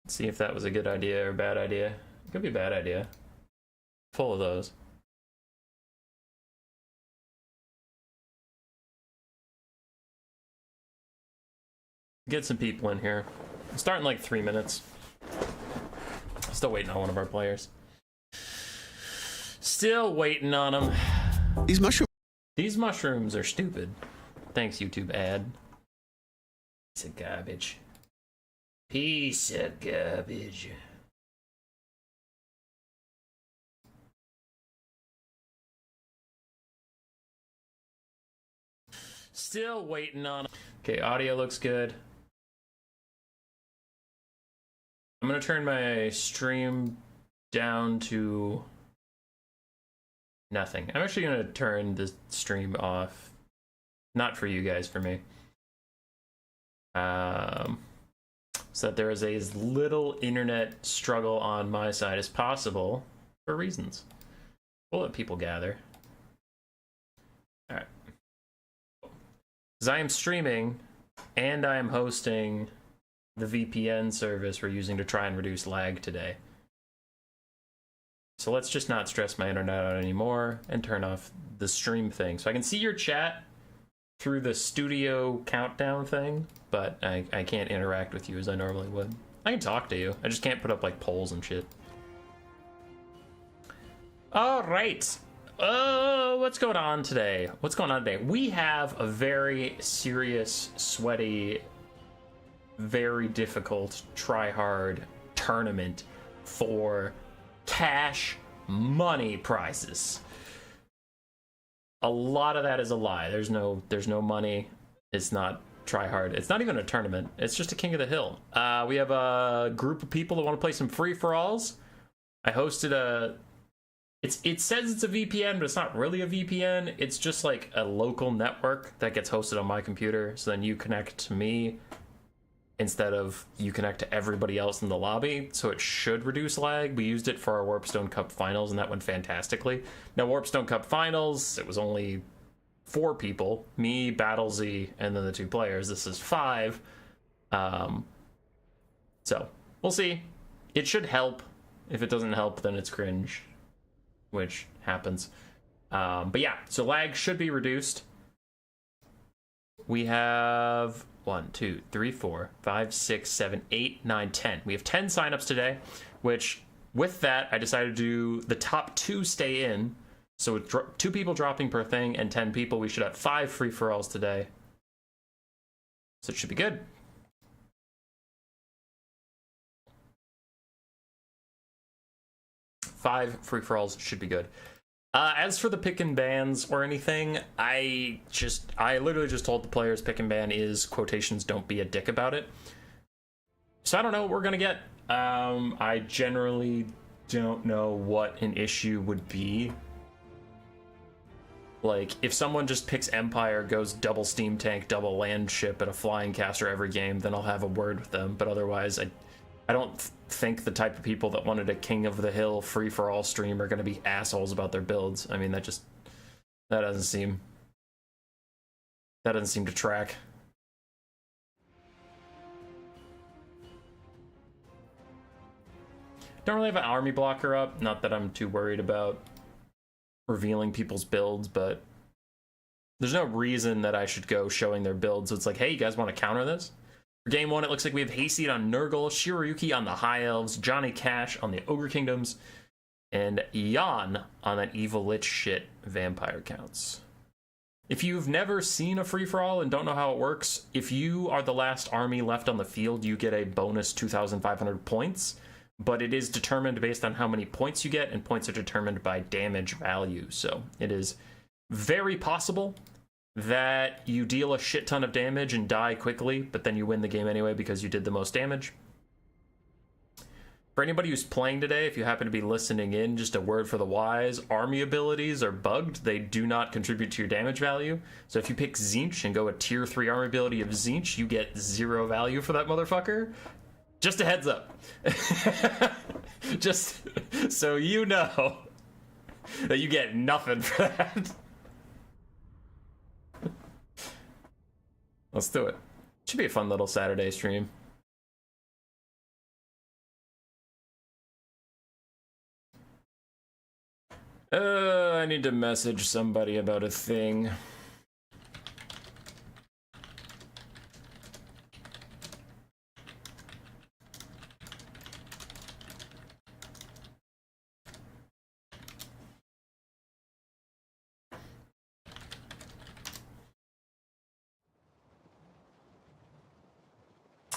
See if that was a good idea or a bad idea. It could be a bad idea. Full of those. Get some people in here. I'm starting like 3 minutes. Still waiting on one of our players. Still waiting on them. These mushrooms are stupid. Thanks, YouTube ad. Piece of garbage. Piece of garbage. Still waiting on them. Okay, audio looks good. I'm gonna turn my stream down to nothing. I'm actually gonna turn the stream off. Not for you guys, for me. So that there is as little internet struggle on my side as possible for reasons. We'll let people gather. Alright. Because I am streaming and I am hosting the VPN service we're using to try and reduce lag today. So let's just not stress my internet out anymore and turn off the stream thing. So I can see your chat through the studio countdown thing, but I can't interact with you as I normally would. I can talk to you. I just can't put up like polls and shit. All right. What's going on today? What's going on today? We have a very serious, sweaty, very difficult, try-hard tournament for cash money prizes. A lot of that is a lie. There's no money. It's not try-hard. It's not even a tournament. It's just a King of the Hill. We have a group of people that want to play some free-for-alls. I hosted a... It says it's a VPN, but it's not really a VPN. It's just like a local network that gets hosted on my computer. So then you connect to me instead of you connect to everybody else in the lobby. So it should reduce lag. We used it for our Warpstone Cup finals, and that went fantastically. Now, Warpstone Cup finals, it was only 4 people. Me, BattleZ, and then the 2 players. This is 5. So, we'll see. It should help. If it doesn't help, then it's cringe, which happens. But yeah, so lag should be reduced. We have 1, 2, 3, 4, 5, 6, 7, 8, 9, 10. We have 10 signups today, which with that, I decided to do the top 2 stay in. So with 2 people dropping per thing and 10 people, we should have 5 free-for-alls today. So it should be good. Five free-for-alls should be good. As for the pick and bans or anything, I literally just told the players pick and ban is quotations, don't be a dick about it. So I don't know what we're gonna get. I generally don't know what an issue would be. Like, if someone just picks Empire, goes double steam tank, double land ship at a flying caster every game, then I'll have a word with them. But otherwise, I don't think the type of people that wanted a King of the Hill free-for-all stream are going to be assholes about their builds. I mean, that doesn't seem to track. Don't really have an army blocker up. Not that I'm too worried about revealing people's builds, but there's no reason that I should go showing their builds. So it's like, hey, you guys want to counter this? For game 1, it looks like we have Hayseed on Nurgle, Shiryuki on the High Elves, Johnny Cash on the Ogre Kingdoms, and Jan on that Evil Lich shit Vampire Counts. If you've never seen a free-for-all and don't know how it works, if you are the last army left on the field, you get a bonus 2,500 points, but it is determined based on how many points you get, and points are determined by damage value. So it is very possible that you deal a shit ton of damage and die quickly, but then you win the game anyway because you did the most damage. For anybody who's playing today, if you happen to be listening in, just a word for the wise, army abilities are bugged. They do not contribute to your damage value. So if you pick Tzeentch and go a tier 3 army ability of Tzeentch, you get 0 value for that motherfucker. Just a heads up. Just so you know that you get nothing for that. Let's do it. Should be a fun little Saturday stream. I need to message somebody about a thing.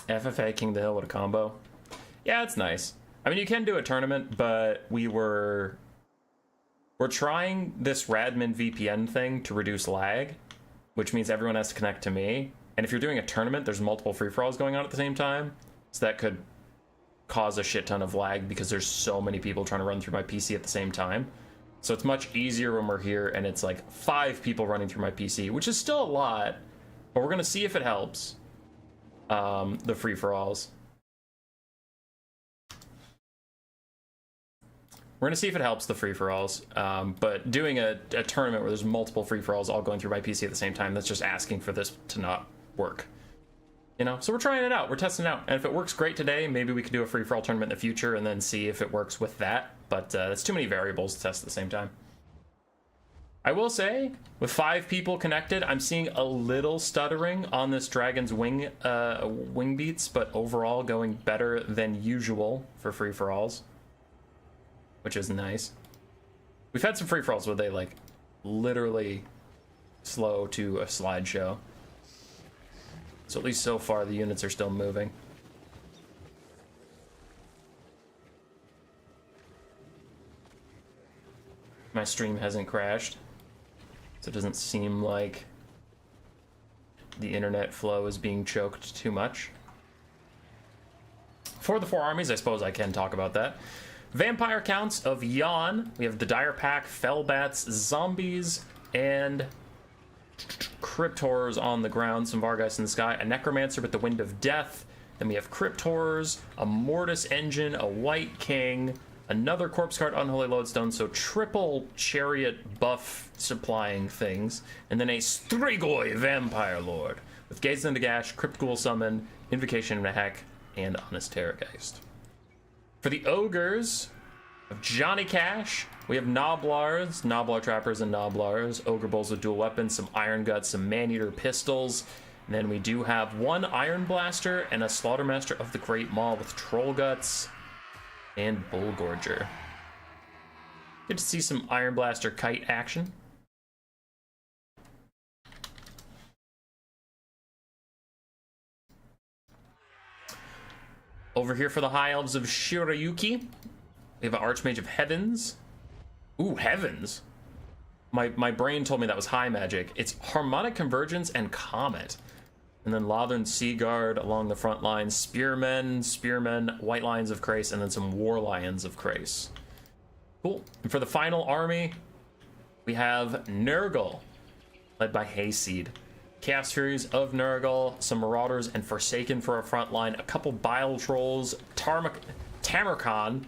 FFA King of the Hill, what a combo. Yeah, it's nice. I mean, you can do a tournament, but we're trying this Radmin VPN thing to reduce lag, which means everyone has to connect to me. And if you're doing a tournament, there's multiple free-for-alls going on at the same time, so that could cause a shit ton of lag because there's so many people trying to run through my PC at the same time. So it's much easier when we're here and it's like 5 people running through my PC, which is still a lot, but we're gonna see if it helps. The free-for-alls. We're gonna see if it helps the free-for-alls, but doing a tournament where there's multiple free-for-alls all going through my PC at the same time, that's just asking for this to not work. You know, so we're trying it out, we're testing it out, and if it works great today, maybe we could do a free-for-all tournament in the future and then see if it works with that, but that's too many variables to test at the same time. I will say, with 5 people connected, I'm seeing a little stuttering on this Dragon's Wing beats, but overall going better than usual for free-for-alls, which is nice. We've had some free-for-alls where they, like, literally slow to a slideshow. So at least so far, the units are still moving. My stream hasn't crashed. So it doesn't seem like the internet flow is being choked too much. For the 4 armies, I suppose I can talk about that. Vampire counts of Yon. We have the Dire Pack, Fellbats, Zombies, and Crypt Horrors on the ground. Some Vargas in the sky. A Necromancer with the Wind of Death. Then we have Crypt Horrors, a Mortis Engine, a White King, another Corpse Cart, Unholy Lodestone, so triple Chariot buff supplying things, and then a Strigoi Vampire Lord with Gaze into Gash, Crypt Ghoul Summon, Invocation Mehek, and Honest Terrorgeist. For the Ogres of Johnny Cash, we have Noblars, Noblar Trappers, and Noblars, Ogre Bulls with dual weapons, some Iron Guts, some Man-Eater pistols, and then we do have 1 Iron Blaster and a Slaughtermaster of the Great Maw with Troll Guts and Bullgorger. Good to see some Iron Blaster kite action. Over here for the High Elves of Shirayuki, we have an Archmage of Heavens. Ooh, Heavens. My brain told me that was High Magic. It's Harmonic Convergence and Comet. And then Lothern Seaguard along the front lines, Spearmen, White Lions of Krace, and then some War Lions of Krace. Cool. And for the final army, we have Nurgle, led by Hayseed. Chaos Furies of Nurgle, some Marauders, and Forsaken for a front line, a couple Bile Trolls, Tamarkhan,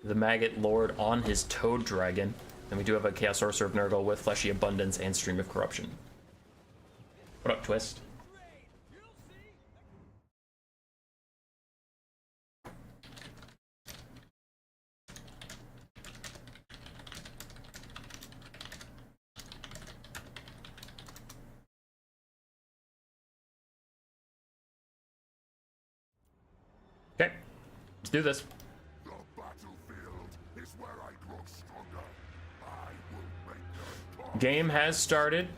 the Maggot Lord on his Toad Dragon. And we do have a Chaos Sorcerer of Nurgle with Fleshy Abundance and Stream of Corruption. What up, Twist? Okay, let's do this. The battlefield is where I grow stronger. I will make the Game has started.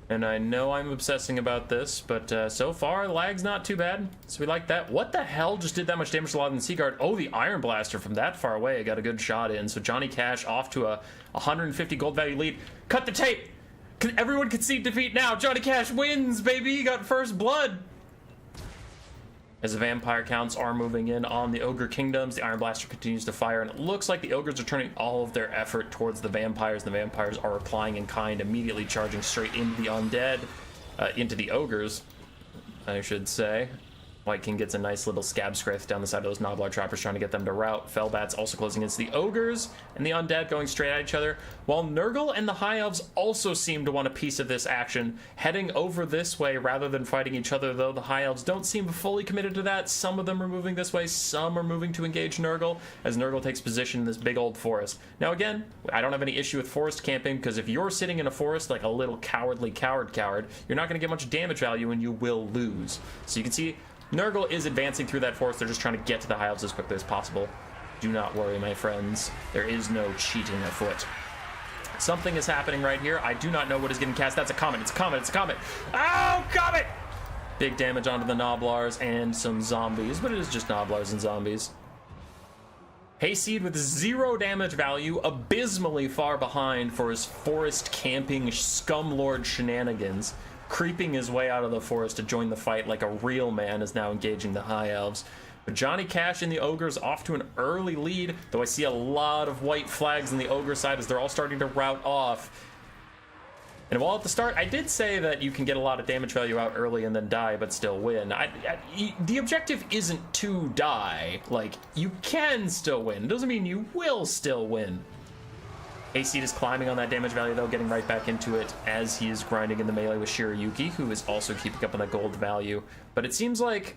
And I know I'm obsessing about this, but so far, the lag's not too bad. So we like that. What the hell just did that much damage to Lothern Seaguard? Oh, the Iron Blaster from that far away got a good shot in. So Johnny Cash off to a 150 gold value lead. Cut the tape! Everyone concede defeat now. Johnny Cash wins, baby! He got first blood! As the vampire counts are moving in on the Ogre Kingdoms, the Iron Blaster continues to fire, and it looks like the Ogres are turning all of their effort towards the vampires. The vampires are replying in kind, immediately charging straight into the undead, into the Ogres, I should say. White King gets a nice little scab scrape down the side of those Noblar Trappers, trying to get them to rout. Felbats also closing against the Ogres, and the Undead going straight at each other, while Nurgle and the High Elves also seem to want a piece of this action, heading over this way rather than fighting each other, though the High Elves don't seem fully committed to that. Some of them are moving this way, some are moving to engage Nurgle, as Nurgle takes position in this big old forest. Now again, I don't have any issue with forest camping, because if you're sitting in a forest like a little cowardly coward, you're not going to get much damage value and you will lose. So you can see Nurgle is advancing through that forest. They're just trying to get to the High Elves as quickly as possible. Do not worry, my friends. There is no cheating afoot. Something is happening right here. I do not know what is getting cast. That's a comet. It's a comet. It's a comet. Oh, comet! Big damage onto the Noblars and some zombies, but it is just Noblars and zombies. Hayseed with 0 damage value, abysmally far behind for his forest camping scumlord shenanigans. Creeping his way out of the forest to join the fight like a real man, is now engaging the High Elves. But Johnny Cash and the Ogres off to an early lead, though I see a lot of white flags on the Ogre side as they're all starting to rout off. And while at the start, I did say that you can get a lot of damage value out early and then die, but still win. The objective isn't to die. Like, you can still win. It doesn't mean you will still win. Hayseed is climbing on that damage value, though, getting right back into it as he is grinding in the melee with Shiryuki, who is also keeping up on that gold value. But it seems like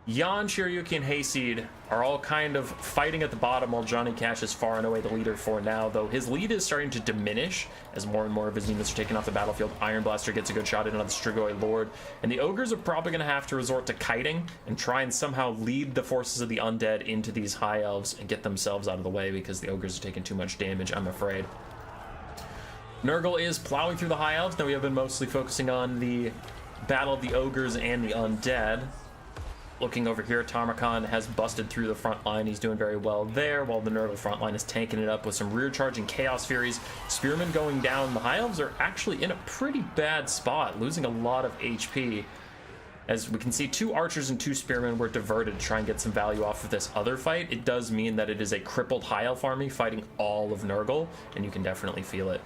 Jan, Shiryuki, and Hayseed are all kind of fighting at the bottom, while Johnny Cash is far and away the leader for now, though his lead is starting to diminish as more and more of his units are taken off the battlefield. Iron Blaster gets a good shot in on the Strigoi Lord, and the Ogres are probably going to have to resort to kiting and try and somehow lead the forces of the Undead into these High Elves and get themselves out of the way, because the Ogres are taking too much damage, I'm afraid. Nurgle is plowing through the High Elves. Now we have been mostly focusing on the battle of the Ogres and the Undead. Looking over here, Tarmakhan has busted through the front line. He's doing very well there, while the Nurgle front line is tanking it up with some rear charging Chaos Furies. Spearmen going down. The High Elves are actually in a pretty bad spot, losing a lot of HP. As we can see, 2 archers and 2 spearmen were diverted to try and get some value off of this other fight. It does mean that it is a crippled High Elf army fighting all of Nurgle, and you can definitely feel it.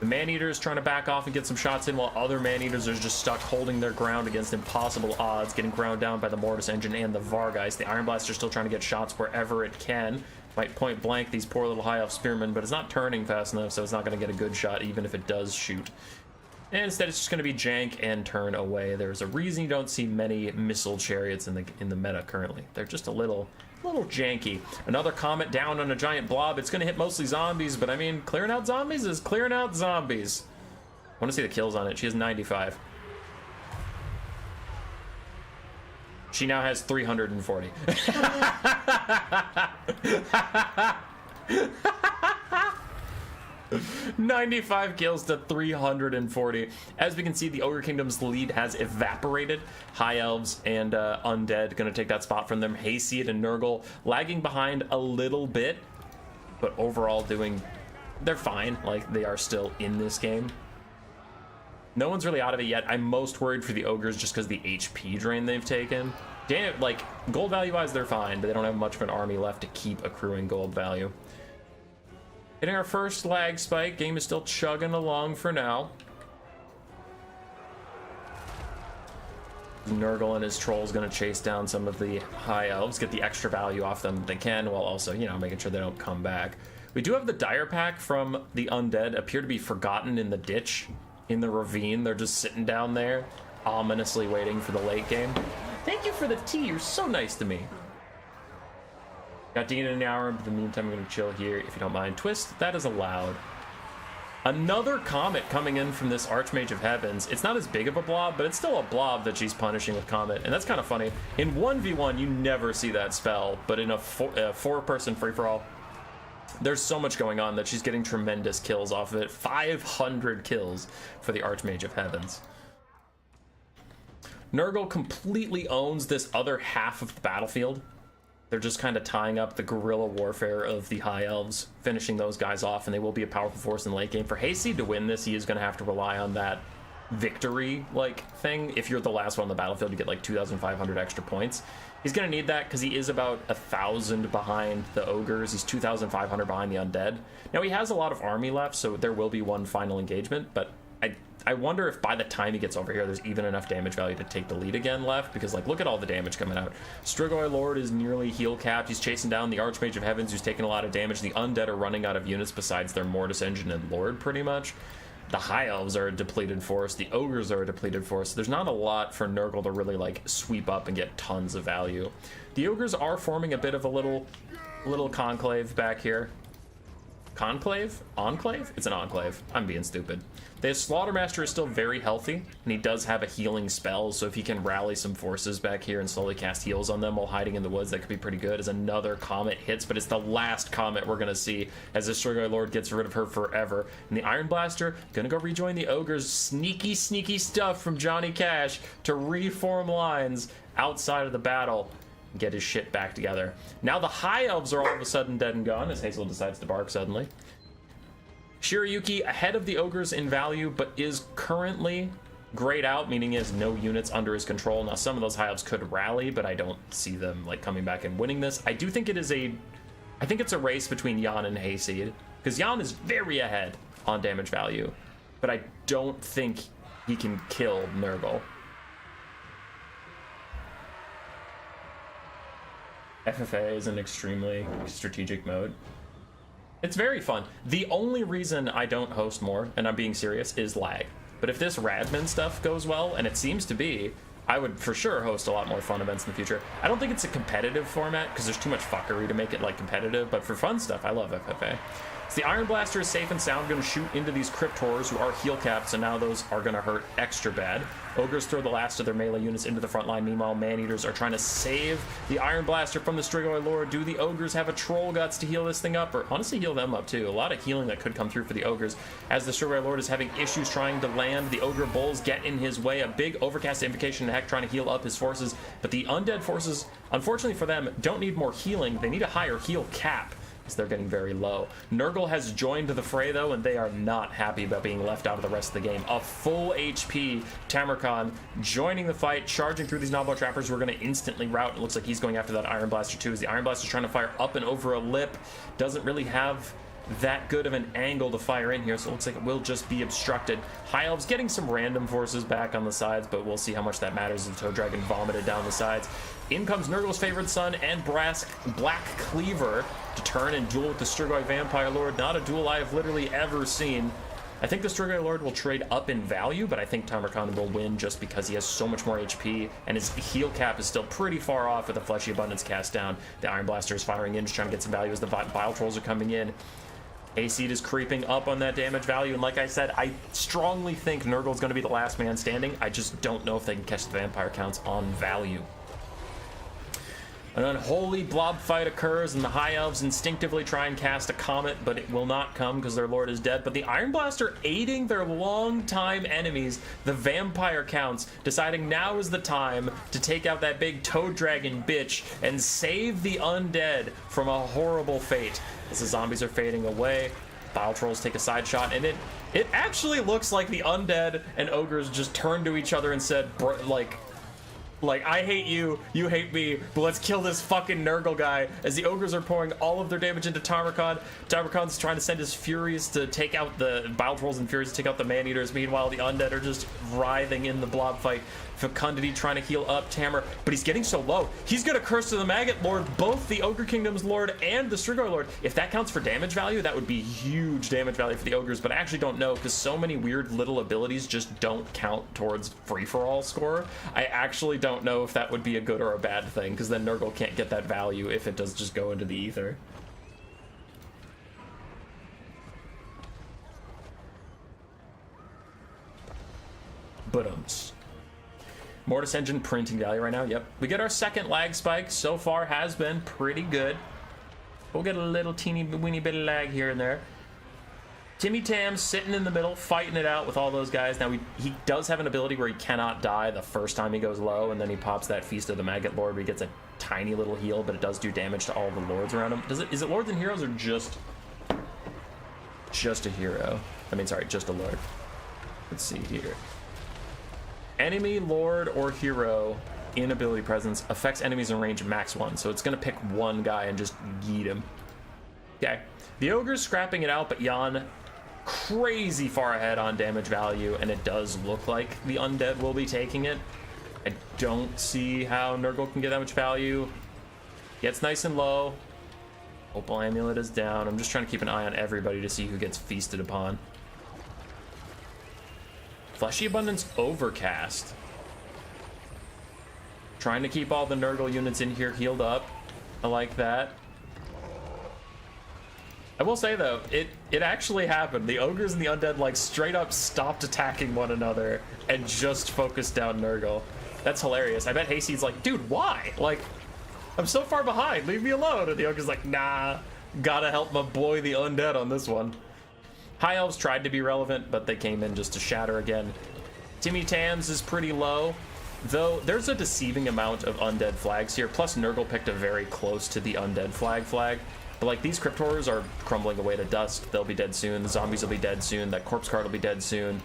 The Man-Eater is trying to back off and get some shots in, while other Man-Eaters are just stuck holding their ground against impossible odds, getting ground down by the Mortis Engine and the Vargeist. The Iron Blaster is still trying to get shots wherever it can. Might point blank these poor little High Elf Spearmen, but it's not turning fast enough, so it's not going to get a good shot, even if it does shoot. And instead, it's just going to be jank and turn away. There's a reason you don't see many missile chariots in the meta currently. They're just a little janky. Another comet down on a giant blob. It's going to hit mostly zombies, but I mean, clearing out zombies is clearing out zombies. I want to see the kills on it. She has 95. She now has 340. 95 kills to 340. As we can see, the Ogre Kingdom's lead has evaporated. High Elves and Undead going to take that spot from them. Hayseed and Nurgle lagging behind a little bit, but overall they're fine. Like, they are still in this game. No one's really out of it yet. I'm most worried for the Ogres just because the HP drain they've taken. Damn, like, gold value wise, they're fine, but they don't have much of an army left to keep accruing gold value. Hitting our first lag spike. Game is still chugging along for now. Nurgle and his trolls going to chase down some of the High Elves, get the extra value off them they can, while also, you know, making sure they don't come back. We do have the Dire Pack from the Undead appear to be forgotten in the ditch, in the ravine. They're just sitting down there, ominously waiting for the late game. Thank you for the tea. You're so nice to me. Got Dean in an hour, but in the meantime, I'm going to chill here, if you don't mind. Twist, that is allowed. Another Comet coming in from this Archmage of Heavens. It's not as big of a blob, but it's still a blob that she's punishing with Comet, and that's kind of funny. In 1v1, you never see that spell, but in a four-person free-for-all, there's so much going on that she's getting tremendous kills off of it. 500 kills for the Archmage of Heavens. Nurgle completely owns this other half of the battlefield. They're just kind of tying up the guerrilla warfare of the High Elves, finishing those guys off, and they will be a powerful force in the late game. For Hayseed to win this, he is going to have to rely on that victory-like thing. If you're the last one on the battlefield, you get like 2,500 extra points. He's going to need that because he is about 1,000 behind the Ogres. He's 2,500 behind the Undead. Now, he has a lot of army left, so there will be one final engagement, but I wonder if by the time he gets over here, there's even enough damage value to take the lead again left, because like, look at all the damage coming out. Strigoi Lord is nearly heal capped. He's chasing down the Archmage of Heavens, who's taking a lot of damage. The Undead are running out of units besides their Mortis Engine and Lord, pretty much. The High Elves are a depleted force. The Ogres are a depleted force. There's not a lot for Nurgle to really like sweep up and get tons of value. The Ogres are forming a bit of a little conclave back here. Conclave? Enclave? It's an enclave. I'm being stupid. The Slaughtermaster is still very healthy, and he does have a healing spell, so if he can rally some forces back here and slowly cast heals on them while hiding in the woods, that could be pretty good. As another Comet hits, but it's the last Comet we're going to see as the Strigoi Lord gets rid of her forever. And the Iron Blaster going to go rejoin the Ogres. Sneaky, sneaky stuff from Johnny Cash to reform lines outside of the battle. Get his shit back together. Now the High Elves are all of a sudden dead and gone as Hazel decides to bark suddenly. Shirayuki ahead of the Ogres in value, but is currently grayed out, meaning he has no units under his control. Now some of those High Elves could rally, but I don't see them like coming back and winning this. I do think it is I think it's a race between Jan and Hayseed, because Jan is very ahead on damage value, but I don't think he can kill Nurgle. FFA is an extremely strategic mode. It's very fun. The only reason I don't host more, and I'm being serious, is lag. But if this Radman stuff goes well, and it seems to be, I would for sure host a lot more fun events in the future. I don't think it's a competitive format, because there's too much fuckery to make it like competitive, but for fun stuff, I love FFA. So the Iron Blaster is safe and sound, going to shoot into these Crypt Horrors who are heal capped, so now those are going to hurt extra bad. Ogres throw the last of their melee units into the front line. Meanwhile, Man-Eaters are trying to save the Iron Blaster from the Strigoi Lord. Do the Ogres have a Troll Guts to heal this thing up, or honestly heal them up too? A lot of healing that could come through for the Ogres, as the Strigoi Lord is having issues trying to land. The Ogre Bulls get in his way. A big Overcast Invocation Heck trying to heal up his forces, but the Undead forces, unfortunately for them, don't need more healing. They need a higher heal cap, as they're getting very low. Nurgle has joined the fray though, and they are not happy about being left out of the rest of the game. A full HP Tamarkan joining the fight, charging through these Noblar Trappers who are going to instantly rout. It looks like he's going after that Iron Blaster too, as the Iron Blaster is trying to fire up and over a lip. Doesn't really have that good of an angle to fire in here, so it looks like it will just be obstructed. High Elves getting some random forces back on the sides, but we'll see how much that matters as the Toe Dragon vomited down the sides. In comes Nurgle's favorite son and Black Cleaver to turn and duel with the Strigoi Vampire Lord. Not a duel I have literally ever seen. I think the Strigoi Lord will trade up in value, but I think Tamarkan will win just because he has so much more HP, and his heal cap is still pretty far off with the Fleshy Abundance cast down. The Iron Blaster is firing in, just trying to get some value as the Bile Trolls are coming in. Hayseed is creeping up on that damage value, and like I said, I strongly think Nurgle's going to be the last man standing. I just don't know if they can catch the vampire counts on value. An unholy blob fight occurs, and the High Elves instinctively try and cast a Comet, but it will not come because their Lord is dead. But the Iron Blaster aiding their longtime enemies, the Vampire Counts, deciding now is the time to take out that big Toad Dragon bitch and save the undead from a horrible fate. As the zombies are fading away, Bile Trolls take a side shot, and it actually looks like the undead and ogres just turned to each other and said, like, I hate you, you hate me, but let's kill this fucking Nurgle guy, as the ogres are pouring all of their damage into Tamarkan. Tamarkan's trying to send his Furies to take out the Bile Trolls and Furies to take out the Man-Eaters. Meanwhile, the undead are just writhing in the blob fight. Fecundity trying to heal up Tamar, but he's getting so low. He's gonna curse to the Maggot Lord, both the Ogre Kingdom's Lord and the Strigoi Lord. If that counts for damage value, that would be huge damage value for the ogres, but I actually don't know, because so many weird little abilities just don't count towards free-for-all score. I actually don't know if that would be a good or a bad thing, because then Nurgle can't get that value if it does just go into the ether. But Mortis Engine printing value right now. Yep. We get our second lag spike. So far has been pretty good. We'll get a little teeny weeny bit of lag here and there. Timmy Tam sitting in the middle, fighting it out with all those guys. Now, he does have an ability where he cannot die the first time he goes low, and then he pops that Feast of the Maggot Lord where he gets a tiny little heal, but it does do damage to all the lords around him. Is it lords and heroes or just a hero? I mean, sorry, just a lord. Let's see here. Enemy, lord, or hero in ability presence affects enemies in range max 1, so it's going to pick one guy and just yeet him. Okay. The ogre's scrapping it out, but Jan crazy far ahead on damage value, and it does look like the undead will be taking it. I don't see how Nurgle can get that much value. Gets nice and low. Opal Amulet is down. I'm just trying to keep an eye on everybody to see who gets feasted upon. Fleshy Abundance Overcast. Trying to keep all the Nurgle units in here healed up. I like that. I will say though, it actually happened. The ogres and the undead like straight up stopped attacking one another and just focused down Nurgle. That's hilarious. I bet Hayseed's like, dude, why? Like, I'm so far behind, leave me alone. And the ogre's like, nah, gotta help my boy the undead on this one. High Elves tried to be relevant, but they came in just to shatter again. Timmy Tams is pretty low, though there's a deceiving amount of undead flags here, plus Nurgle picked a very close to the undead flag. But like, these Crypt Horrors are crumbling away to dust. They'll be dead soon, the zombies will be dead soon, that corpse card will be dead soon.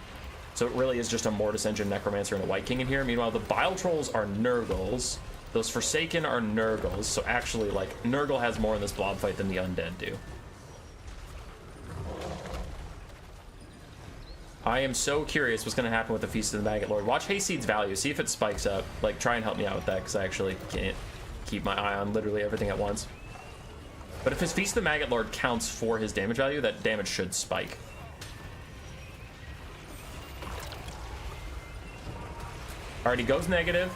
So it really is just a Mortis Engine, Necromancer, and a White King in here. Meanwhile, the Bile Trolls are Nurgles. Those Forsaken are Nurgles, so actually, like, Nurgle has more in this blob fight than the undead do. I am so curious what's going to happen with the Feast of the Maggot Lord. Watch Hayseed's value, see if it spikes up. Like, try and help me out with that, because I actually can't keep my eye on literally everything at once. But if his Feast of the Maggot Lord counts for his damage value, that damage should spike. Alright, he goes negative.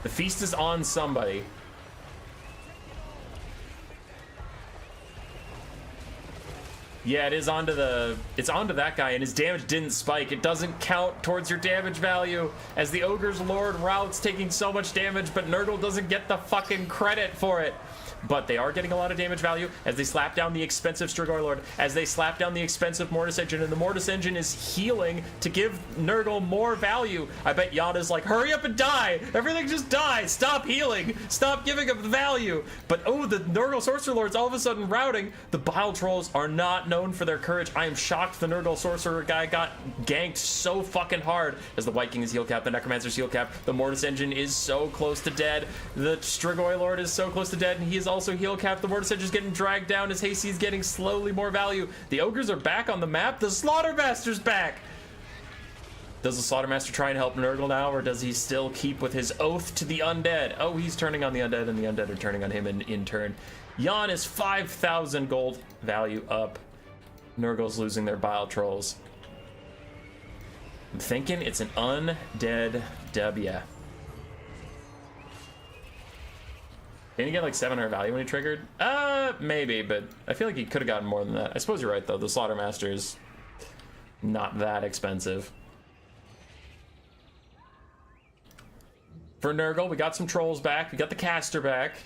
The feast is on somebody. Yeah, it's onto that guy, and his damage didn't spike. It doesn't count towards your damage value, as the Ogre's Lord Rout's taking so much damage, but Nurgle doesn't get the fucking credit for it. But they are getting a lot of damage value as they slap down the expensive Strigoi Lord, as they slap down the expensive Mortis Engine, and the Mortis Engine is healing to give Nurgle more value. I bet Yana's like, hurry up and die! Everything just die! Stop healing! Stop giving up the value! But oh, the Nurgle Sorcerer Lord's all of a sudden routing. The Bile Trolls are not known for their courage. I am shocked the Nurgle Sorcerer guy got ganked so fucking hard, as the White King is heal capped, the Necromancer's heal capped, the Mortis Engine is so close to dead, the Strigoi Lord is so close to dead, and he is also heal capped. The Mortis Engine is getting dragged down as Hayseed's getting slowly more value. The Ogres are back on the map. The Slaughtermaster's back. Does the Slaughtermaster try and help Nurgle now, or does he still keep with his oath to the undead? Oh, he's turning on the undead, and the undead are turning on him in turn. Jan is 5,000 gold value up. Nurgle's losing their Bile Trolls. I'm thinking it's an undead W. Didn't he get like 700 value when he triggered? Maybe, but I feel like he could have gotten more than that. I suppose you're right, though. The Slaughtermaster is not that expensive. For Nurgle, we got some trolls back. We got the caster back.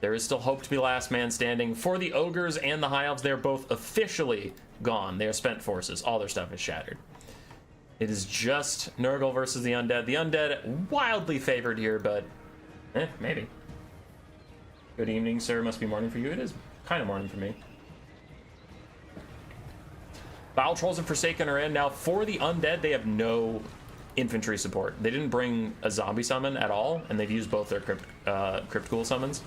There is still hope to be last man standing. For the Ogres and the High Elves, they're both officially gone. They are spent forces. All their stuff is shattered. It is just Nurgle versus the Undead. The Undead wildly favored here, but maybe. Good evening, sir. Must be morning for you. It is kind of morning for me. Bile Trolls and Forsaken are in. Now, for the Undead, they have no infantry support. They didn't bring a zombie summon at all, and they've used both their Crypt Ghoul summons.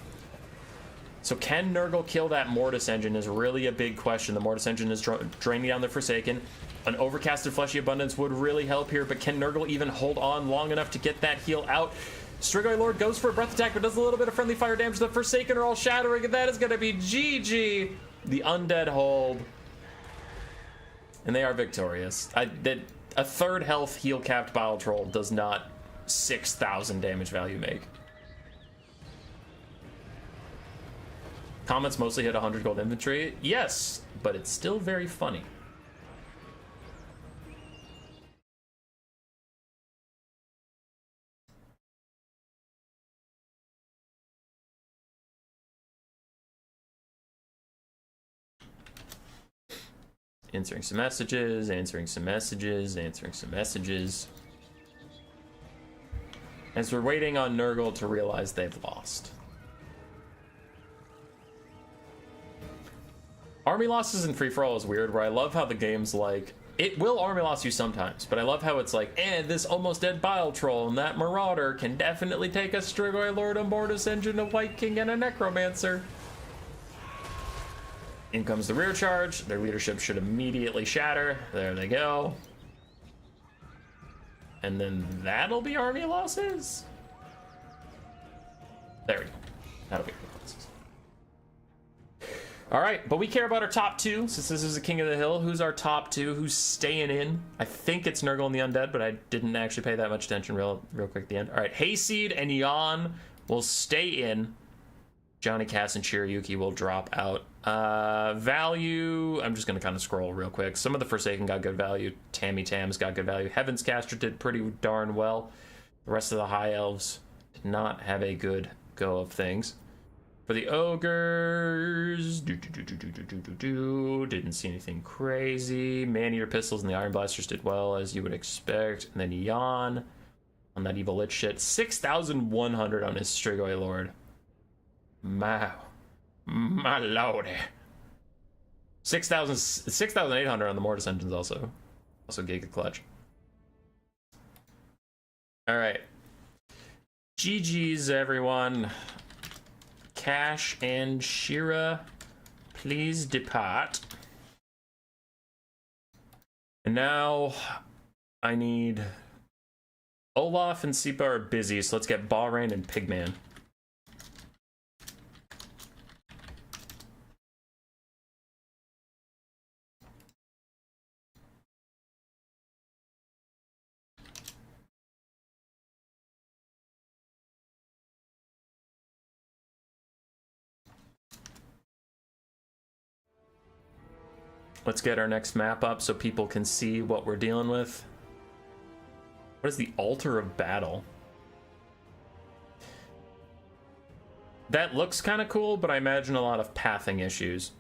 So can Nurgle kill that Mortis Engine is really a big question. The Mortis Engine is draining down the Forsaken. An overcasted Fleshy Abundance would really help here, but can Nurgle even hold on long enough to get that heal out? Strigoi Lord goes for a breath attack, but does a little bit of friendly fire damage. The Forsaken are all shattering, and that is going to be GG. The Undead hold. And they are victorious. A third health heal capped Bile Troll does not 6,000 damage value make. Comets mostly hit 100 gold infantry. Yes, but it's still very funny. Answering some messages, answering some messages, answering some messages. As we're waiting on Nurgle to realize they've lost. Army losses in free-for-all is weird, where I love how the game's like, it will army loss you sometimes, but I love how it's like, this almost dead Bile Troll and that Marauder can definitely take a Strigoi Lord, a Mortis Engine, a White King, and a Necromancer. In comes the rear charge. Their leadership should immediately shatter. There they go. And then that'll be army losses? There we go. That'll be army losses. Alright, but we care about our top two, since this is the King of the Hill. Who's our top two? Who's staying in? I think it's Nurgle and the Undead, but I didn't actually pay that much attention real quick at the end. Alright, Hayseed and Jan will stay in. Johnny Cass and Shiryuki will drop out. Value, I'm just going to kind of scroll real quick. Some of the Forsaken got good value. Tammy Tam's got good value. Heaven's Caster did pretty darn well. The rest of the High Elves did not have a good go of things. For the Ogres, didn't see anything crazy. Man-Eater Pistols and the Iron Blasters did well, as you would expect. And then Jan on that Evil Lich shit. 6,100 on his Strigoi Lord. My lordy. 6,800 on the Mortis engines also Giga Clutch. Alright. GG's everyone. Cash and Shira, please depart. And now I need Olaf and Sipa are busy, so let's get Balrain and Pigman. Let's get our next map up so people can see what we're dealing with. What is the Altar of Battle? That looks kind of cool, but I imagine a lot of pathing issues.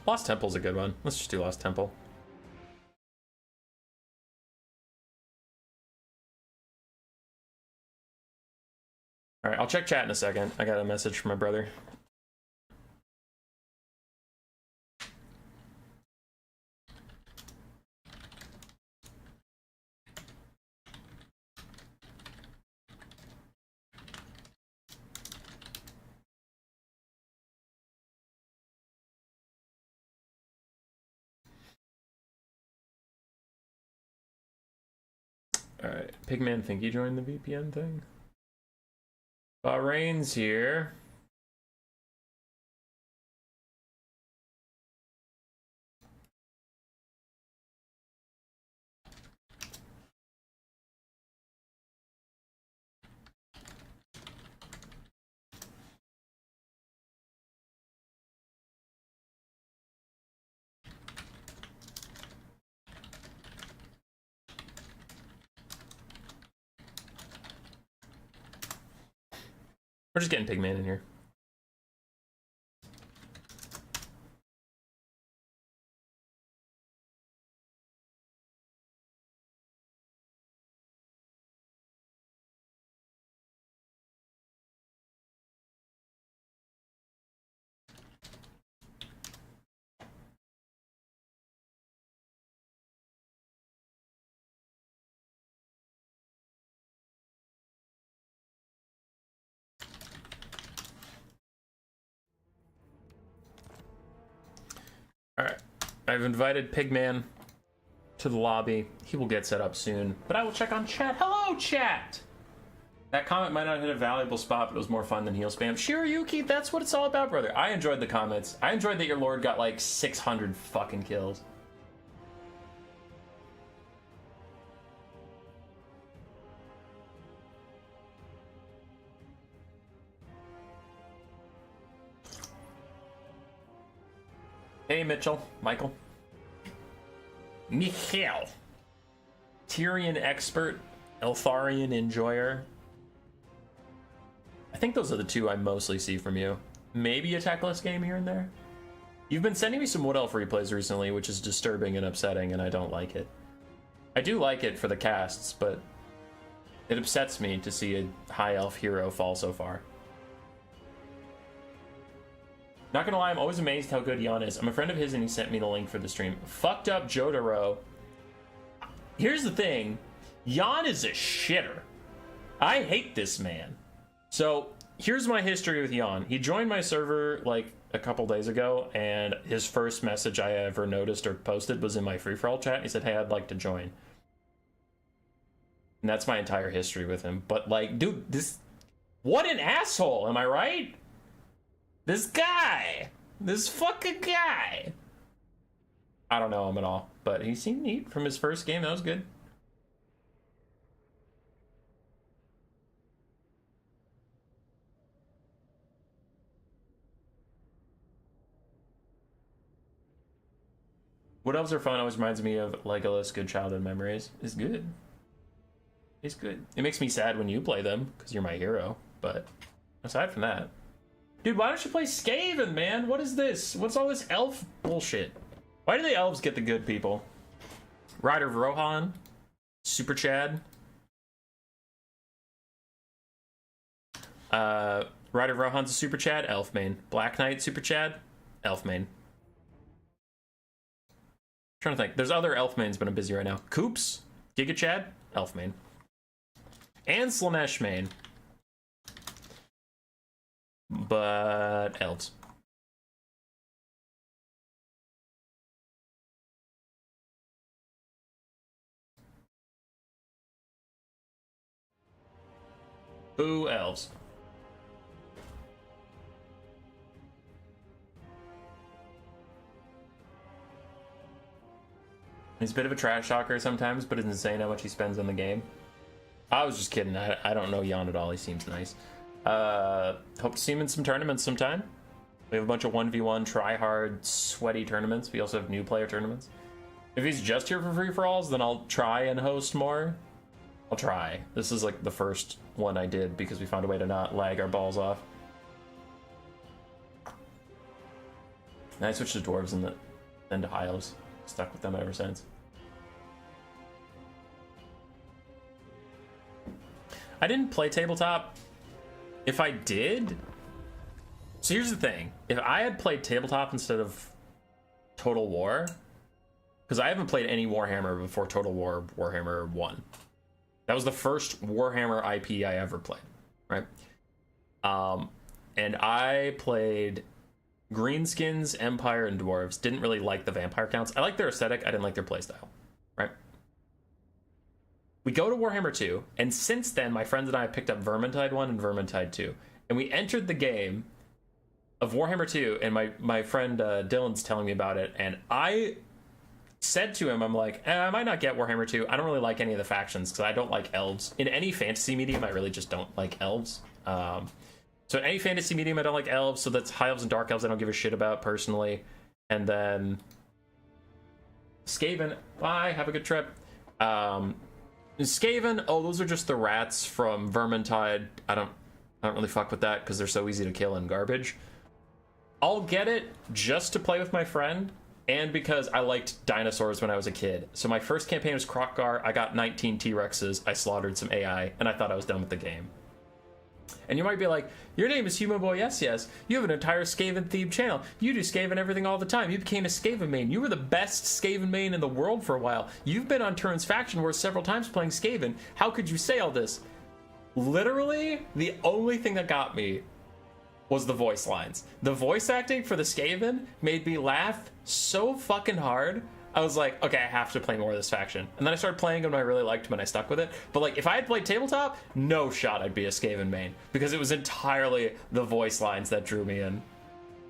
Lost Temple's a good one. Let's just do Lost Temple. All right, I'll check chat in a second. I got a message from my brother. All right, Pigman, think you joined the VPN thing? Bahrain's here. We're just getting Pigman in here. Alright, I've invited Pigman to the lobby. He will get set up soon, but I will check on chat. Hello, chat! That comment might not hit a valuable spot, but it was more fun than heal spam. Shiryuki, that's what it's all about, brother. I enjoyed the comments. I enjoyed that your lord got like 600 fucking kills. Hey, Michael. Michael. Tyrion Expert, Eltharion Enjoyer. I think those are the two I mostly see from you. Maybe a techless game here and there. You've been sending me some Wood Elf replays recently, which is disturbing and upsetting, and I don't like it. I do like it for the casts, but it upsets me to see a High Elf hero fall so far. Not gonna lie, I'm always amazed how good Jan is. I'm a friend of his and he sent me the link for the stream. Fucked up Jotaro. Here's the thing. Jan is a shitter. I hate this man. So here's my history with Jan. He joined my server like a couple days ago, and his first message I ever noticed or posted was in my free-for-all chat. He said, hey, I'd like to join. And that's my entire history with him. But like, dude, this... What an asshole, am I right? This guy. This fucking guy. I don't know him at all, but he seemed neat from his first game. That was good. What Elves Are Fun always reminds me of Legolas Good Childhood Memories. Is good. It's good. It makes me sad when you play them, because you're my hero, but aside from that... Dude, why don't you play Skaven, man? What is this? What's all this elf bullshit? Why do the elves get the good people? Rider of Rohan? Super Chad? Rider of Rohan's a Super Chad? Elf main. Black Knight Super Chad? Elf main. Trying to think. There's other elf mains, but I'm busy right now. Koops? Giga Chad? Elf main. And Slanesh main. But elves. Boo elves. He's a bit of a trash talker sometimes, but it's insane how much he spends on the game. I was just kidding. I don't know Jan at all. He seems nice. Hope to see him in some tournaments sometime. We have a bunch of 1v1 try-hard, sweaty tournaments. We also have new player tournaments. If he's just here for free-for-alls, then I'll try and host more. I'll try. This is like the first one I did because we found a way to not lag our balls off. And I switched to dwarves and then to high elves. Stuck with them ever since. I didn't play tabletop. If I did... So here's the thing. If I had played tabletop instead of Total War... Because I haven't played any Warhammer before Total War Warhammer 1. That was the first Warhammer IP I ever played, right? And I played Greenskins, Empire, and Dwarves. Didn't really like the vampire counts. I liked their aesthetic. I didn't like their playstyle, right? We go to Warhammer 2, and since then, my friends and I picked up Vermintide 1 and Vermintide 2. And we entered the game of Warhammer 2, and my friend Dylan's telling me about it, and I said to him, I'm like, I might not get Warhammer 2. I don't really like any of the factions, because I don't like elves. In any fantasy medium, I really just don't like elves. So in any fantasy medium, I don't like elves, so that's high elves and dark elves I don't give a shit about, personally. And then... Skaven, bye, have a good trip. Skaven, oh, those are just the rats from Vermintide. I don't really fuck with that because they're so easy to kill and garbage. I'll get it just to play with my friend and because I liked dinosaurs when I was a kid. So my first campaign was Kroq-Gar. I got 19 T-Rexes. I slaughtered some AI, and I thought I was done with the game. And you might be like, your name is Human Boy Yes Yes. You have an entire Skaven-themed channel. You do Skaven everything all the time. You became a Skaven main. You were the best Skaven main in the world for a while. You've been on Turn's Faction Wars several times playing Skaven. How could you say all this? Literally, the only thing that got me was the voice lines. The voice acting for the Skaven made me laugh so fucking hard. I was like, okay, I have to play more of this faction. And then I started playing them and I really liked them and I stuck with it. But like, if I had played tabletop, no shot I'd be a Skaven main. Because it was entirely the voice lines that drew me in.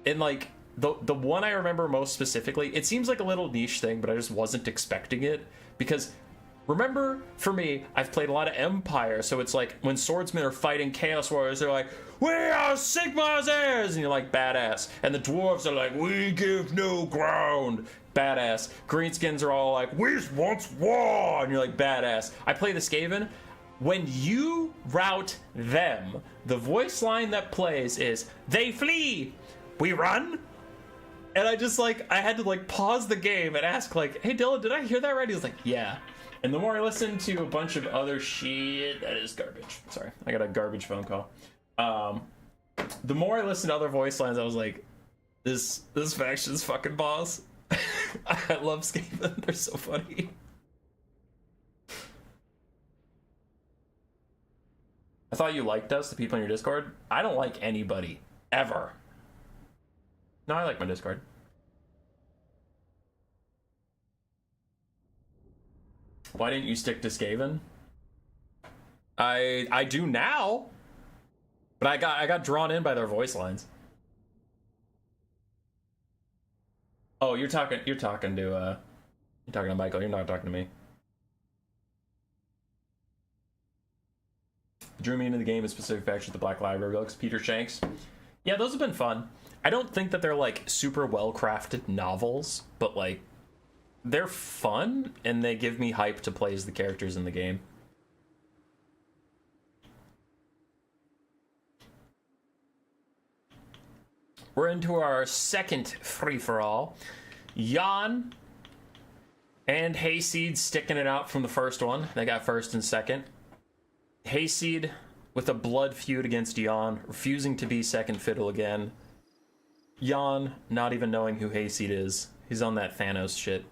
And like, the one I remember most specifically, it seems like a little niche thing, but I just wasn't expecting it. Because, remember, for me, I've played a lot of Empire, so it's like, when swordsmen are fighting Chaos Warriors, they're like, we are Sigmar's heirs! And you're like, badass. And the dwarves are like, we give no ground. Badass. Greenskins are all like, we want war! And you're like, badass. I play the Skaven. When you route them, the voice line that plays is, they flee! We run? And I just like, I had to like pause the game and ask like, hey Dylan, did I hear that right? He was like, yeah. And the more I listened to a bunch of other shit, that is garbage. Sorry, I got a garbage phone call. The more I listened to other voice lines, I was like, this faction's fucking boss. I love Skaven, they're so funny. I thought you liked us, the people in your Discord. I don't like anybody. Ever. No, I like my Discord. Why didn't you stick to Skaven? I do now. But I got drawn in by their voice lines. Oh, you're talking to Michael. You're not talking to me. Drew me into the game in specific factions, the Black Library books, Peter Shanks. Yeah, those have been fun. I don't think that they're like super well crafted novels, but like they're fun and they give me hype to play as the characters in the game. We're into our second free-for-all. Jan and Hayseed sticking it out from the first one. They got first and second. Hayseed with a blood feud against Jan, refusing to be second fiddle again. Jan not even knowing who Hayseed is. He's on that Thanos shit.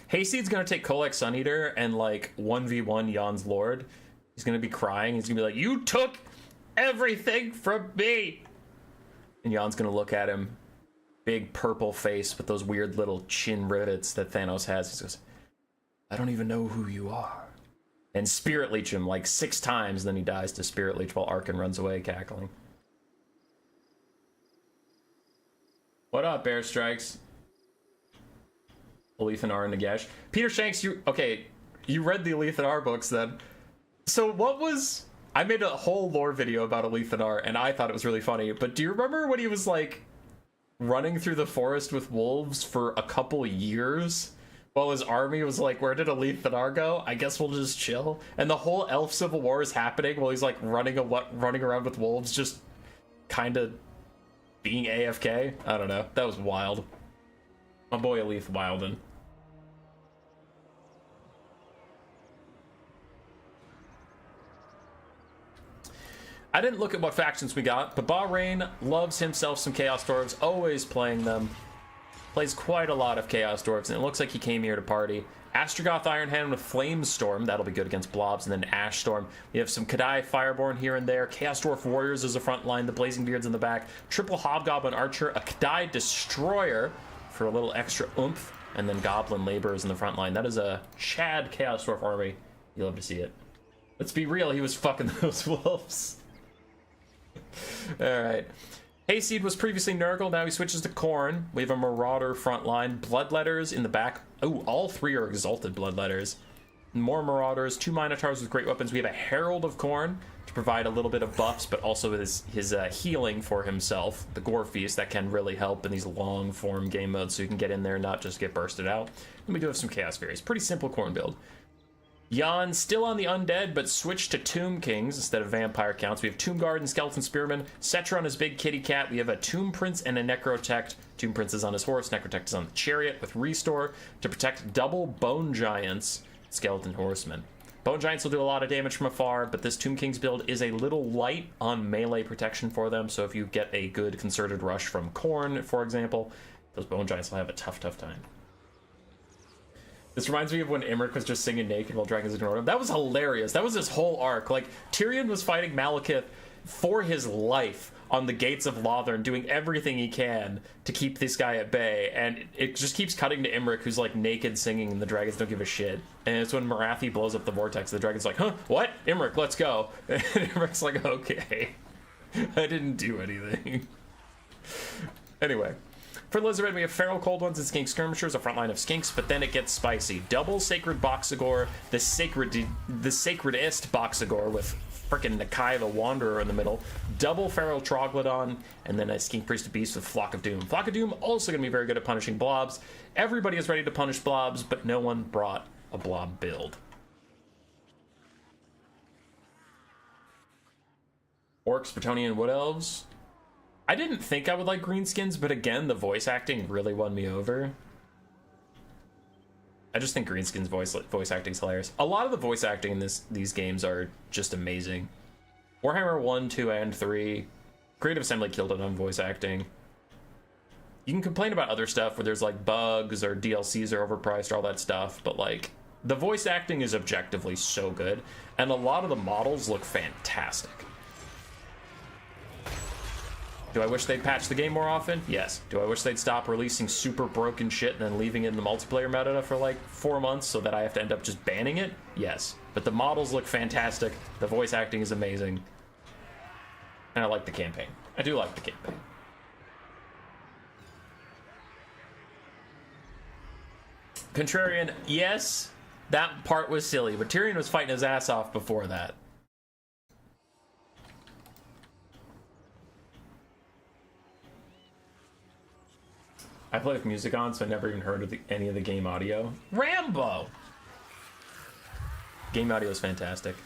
Hayseed's gonna take Kolek Suneater and like 1v1 Jan's Lord. He's gonna be crying. He's gonna be like, "You took everything from me!" And Jan's gonna look at him, big purple face with those weird little chin rivets that Thanos has. He goes, "I don't even know who you are." And Spirit Leech him like 6 times, then he dies to Spirit Leech while Arkin runs away cackling. What up, Bear Strikes? Alethanar and Nagash. Peter Shanks, you read the Alethanar books then. So what was... I made a whole lore video about Alethanar, and I thought it was really funny, but do you remember when he was, like, running through the forest with wolves for a couple years? While his army was like, where did Alethanar go? I guess we'll just chill. And the whole Elf Civil War is happening while he's, like, running around with wolves, just kind of being AFK? I don't know. That was wild. My boy Aleth Wilden. I didn't look at what factions we got, but Bahrain loves himself some Chaos Dwarves, always playing them. Plays quite a lot of Chaos Dwarves, and it looks like he came here to party. Astrogoth Ironhand with Flamestorm, that'll be good against blobs, and then Ash Storm. We have some Kadai Fireborn here and there. Chaos Dwarf Warriors as a front line, the Blazing Beards in the back. Triple Hobgoblin Archer, a Kadai Destroyer for a little extra oomph, and then Goblin Laborers in the front line. That is a Chad Chaos Dwarf army. You love to see it. Let's be real, he was fucking those wolves. Alright. Hayseed was previously Nurgle, now he switches to Khorne. We have a Marauder front line, Bloodletters in the back. Oh, all 3 are Exalted Bloodletters. More Marauders, 2 Minotaurs with great weapons. We have a Herald of Khorne to provide a little bit of buffs, but also his healing for himself. The Gore Feast, that can really help in these long form game modes so you can get in there and not just get bursted out. And we do have some Chaos Fairies. Pretty simple Khorne build. Jan still on the undead, but switched to Tomb Kings instead of Vampire Counts. We have Tomb Guard and Skeleton Spearman. Cetra on his big kitty cat. We have a Tomb Prince and a Necrotect. Tomb Prince is on his horse. Necrotect is on the chariot with Restore to protect double Bone Giants, Skeleton Horsemen. Bone Giants will do a lot of damage from afar, but this Tomb Kings build is a little light on melee protection for them, so if you get a good concerted rush from Khorne, for example, those Bone Giants will have a tough time. This reminds me of when Imric was just singing naked while dragons ignored him. That was hilarious. That was his whole arc. Like, Tyrion was fighting Malekith for his life on the gates of Lothern, doing everything he can to keep this guy at bay, and it just keeps cutting to Imric, who's like naked singing, and the dragons don't give a shit. And it's when Marathi blows up the vortex, the dragon's like, huh, what? Imric, let's go. And Imric's like, okay. I didn't do anything. Anyway. For Lizardmen, we have Feral Cold Ones and Skink Skirmishers, a front line of Skinks, but then it gets spicy. Double Sacred Boxagor, the sacredest Boxagor with frickin' Nakai the Wanderer in the middle. Double Feral Troglodon, and then a Skink Priest Beast with Flock of Doom. Flock of Doom also going to be very good at punishing blobs. Everybody is ready to punish blobs, but no one brought a blob build. Orcs, Bretonnian, Wood Elves. I didn't think I would like greenskins, but again, the voice acting really won me over. I just think greenskins voice acting is hilarious. A lot of the voice acting in these games are just amazing. Warhammer 1, 2, and 3. Creative Assembly killed it on voice acting. You can complain about other stuff where there's like bugs or DLCs are overpriced or all that stuff, but like The voice acting is objectively so good, and a lot of the models look fantastic. Do I wish they'd patch the game more often? Yes. Do I wish they'd stop releasing super broken shit and then leaving it in the multiplayer meta for like 4 months so that I have to end up just banning it? Yes. But the models look fantastic, the voice acting is amazing, and I like the campaign. I do like the campaign. Contrarian, yes, that part was silly, but Tyrion was fighting his ass off before that. I play with music on, so I never even heard of any of the game audio. Rambo! Game audio is fantastic.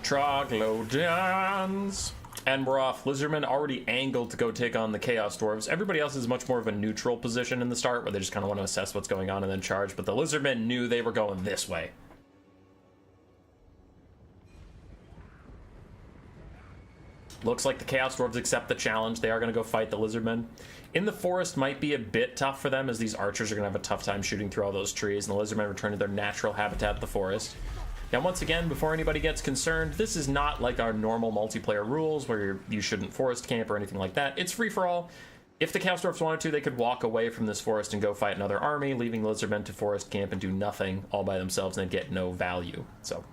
Troglodyans! And we're off. Lizardmen already angled to go take on the Chaos Dwarves. Everybody else is much more of a neutral position in the start, where they just kind of want to assess what's going on and then charge, but the Lizardmen knew they were going this way. Looks like the Chaos Dwarves accept the challenge. They are going to go fight the Lizardmen. In the forest might be a bit tough for them, as these archers are going to have a tough time shooting through all those trees, and the Lizardmen return to their natural habitat, the forest. Now, once again, before anybody gets concerned, this is not like our normal multiplayer rules, where you shouldn't forest camp or anything like that. It's free-for-all. If the Chaos Dwarves wanted to, they could walk away from this forest and go fight another army, leaving the Lizardmen to forest camp and do nothing all by themselves, and they'd get no value. So,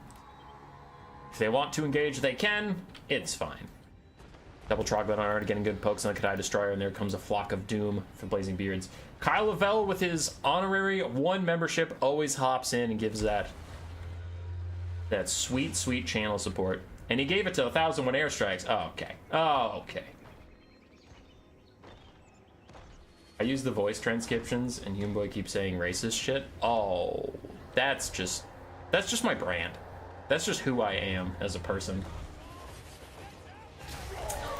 if they want to engage, they can. It's fine. Double Troglodyte already getting good pokes on the Kadai Destroyer, and there comes a Flock of Doom for Blazing Beards. Kyle Lavelle, with his honorary 1 membership, always hops in and gives that sweet, sweet channel support. And he gave it to 1,001 airstrikes. Oh, okay. Oh, okay. I use the voice transcriptions, and Humeboy keeps saying racist shit. Oh, that's just my brand. That's just who I am as a person.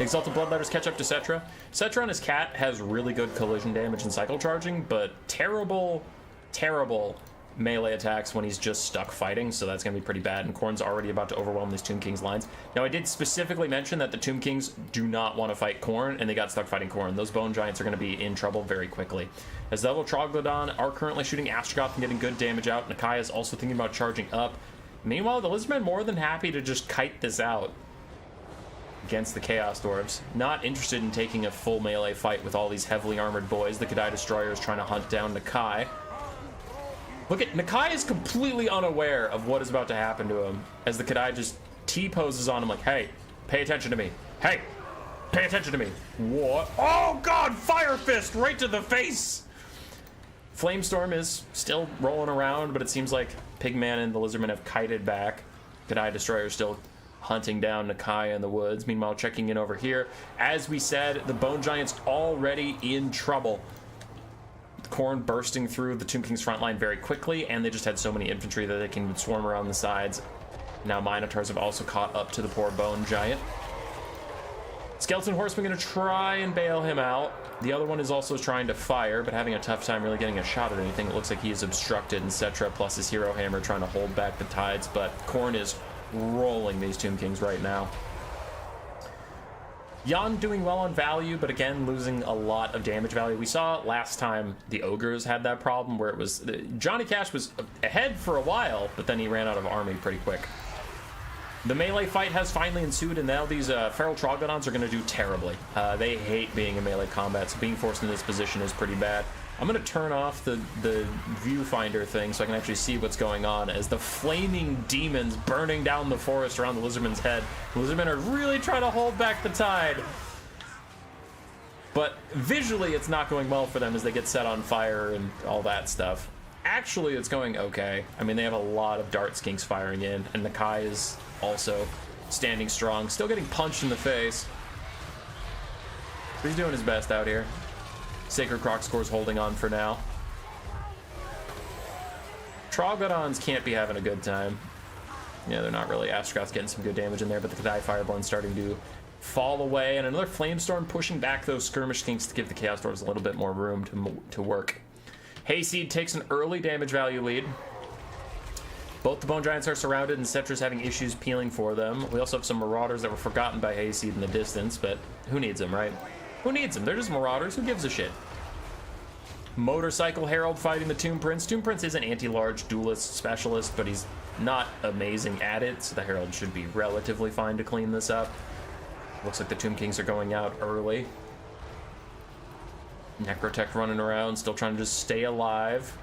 Exalted Bloodletters catch up to Cetra. Cetra on his cat has really good collision damage and cycle charging, but terrible, terrible melee attacks when he's just stuck fighting, so that's going to be pretty bad, and Khorne's already about to overwhelm these Tomb King's lines. Now, I did specifically mention that the Tomb Kings do not want to fight Khorne, and they got stuck fighting Khorne. Those Bone Giants are going to be in trouble very quickly. As the Double Troglodon are currently shooting Astrogoth and getting good damage out, Nakai is also thinking about charging up. Meanwhile, the Lizardmen more than happy to just kite this out against the Chaos Dwarves. Not interested in taking a full melee fight with all these heavily armored boys. The Kadai Destroyer is trying to hunt down Nakai. Look at Nakai is completely unaware of what is about to happen to him as the Kadai just T-poses on him like, hey, pay attention to me. Hey, pay attention to me. What? Oh god, Fire Fist right to the face! Flamestorm is still rolling around, but it seems like Pigman and the Lizardmen have kited back. Kadai Destroyer is still hunting down Nakai in the woods. Meanwhile, checking in over here. As we said, the Bone Giants already in trouble. Khorne bursting through the Tomb King's front line very quickly, and they just had so many infantry that they can swarm around the sides. Now Minotaurs have also caught up to the poor Bone Giant. Skeleton Horseman going to try and bail him out. The other one is also trying to fire, but having a tough time really getting a shot at anything. It looks like he is obstructed, etc. Plus his Hero Hammer trying to hold back the tides, but Khorne is rolling these Tomb Kings right now. Jan doing well on value, but again, losing a lot of damage value. We saw last time the Ogres had that problem where it was... Johnny Cash was ahead for a while, but then he ran out of army pretty quick. The melee fight has finally ensued, and now these Feral Troglodons are going to do terribly. They hate being in melee combat, so being forced in this position is pretty bad. I'm going to turn off the viewfinder thing so I can actually see what's going on as the flaming demons burning down the forest around the Lizardman's head. The Lizardmen are really trying to hold back the tide. But visually, it's not going well for them as they get set on fire and all that stuff. Actually, it's going okay. I mean, they have a lot of dart skinks firing in, and Nakai is also standing strong, still getting punched in the face. But he's doing his best out here. Sacred Crocscore's holding on for now. Troglodons can't be having a good time. Yeah, they're not really. Astrogoth's getting some good damage in there, but the Kadai Fireborn's starting to fall away, and another Flamestorm pushing back those Skirmish Skinks to give the Chaos Dwarves a little bit more room to work. Hayseed takes an early damage value lead. Both the Bone Giants are surrounded, and Cetra's having issues peeling for them. We also have some Marauders that were forgotten by Hayseed in the distance, but who needs them, right? Who needs them? They're just marauders. Who gives a shit? Motorcycle Herald fighting the Tomb Prince. Tomb Prince is an anti-large duelist specialist, but he's not amazing at it, so the Herald should be relatively fine to clean this up. Looks like the Tomb Kings are going out early. Necrotech running around, still trying to just stay alive.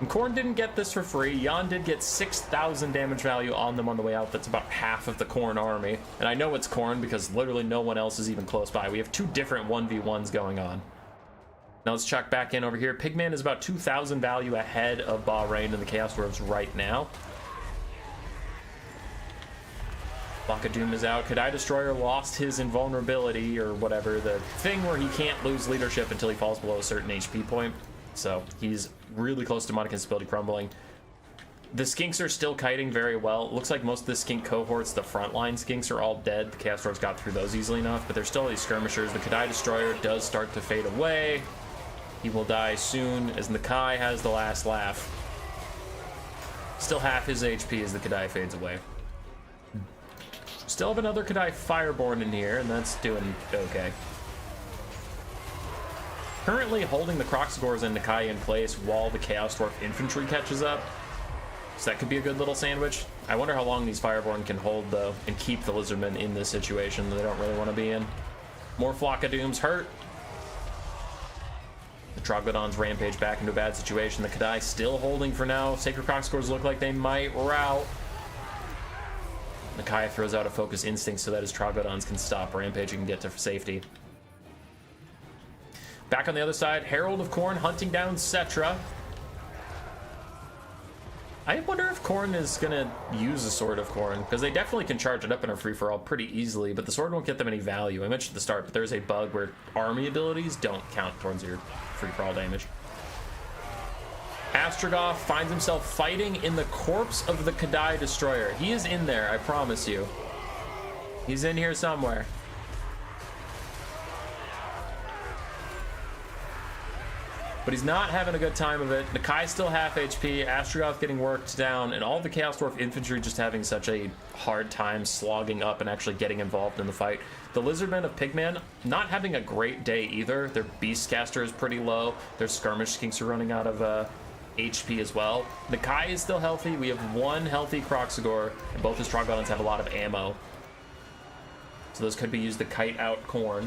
And Khorne didn't get this for free. Jan did get 6,000 damage value on them on the way out. That's about half of the Khorne army. And I know it's Khorne because literally no one else is even close by. We have two different 1v1s going on. Now let's check back in over here. Pigman is about 2,000 value ahead of Bahrain and the Chaos Dwarves right now. Flock of Doom is out. Kadai Destroyer lost his invulnerability or whatever, the thing where he can't lose leadership until he falls below a certain HP point. So he's really close to Demonic Instability crumbling. The Skinks are still kiting very well. It looks like most of the Skink cohorts, the frontline Skinks, are all dead. The Chaos Dwarves got through those easily enough, but there's still these skirmishers. The Kadai Destroyer does start to fade away. He will die soon as Nakai has the last laugh. Still half his HP as the Kadai fades away. Still have another Kadai Fireborn in here, and that's doing okay. Currently holding the Kroxigors and Nakai in place while the Chaos Dwarf infantry catches up. So that could be a good little sandwich. I wonder how long these Fireborn can hold, though, and keep the Lizardmen in this situation that they don't really want to be in. More Flock of Dooms hurt. The Troglodons rampage back into a bad situation. The Kadai still holding for now. Sacred Kroxigors look like they might rout. Nakai throws out a Focus Instinct so that his Troglodons can stop rampaging and get to safety. Back on the other side, Herald of Khorne hunting down Cetra. I wonder if Khorne is gonna use the Sword of Khorne, because they definitely can charge it up in a free-for-all pretty easily, but the sword won't get them any value. I mentioned at the start, but there's a bug where army abilities don't count towards your free-for-all damage. Astrogoth finds himself fighting in the corpse of the Kadai Destroyer. He is in there, I promise you. He's in here somewhere. But he's not having a good time of it. Nakai's still half HP, Astrogoth getting worked down, and all the Chaos Dwarf infantry just having such a hard time slogging up and actually getting involved in the fight. The Lizardmen of Pigman not having a great day either. Their Beastcaster is pretty low. Their Skirmish Skinks are running out of HP as well. Nakai is still healthy. We have one healthy Kroxigor, and both his Troglodons have a lot of ammo. So those could be used to kite out Khorne.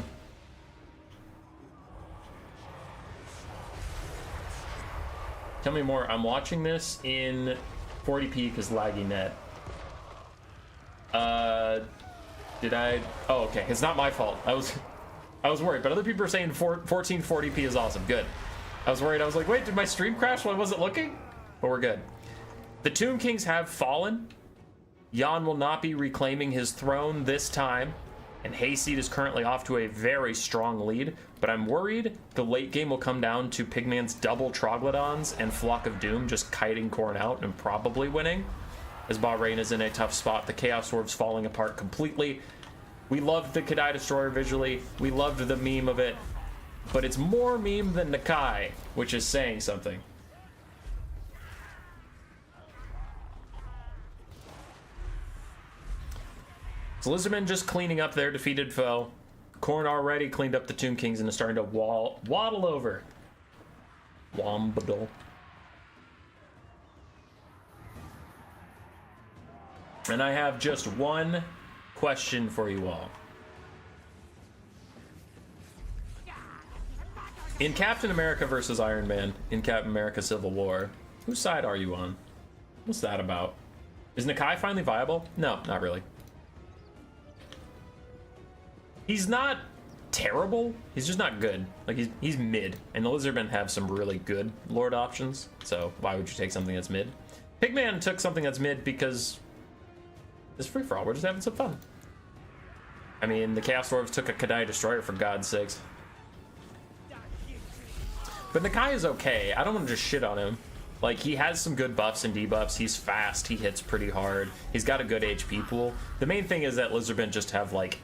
Tell me more. I'm watching this in 40p because laggy net. Did I? Oh, okay. It's not my fault. I was worried, but other people are saying 1440p is awesome. Good. I was worried. I was like, wait, did my stream crash while I wasn't looking? But we're good. The Tomb Kings have fallen. Jan will not be reclaiming his throne this time. And Hayseed is currently off to a very strong lead, but I'm worried the late game will come down to Pigman's double Troglodons and Flock of Doom just kiting Khorne out and probably winning, as Bahrain is in a tough spot. The Chaos Dwarves falling apart completely. We loved the Kadai Destroyer visually. We loved the meme of it, but it's more meme than Nakai, which is saying something. So Lizardmen just cleaning up their defeated foe. Khorne already cleaned up the Tomb Kings and is starting to waddle over. Wombadle. And I have just one question for you all. In Captain America versus Iron Man, in Captain America Civil War, whose side are you on? What's that about? Is Nakai finally viable? No, not really. He's not terrible, he's just not good. Like, he's mid, and the Lizardmen have some really good Lord options, so why would you take something that's mid? Pigman took something that's mid because it's free-for-all, we're just having some fun. I mean, the Chaos Dwarves took a Kadai Destroyer, for God's sakes. But Nakai is okay, I don't want to just shit on him. Like, he has some good buffs and debuffs, he's fast, he hits pretty hard, he's got a good HP pool. The main thing is that Lizardmen just have, like,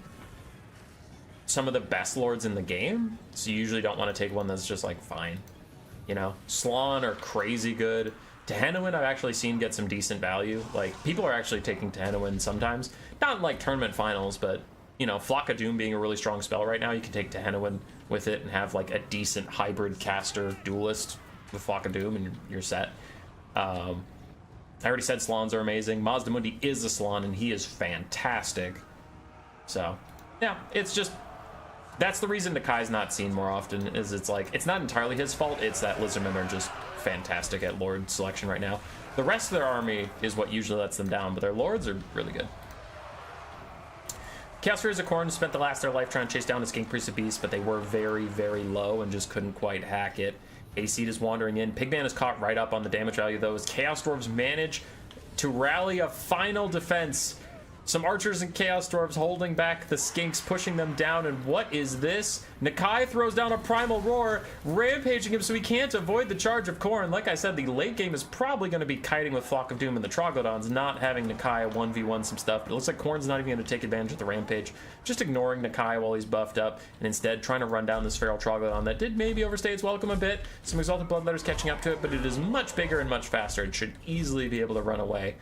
some of the best lords in the game, so you usually don't want to take one that's just like fine, you know. Slann are crazy good. Tehennowin I've actually seen get some decent value. Like, people are actually taking Tehennowin sometimes, not in like tournament finals, but you know, Flock of Doom being a really strong spell right now, you can take Tehenowin with it and have like a decent hybrid caster duelist with Flock of Doom, and you're set. I already said Salons are amazing. Mazdamundi is a Salon, and he is fantastic. So, yeah, it's just... That's the reason Nakai's not seen more often, is it's like... It's not entirely his fault, it's that Lizardmen are just fantastic at Lord selection right now. The rest of their army is what usually lets them down, but their Lords are really good. Chaos Warriors of Khorne spent the last of their life trying to chase down the Skink Priest of Beast, but they were very, very low and just couldn't quite hack it. Hayseed is wandering in. Pigman is caught right up on the damage value, though, as Chaos Dwarves manage to rally a final defense. Some archers and Chaos Dwarves holding back the Skinks, pushing them down, and what is this? Nakai throws down a Primal Roar, rampaging him so he can't avoid the charge of Khorne. Like I said, the late game is probably going to be kiting with Flock of Doom and the Troglodyns, not having Nakai 1v1 some stuff, but it looks like Khorne's not even going to take advantage of the rampage, just ignoring Nakai while he's buffed up, and instead trying to run down this Feral Troglodon that did maybe overstay its welcome a bit. Some Exalted Bloodletters catching up to it, but it is much bigger and much faster. It should easily be able to run away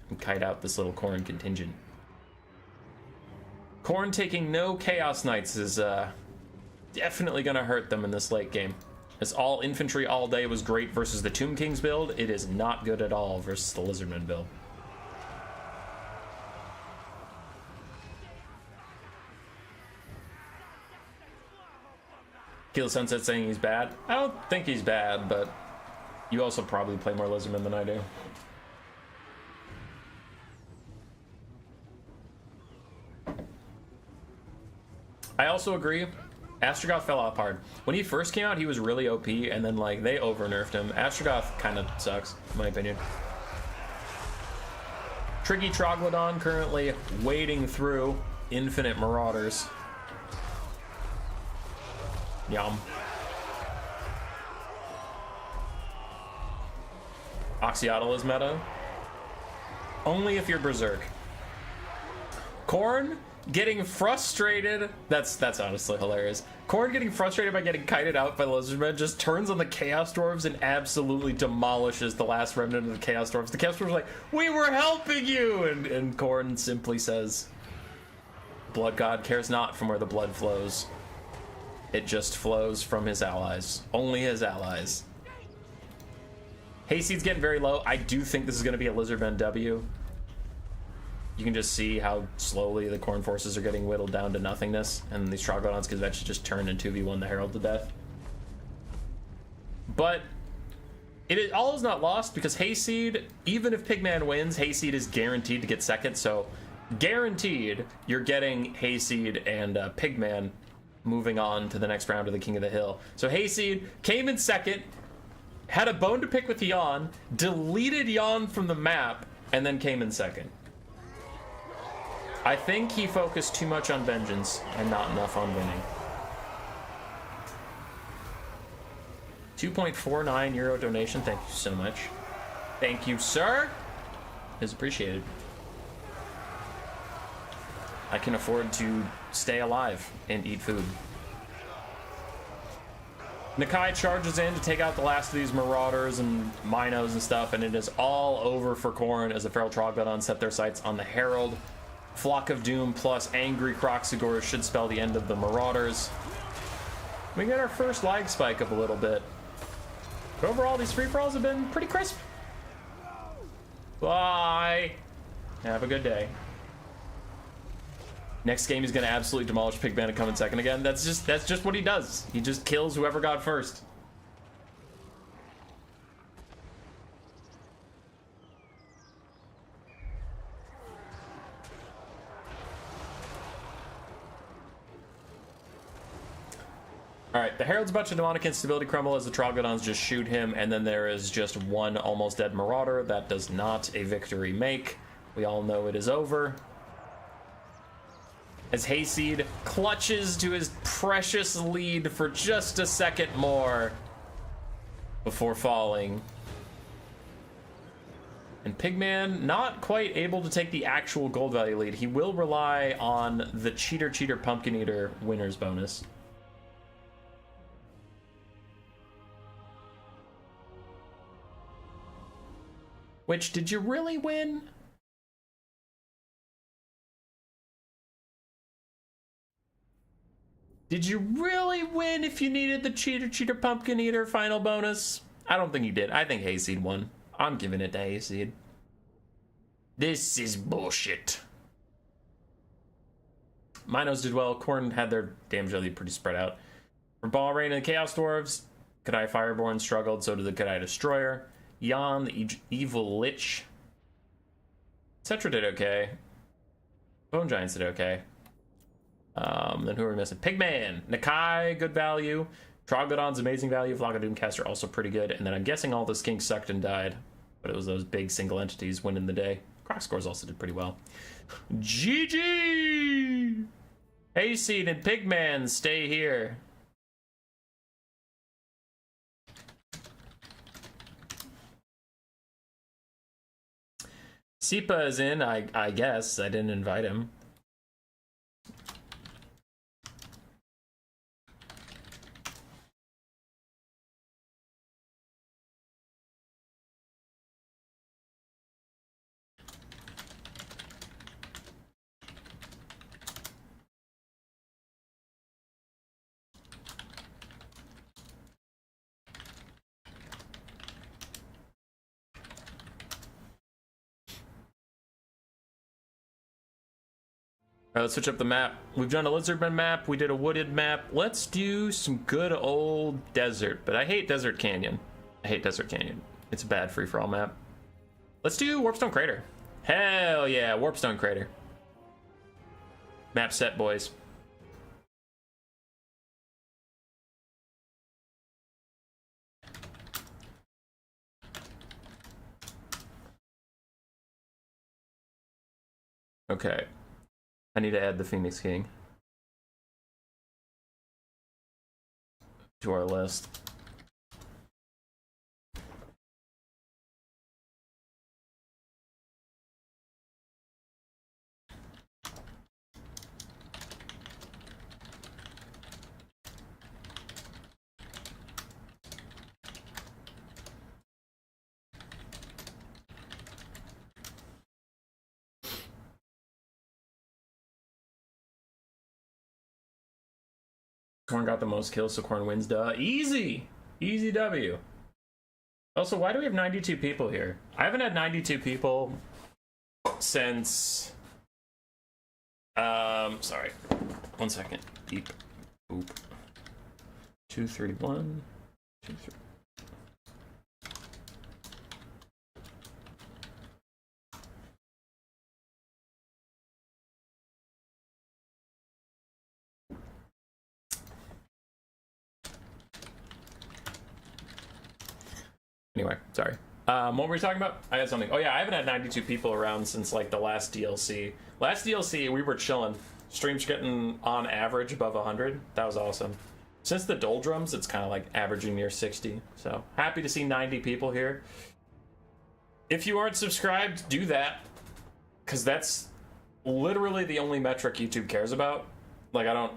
and kite out this little Khorne contingent. Khorne taking no Chaos Knights is definitely going to hurt them in this late game. As all infantry all day was great versus the Tomb King's build, it is not good at all versus the Lizardmen build. Kill Sunset saying he's bad. I don't think he's bad, but you also probably play more Lizardmen than I do. I also agree. Astrogoth fell off hard. When he first came out, he was really OP, and then like they over-nerfed him. Astrogoth kind of sucks, in my opinion. Tricky Troglodon currently wading through infinite Marauders. Yum. Oxyotl is meta. Only if you're Berserk. Khorne getting frustrated. That's honestly hilarious. Khorne getting frustrated by getting kited out by the Lizardmen just turns on the Chaos Dwarves and absolutely demolishes the last remnant of the Chaos Dwarves. The Chaos Dwarves are like, "We were helping you!" And Khorne simply says, "Blood God cares not from where the blood flows. It just flows from his allies. Only his allies." Hayseed's getting very low. I do think this is going to be a Lizardmen W. You can just see how slowly the Khorne forces are getting whittled down to nothingness, and these Troglodons can eventually just turn and 2v1 the Herald to death. But all is not lost, because Hayseed, even if Pigman wins, Hayseed is guaranteed to get second, so guaranteed you're getting Hayseed and Pigman moving on to the next round of the King of the Hill. So Hayseed came in second, had a bone to pick with Yon, deleted Yon from the map, and then came in second. I think he focused too much on vengeance and not enough on winning. 2.49 euro donation. Thank you so much. Thank you, sir. Is appreciated. I can afford to stay alive and eat food. Nakai charges in to take out the last of these Marauders and Minos and stuff, and it is all over for Khorne as the Feral Troglodon set their sights on the Herald. Flock of Doom plus Angry Croxigors should spell the end of the Marauders. We get our first lag spike up a little bit. But overall, these free-for-alls have been pretty crisp. Bye. Have a good day. Next game, he's going to absolutely demolish Pigman and come in second again. That's just what he does. He just kills whoever got first. Alright, the Herald's about to demonic instability crumble as the Troglodons just shoot him, and then there is just one almost dead Marauder. That does not a victory make. We all know it is over. As Hayseed clutches to his precious lead for just a second more before falling. And Pigman not quite able to take the actual gold value lead. He will rely on the Cheater Pumpkin Eater winner's bonus. Which, did you really win? Did you really win if you needed the Cheater Pumpkin Eater final bonus? I don't think you did. I think Hayseed won. I'm giving it to Hayseed. This is bullshit. Minos did well. Corn had their damage value pretty spread out. For Ball Rain and the Chaos Dwarves, Kadai Fireborn struggled, so did the Kadai Destroyer. Jan, the Evil Lich. Cetra did okay. Bone Giants did okay. Then who are we missing? Pigman, Nakai, good value. Troglodon's amazing value. Vlaga Doomcaster also pretty good. And then I'm guessing all the skinks sucked and died. But it was those big single entities winning the day. Croc Scores also did pretty well. GG! Hayseed and Pigman, stay here. Sipa is in, I guess. I didn't invite him. Alright, let's switch up the map. We've done a Lizardmen map, we did a wooded map. Let's do some good old desert, but I hate Desert Canyon. I hate Desert Canyon. It's a bad free-for-all map. Let's do Warpstone Crater. Hell yeah, Warpstone Crater. Map set, boys. Okay. I need to add the Phoenix King to our list. Corn got the most kills, so Corn wins. Duh. Easy! Easy W. Also, why do we have 92 people here? I haven't had 92 people since... sorry. 1 second. Deep. Boop. 2, 3, 1. 2, 3. Anyway, sorry. What were we talking about? I had something. Oh yeah, I haven't had 92 people around since like the last DLC. Last DLC, we were chilling. Streams getting on average above 100. That was awesome. Since the doldrums, it's kind of like averaging near 60. So happy to see 90 people here. If you aren't subscribed, do that, because that's literally the only metric YouTube cares about. Like I don't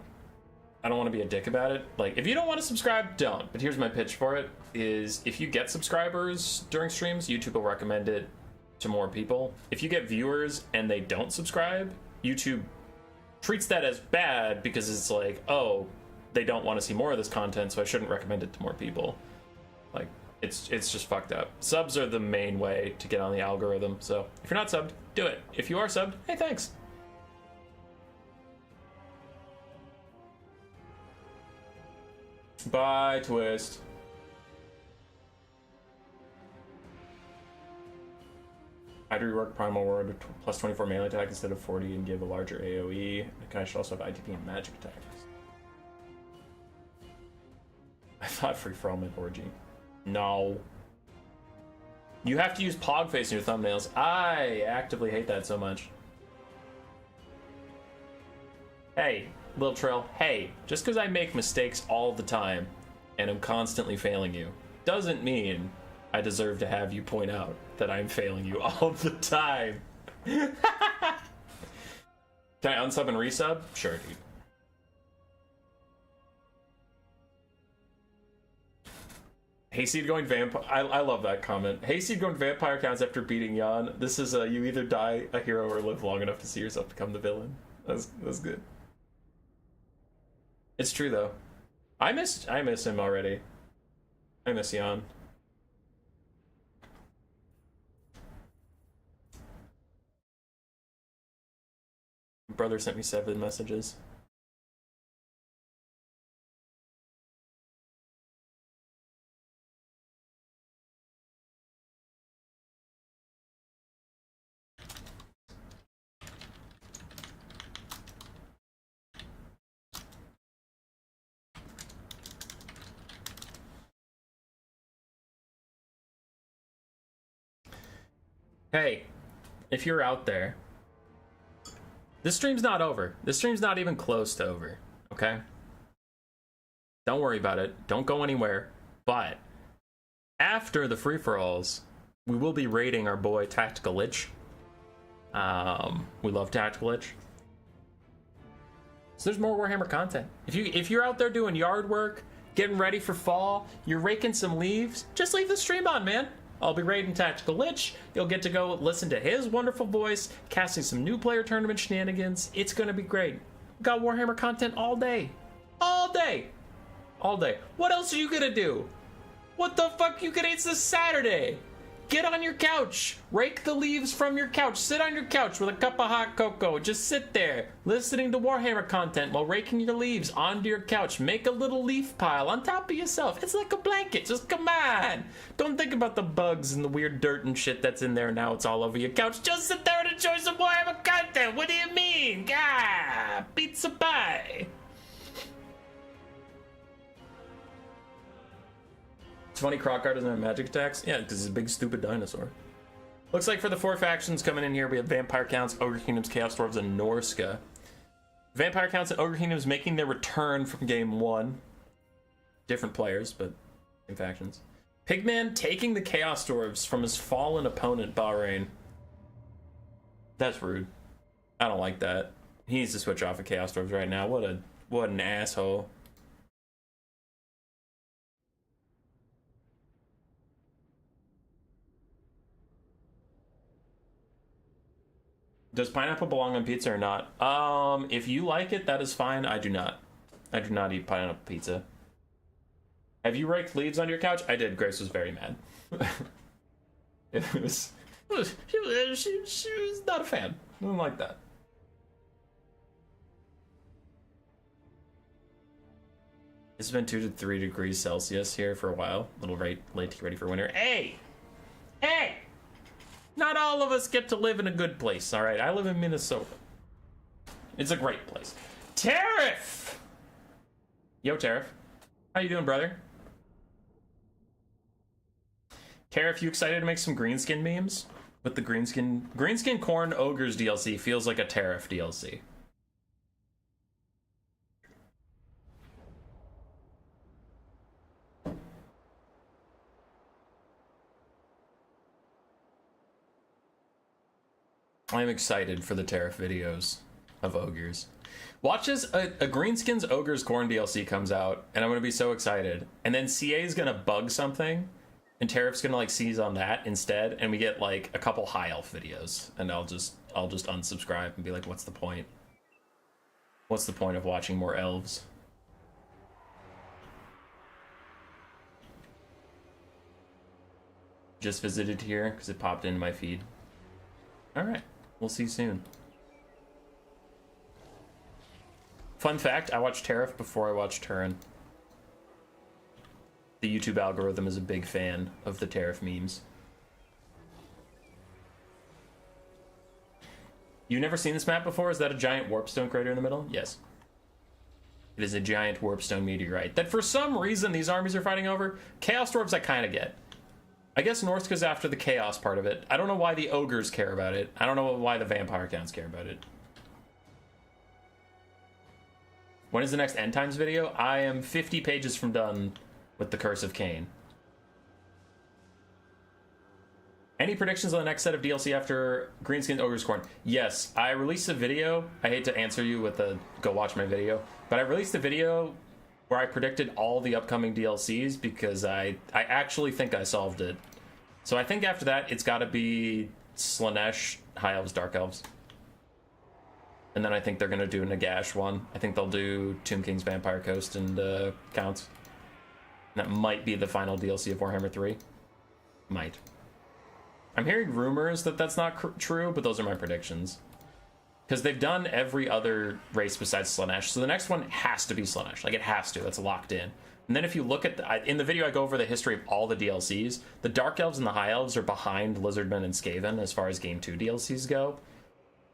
want to be a dick about it. Like, if you don't want to subscribe, don't. But here's my pitch for it, is if you get subscribers during streams, YouTube will recommend it to more people. If you get viewers and they don't subscribe, YouTube treats that as bad because it's like, oh, they don't want to see more of this content, so I shouldn't recommend it to more people. Like, it's just fucked up. Subs are the main way to get on the algorithm, so if you're not subbed, do it. If you are subbed, hey, thanks. Bye, Twist. I'd rework Primal Ward plus 24 melee attack instead of 40 and give a larger AoE. The guy should also have ITP and magic attacks. I thought free for all meant orgy. No. You have to use Pog face in your thumbnails. I actively hate that so much. Hey, Lil Trill, hey, just because I make mistakes all the time and I'm constantly failing you doesn't mean I deserve to have you point out that I'm failing you all the time. Can I unsub and resub? Sure, dude. Hayseed going vampire. I love that comment. Hayseed going vampire counts after beating Jan. This is you either die a hero or live long enough to see yourself become the villain. That's good. It's true though. I miss him already. I miss Jan. My brother sent me 7 messages. Hey, if you're out there, this stream's not over. This stream's not even close to over, okay? Don't worry about it. Don't go anywhere. But after the free-for-alls, we will be raiding our boy Tactical Lich. We love Tactical Lich. So there's more Warhammer content. If you're out there doing yard work, getting ready for fall, you're raking some leaves, just leave the stream on, man. I'll be raiding Tactical Lich. You'll get to go listen to his wonderful voice, casting some new player tournament shenanigans. It's gonna be great. We got Warhammer content all day. All day. All day. What else are you gonna do? What the fuck you gonna? It's this Saturday. Get on your couch. Rake the leaves from your couch. Sit on your couch with a cup of hot cocoa. Just sit there, listening to Warhammer content while raking your leaves onto your couch. Make a little leaf pile on top of yourself. It's like a blanket. Just come on. Don't think about the bugs and the weird dirt and shit that's in there now. It's all over your couch. Just sit there and enjoy some Warhammer content. What do you mean? Ah, pizza pie. It's funny Crockguard doesn't have magic attacks. Yeah, because he's a big stupid dinosaur. Looks like for the 4 factions coming in here, we have Vampire Counts, Ogre Kingdoms, Chaos Dwarves, and Norska. Vampire Counts and Ogre Kingdoms making their return from game 1. Different players, but same factions. Pigman taking the Chaos Dwarves from his fallen opponent, Bahrain. That's rude. I don't like that. He needs to switch off of Chaos Dwarves right now. What an asshole. Does pineapple belong on pizza or not? If you like it, that is fine. I do not. I do not eat pineapple pizza. Have you raked leaves on your couch? I did. Grace was very mad. She was not a fan. I didn't like that. It's been 2 to 3 degrees Celsius here for a while. A little late to get ready for winter. Hey! Hey! Not all of us get to live in a good place, all right? I live in Minnesota. It's a great place. Tariff! Yo, Tariff. How you doing, brother? Tariff, you excited to make some greenskin memes? With the Greenskin Corn Ogres DLC feels like a Tariff DLC. I'm excited for the Tariff videos of Ogres. Watch as a Greenskins Ogres Corn DLC comes out, and I'm gonna be so excited. And then CA's gonna bug something, and Tariff's gonna like seize on that instead, and we get like a couple High Elf videos, and I'll just unsubscribe and be like, what's the point? What's the point of watching more elves? Just visited here because it popped into my feed. All right. We'll see you soon. Fun fact, I watched Tariff before I watched Turin. The YouTube algorithm is a big fan of the Tariff memes. You've never seen this map before? Is that a giant Warpstone crater in the middle? Yes. It is a giant Warpstone meteorite that for some reason these armies are fighting over. Chaos Dwarves I kind of get. I guess Norska's after the Chaos part of it. I don't know why the Ogres care about it. I don't know why the Vampire Counts care about it. When is the next End Times video? I am 50 pages from done with the Curse of Cain. Any predictions on the next set of DLC after Greenskin Ogre's Corn? Yes, I released a video. I hate to answer you with a go watch my video, but I released a video where I predicted all the upcoming DLCs because I actually think I solved it. So I think after that, it's got to be Slaanesh, High Elves, Dark Elves. And then I think they're going to do a Nagash one. I think they'll do Tomb King's Vampire Coast and Counts. And that might be the final DLC of Warhammer 3. Might. I'm hearing rumors that that's not true, but those are my predictions. Because they've done every other race besides Slaanesh, so the next one has to be Slaanesh. Like, it has to. That's locked in. And then if you look at... in the video, I go over the history of all the DLCs. The Dark Elves and the High Elves are behind Lizardmen and Skaven as far as Game 2 DLCs go.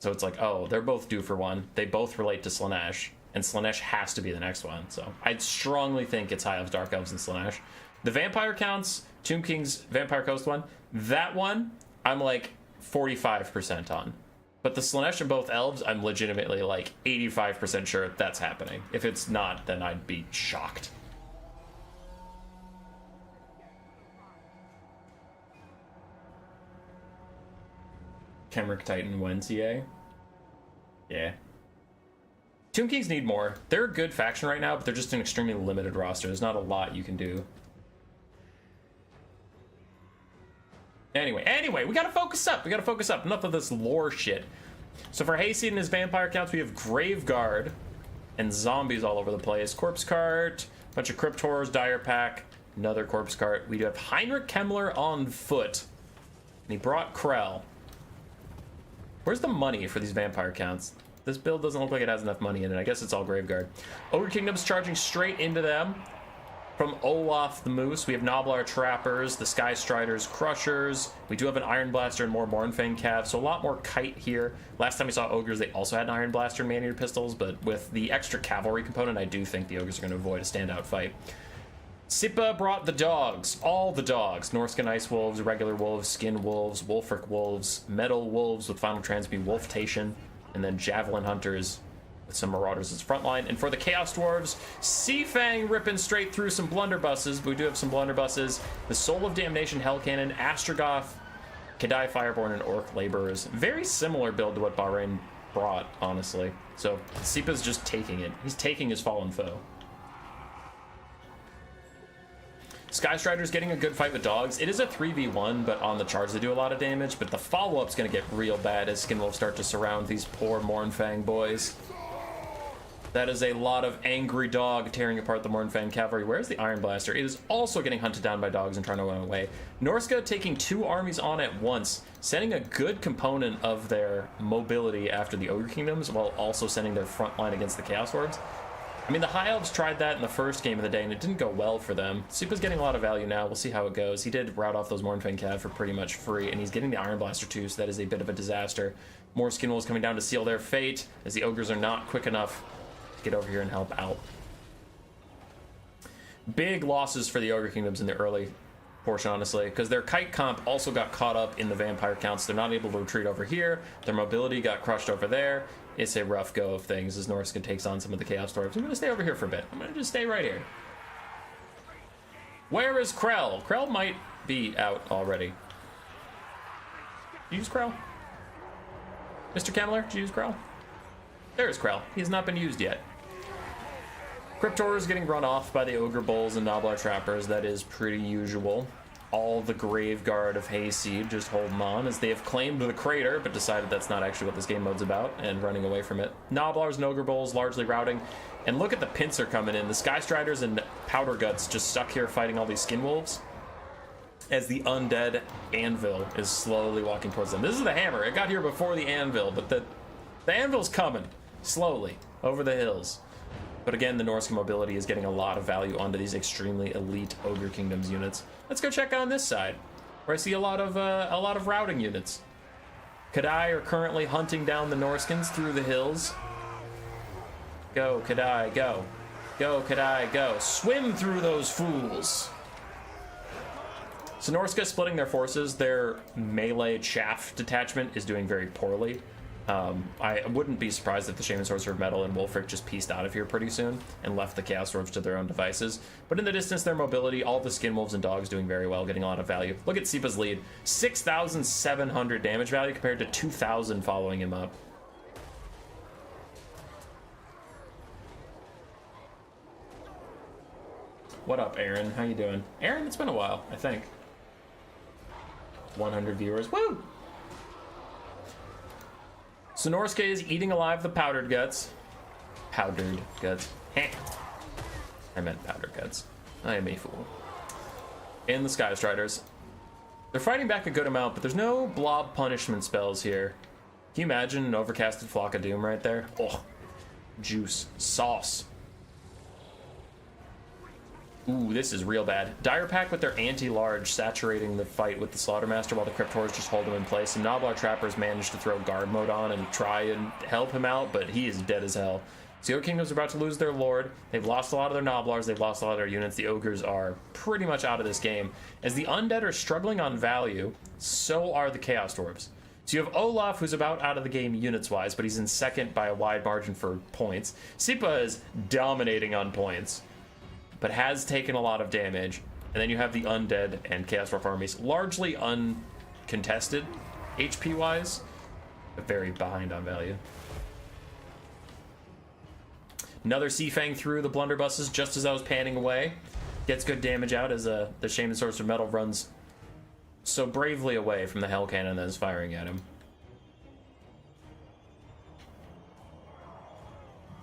So it's like, oh, they're both due for one. They both relate to Slaanesh, and Slaanesh has to be the next one. So I'd strongly think it's High Elves, Dark Elves, and Slaanesh. The Vampire Counts, Tomb King's Vampire Coast one, that one, I'm like 45% on. But the Slaanesh and both elves, I'm legitimately like 85% sure that's happening. If it's not, then I'd be shocked. Kemric Titan Wensier. Yeah. Tomb Kings need more. They're a good faction right now, but they're just an extremely limited roster. There's not a lot you can do. Anyway, we gotta focus up. Enough of this lore shit. So for Hayseed and his vampire counts, we have Graveguard and zombies all over the place. Corpse Cart, bunch of Crypt Horrors, Dire Pack, another Corpse Cart. We do have Heinrich Kemmler on foot. And he brought Krell. Where's the money for these vampire counts? This build doesn't look like it has enough money in it. I guess it's all Graveguard. Ogre Kingdom's charging straight into them. From Olaf the Moose, we have Noblar Trappers, the Sky Striders, Crushers. We do have an Iron Blaster and more Mournfang Cav, so a lot more kite here. Last time we saw Ogres, they also had an Iron Blaster and Man-Eater Pistols, but with the extra cavalry component, I do think the Ogres are going to avoid a standout fight. Sippa brought the dogs, all the dogs. Norscan Ice Wolves, Regular Wolves, Skin Wolves, Wolfric Wolves, Metal Wolves with Final Transmute Wolftation, and then Javelin Hunters with some Marauders as frontline. And for the Chaos Dwarves, Seafang ripping straight through some blunderbusses. We do have some blunderbusses. The Soul of Damnation Hell Cannon, Astrogoth, Kedai Fireborn, and Orc Laborers. Very similar build to what Bahrain brought, honestly. So Sippa's just taking it. He's taking his fallen foe. Sky Strider's getting a good fight with dogs. It is a 3v1, but on the charge they do a lot of damage, but the follow-up's going to get real bad as Skinwolves start to surround these poor Mournfang boys. That is a lot of angry dog tearing apart the Mournfang cavalry. Where's the Iron Blaster? It is also getting hunted down by dogs and trying to run away. Norska taking two armies on at once, sending a good component of their mobility after the Ogre Kingdoms, while also sending their front line against the Chaos Orbs. I mean, the High Elves tried that in the first game of the day, and it didn't go well for them. Sippa's getting a lot of value now. We'll see how it goes. He did route off those Mournfang Cav for pretty much free, and he's getting the Iron Blaster too, so that is a bit of a disaster. More Skinwolves coming down to seal their fate, as the Ogres are not quick enough to get over here and help out. Big losses for the Ogre Kingdoms in the early portion, honestly, because their Kite Comp also got caught up in the Vampire counts. They're not able to retreat over here. Their mobility got crushed over there. It's a rough go of things as Norsca takes on some of the Chaos Dwarves. I'm going to stay over here for a bit. I'm going to just stay right here. Where is Krell? Krell might be out already. Did you use Krell? Mr. Kemmler, did you use Krell? There's Krell. He has not been used yet. Cryptor is getting run off by the Ogre Bulls and Noblar Trappers. That is pretty usual. All the Graveguard of Hayseed just holding on as they have claimed the crater, but decided that's not actually what this game mode's about, and running away from it. Noblars and Ogre Bulls largely routing. And look at the Pincer coming in. The Sky Striders and Powder Guts just stuck here fighting all these Skin Wolves, as the undead Anvil is slowly walking towards them. This is the hammer. It got here before the Anvil, but the Anvil's coming slowly over the hills. But again, the Norscan mobility is getting a lot of value onto these extremely elite Ogre Kingdoms units. Let's go check on this side, where I see a lot of routing units. Kedai are currently hunting down the Norskins through the hills. Go, Kedai, go. Go, Kedai, go. Swim through those fools. So Norska splitting their forces. Their melee chaff detachment is doing very poorly. I wouldn't be surprised if the Shaman Sorcerer of Metal and Wolfric just pieced out of here pretty soon and left the Chaos Dwarves to their own devices. But in the distance, their mobility, all the Skin Wolves and Dogs doing very well, getting a lot of value. Look at Sippa's lead. 6,700 damage value compared to 2,000 following him up. What up, Aaron? How you doing? Aaron, it's been a while, I think. 100 viewers. Woo! So Norska is eating alive the powdered guts. Powdered guts. I meant powdered guts. I am a fool. And the Sky Striders. They're fighting back a good amount, but there's no blob punishment spells here. Can you imagine an overcasted Flock of Doom right there? Oh, juice. Sauce. Ooh, this is real bad. Dire Pack with their anti-large saturating the fight with the Slaughtermaster while the Cryptors just hold him in place. And Noblar Trappers managed to throw guard mode on and try and help him out, but he is dead as hell. Zero Kingdom's about to lose their Lord. They've lost a lot of their Noblars. They've lost a lot of their units. The Ogres are pretty much out of this game. As the Undead are struggling on value, so are the Chaos Dwarves. So you have Olaf, who's about out of the game units-wise, but he's in second by a wide margin for points. Sipa is dominating on points, but has taken a lot of damage. And then you have the Undead and Chaos Dwarf armies, largely uncontested HP-wise, but very behind on value. Another Sea Fang through the blunderbusses just as I was panning away. Gets good damage out as the Shaman Sorcerer Metal runs so bravely away from the Hell Cannon that is firing at him.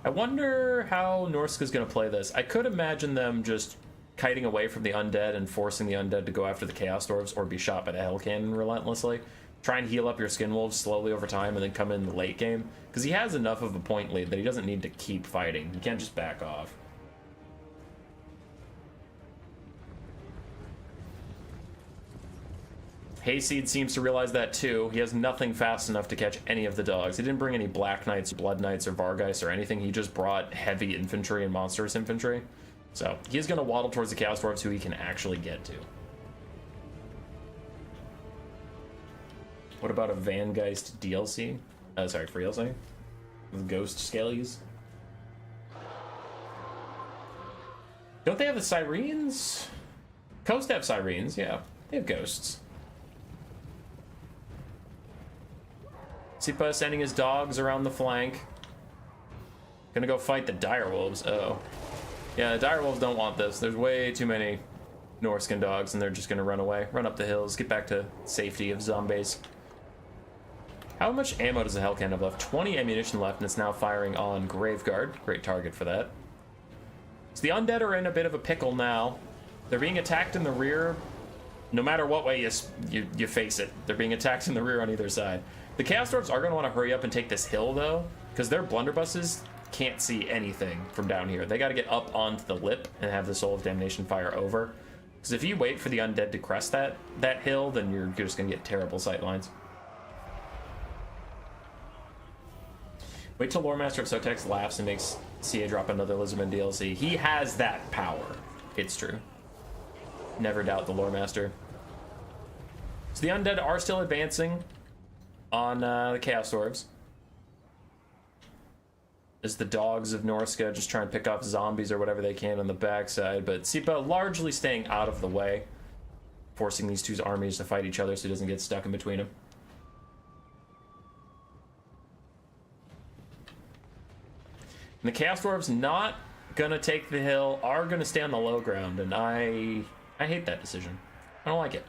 I wonder how Norska's going to play this. I could imagine them just kiting away from the Undead and forcing the Undead to go after the Chaos Dwarves or be shot by the Hell Cannon relentlessly. Try and heal up your Skin Wolves slowly over time and then come in the late game. Because he has enough of a point lead that he doesn't need to keep fighting. He can't just back off. Hayseed seems to realize that too. He has nothing fast enough to catch any of the dogs. He didn't bring any Black Knights, Blood Knights, or Vargeist or anything. He just brought heavy infantry and monstrous infantry. So he's going to waddle towards the Chaos Dwarves who he can actually get to. What about a Vangeist DLC? Sorry, free DLC? With Ghost Skellies? Don't they have the Sirens? Coast have Sirens, yeah. They have ghosts. Sipa sending his dogs around the flank. Gonna go fight the Direwolves. Oh. Yeah, the Direwolves don't want this. There's way too many Norscan dogs, and they're just gonna run away. Run up the hills, get back to safety of zombies. How much ammo does the Hell Cannon have left? 20 ammunition left, and it's now firing on Graveguard. Great target for that. So the Undead are in a bit of a pickle now. They're being attacked in the rear. No matter what way you face it, they're being attacked in the rear on either side. The Chaos Dwarves are going to want to hurry up and take this hill, though, because their blunderbusses can't see anything from down here. They got to get up onto the lip and have the Soul of Damnation fire over. Because if you wait for the Undead to crest that hill, then you're just going to get terrible sightlines. Wait till Loremaster of Sotex laughs and makes CA drop another Lizardmen DLC. He has that power. It's true. Never doubt the Loremaster. So the Undead are still advancing on the Chaos Dwarves. As the dogs of Norska just try and pick off zombies or whatever they can on the backside. But Sipa largely staying out of the way, forcing these two armies to fight each other so he doesn't get stuck in between them. And the Chaos Dwarves not gonna take the hill, are gonna stay on the low ground, and I hate that decision. I don't like it.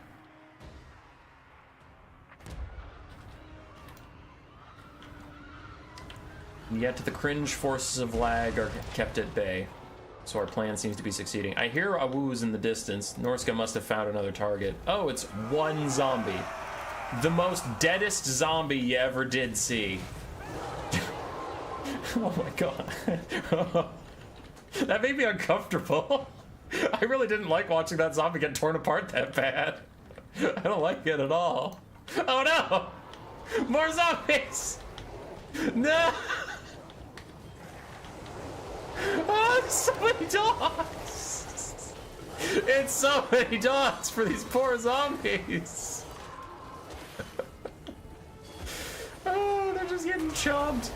And yet the cringe forces of lag are kept at bay, so our plan seems to be succeeding. I hear a woos in the distance. Norska must have found another target. Oh, it's one zombie. The most deadest zombie you ever did see. Oh my god. That made me uncomfortable. I really didn't like watching that zombie get torn apart that bad. I don't like it at all. Oh no! More zombies! No! Oh, there's so many dogs! It's so many dogs for these poor zombies! Oh, they're just getting chomped.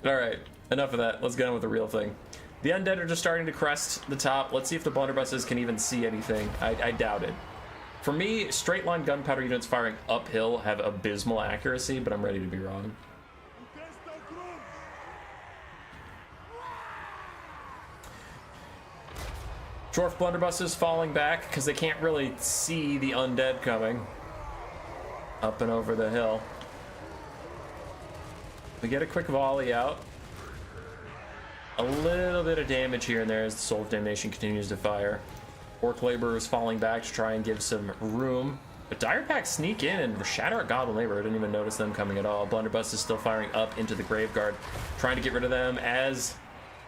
Alright, enough of that. Let's get on with the real thing. The Undead are just starting to crest the top. Let's see if the blunderbusses can even see anything. I doubt it. For me, straight line gunpowder units firing uphill have abysmal accuracy, but I'm ready to be wrong. Dwarf blunderbusses falling back because they can't really see the Undead coming up and over the hill. We get a quick volley out. A little bit of damage here and there as the Soul of Damnation continues to fire. Orc Laborers falling back to try and give some room. But Dire Pack sneak in and shatter at Goblin Laborer. I didn't even notice them coming at all. Blunderbuss is still firing up into the Graveguard, trying to get rid of them as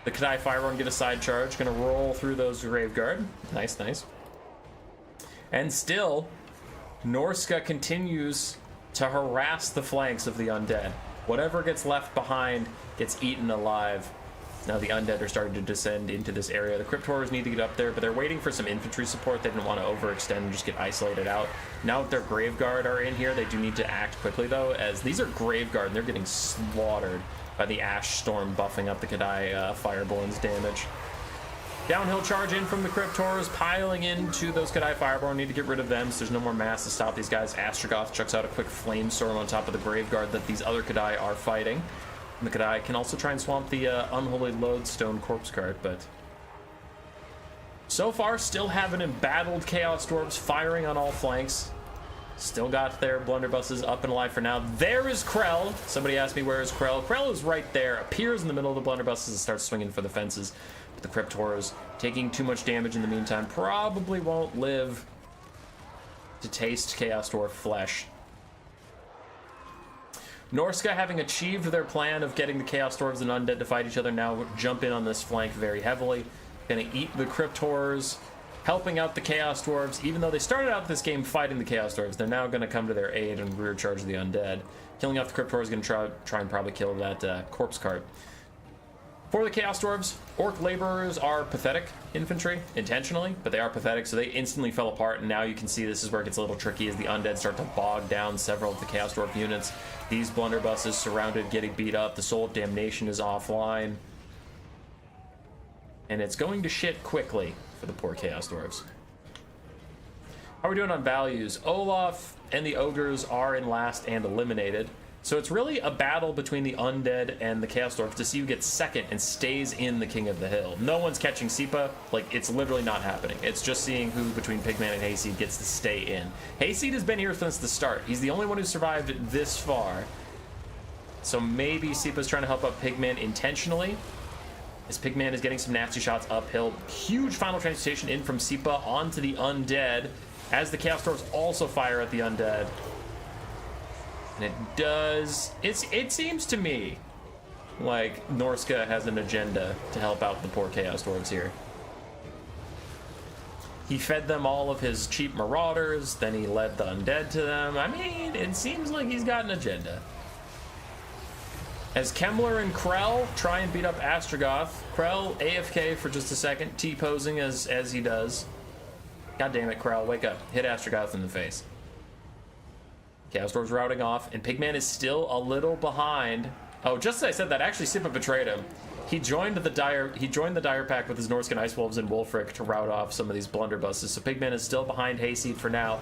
the Kadai Fireborn get a side charge. Gonna roll through those Graveguard. Nice, nice. And still, Norska continues to harass the flanks of the undead. Whatever gets left behind gets eaten alive. Now the undead are starting to descend into this area. The Crypt Horrors need to get up there, but they're waiting for some infantry support. They didn't want to overextend and just get isolated out. Now that their Graveguard are in here, they do need to act quickly, though, as these are Graveguard, and they're getting slaughtered by the Ash Storm buffing up the Kadai Fireborn's damage. Downhill charge in from the Crypt Horrors, piling into those Kadai Fireborn. Need to get rid of them, so there's no more mass to stop these guys. Astragoth chucks out a quick Flamestorm on top of the Graveguard that these other Kadai are fighting. And the Kadai can also try and swamp the Unholy Lodestone Corpse Cart, but so far still having embattled Chaos Dwarves firing on all flanks. Still got their blunderbusses up and alive for now. There is Krell. Somebody asked me where is Krell. Krell is right there, appears in the middle of the blunderbusses and starts swinging for the fences. But the Crypt Horrors taking too much damage in the meantime probably won't live to taste Chaos Dwarf flesh. Norska, having achieved their plan of getting the Chaos Dwarves and Undead to fight each other, now jump in on this flank very heavily. Gonna eat the Crypt Horrors, helping out the Chaos Dwarves. Even though they started out this game fighting the Chaos Dwarves, they're now gonna come to their aid and rear charge the Undead. Killing off the Crypt Horrors is gonna try and probably kill that Corpse Cart. For the Chaos Dwarves, Orc Laborers are pathetic infantry, intentionally, but they are pathetic, so they instantly fell apart, and now you can see this is where it gets a little tricky as the Undead start to bog down several of the Chaos Dwarf units. These blunderbusses surrounded, getting beat up. The Soul of Damnation is offline. And it's going to shit quickly for the poor Chaos Dwarves. How are we doing on values? Olaf and the Ogres are in last and eliminated. So it's really a battle between the Undead and the Chaos Dwarf to see who gets second and stays in the King of the Hill. No one's catching Sipa. Like, it's literally not happening. It's just seeing who between Pigman and Hayseed gets to stay in. Hayseed has been here since the start. He's the only one who survived this far. So maybe Sipa's trying to help out Pigman intentionally, as Pigman is getting some nasty shots uphill. Huge final transmutation in from Sipa onto the Undead, as the Chaos Dwarves also fire at the Undead. And it does... It seems to me like Norska has an agenda to help out the poor Chaos Dwarves here. He fed them all of his cheap Marauders, then he led the Undead to them. I mean, it seems like he's got an agenda. As Kemmler and Krell try and beat up Astragoth. Krell AFK for just a second, T-posing as he does. God damn it, Krell, wake up. Hit Astragoth in the face. Chaos Dwarves routing off, and Pigman is still a little behind. Oh, just as I said that, actually Sipa betrayed him. He joined the Dire Pack with his Norscan Ice Wolves and Wolfric to rout off some of these blunderbusses. So Pigman is still behind Hayseed for now.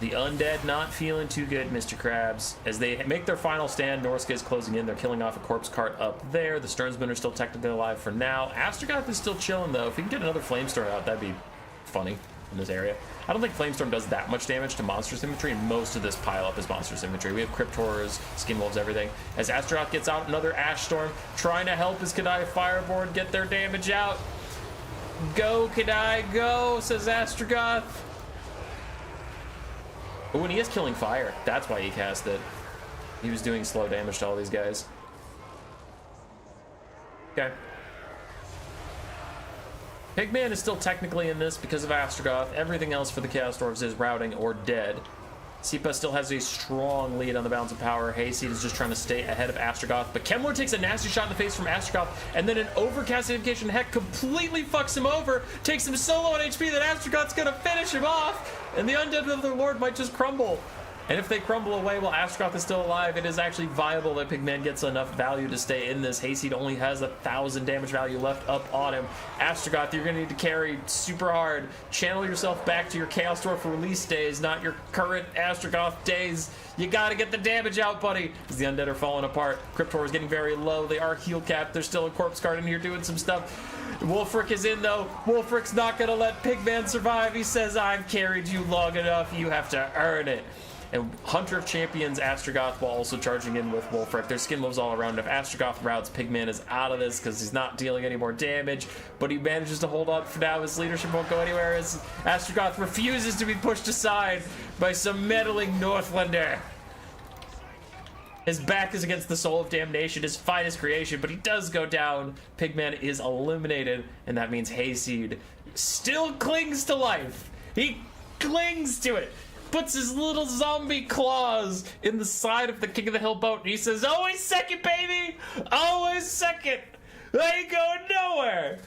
The Undead not feeling too good, Mr. Krabs. As they make their final stand, Norska is closing in. They're killing off a Corpse Cart up there. The Sternsmen are still technically alive for now. Astragoth is still chilling, though. If we can get another Flamestorm out, that'd be funny in this area. I don't think Flamestorm does that much damage to Monstrous Infantry, and most of this pile-up is Monstrous Infantry. We have Crypt Horrors, Skinwolves, everything. As Astragoth gets out, another Ash Storm, trying to help his Kadai Fireborn get their damage out. Go, Kadai, go, says Astragoth. Oh, and he is killing fire. That's why he cast it. He was doing slow damage to all these guys. Okay. Pigman is still technically in this because of Astragoth. Everything else for the Chaos Dwarves is routing or dead. Sipa still has a strong lead on the balance of power. Hayseed is just trying to stay ahead of Astragoth, but Kemmler takes a nasty shot in the face from Astragoth, and then an overcastification heck completely fucks him over, takes him solo on HP, that Astragoth's gonna finish him off, and the Undead of their Lord might just crumble. And if they crumble away while Astragoth is still alive, it is actually viable that Pigman gets enough value to stay in this. Hayseed only has 1,000 damage value left up on him. Astragoth, you're going to need to carry super hard. Channel yourself back to your Chaos Dwarf release days, not your current Astragoth days. You got to get the damage out, buddy, because the Undead are falling apart. Crypt Horror is getting very low. They are heal capped. There's still a Corpse Cart in here doing some stuff. Wolfric is in, though. Wolfric's not going to let Pigman survive. He says, I've carried you long enough. You have to earn it. And Hunter of Champions, Astrogoth, while also charging in with Wolfric. There's skin moves all around. If Astrogoth routes, Pigman is out of this because he's not dealing any more damage, but he manages to hold on for now. His leadership won't go anywhere as Astrogoth refuses to be pushed aside by some meddling Northlander. His back is against the Soul of Damnation, his finest creation, but he does go down. Pigman is eliminated, and that means Hayseed still clings to life. He clings to it. Puts his little zombie claws in the side of the King of the Hill boat, and he says, always second, baby! Always second! I ain't going nowhere!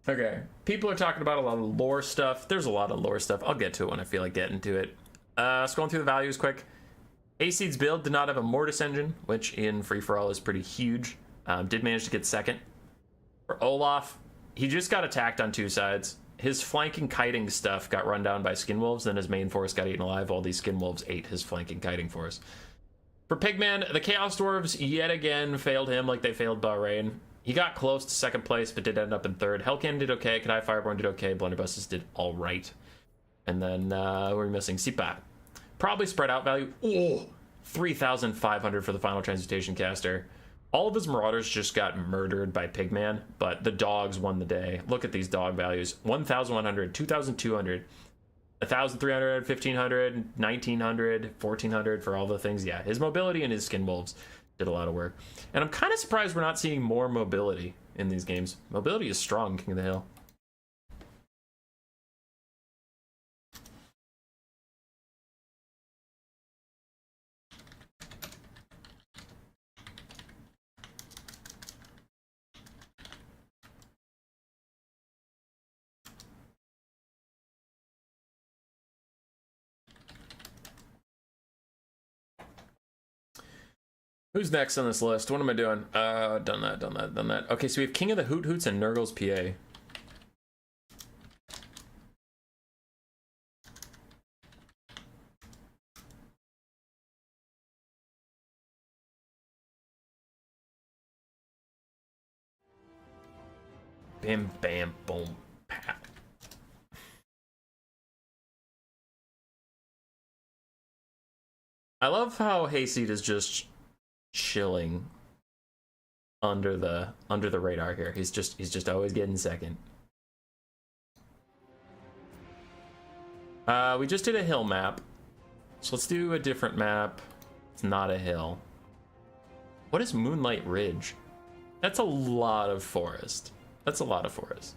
Okay, people are talking about a lot of lore stuff. There's a lot of lore stuff. I'll get to it when I feel like getting to it. Scrolling through the values quick. Hayseed's build did not have a Mortis engine, which in free-for-all is pretty huge. Did manage to get second. For Olaf, he just got attacked on two sides. His flanking kiting stuff got run down by Skinwolves, then his main force got eaten alive. All these Skinwolves ate his flanking kiting force. For Pigman, the Chaos Dwarves yet again failed him like they failed Bahrain. He got close to second place, but did end up in third. Hellcan did okay, Kadai Fireborn did okay, Blunderbusses did alright. And then we're missing Sipa. Probably spread out value. Oh, 3,500 for the final transmutation caster. All of his Marauders just got murdered by Pigman, but the dogs won the day. Look at these dog values. 1,100, 2,200, 1,300, 1,500, 1,900, 1,400 for all the things. Yeah, his mobility and his skin wolves did a lot of work. And I'm kind of surprised we're not seeing more mobility in these games. Mobility is strong, King of the Hill. Who's next on this list? What am I doing? Done that. Okay, so we have King of the Hoot Hoots and Nurgle's PA. Bam, bam, boom, pow. I love how Hayseed is just chilling under the radar here. He's just always getting second. We just did a hill map, so let's do a different map. It's not a hill. What is Moonlight Ridge? That's a lot of forest. That's a lot of forest.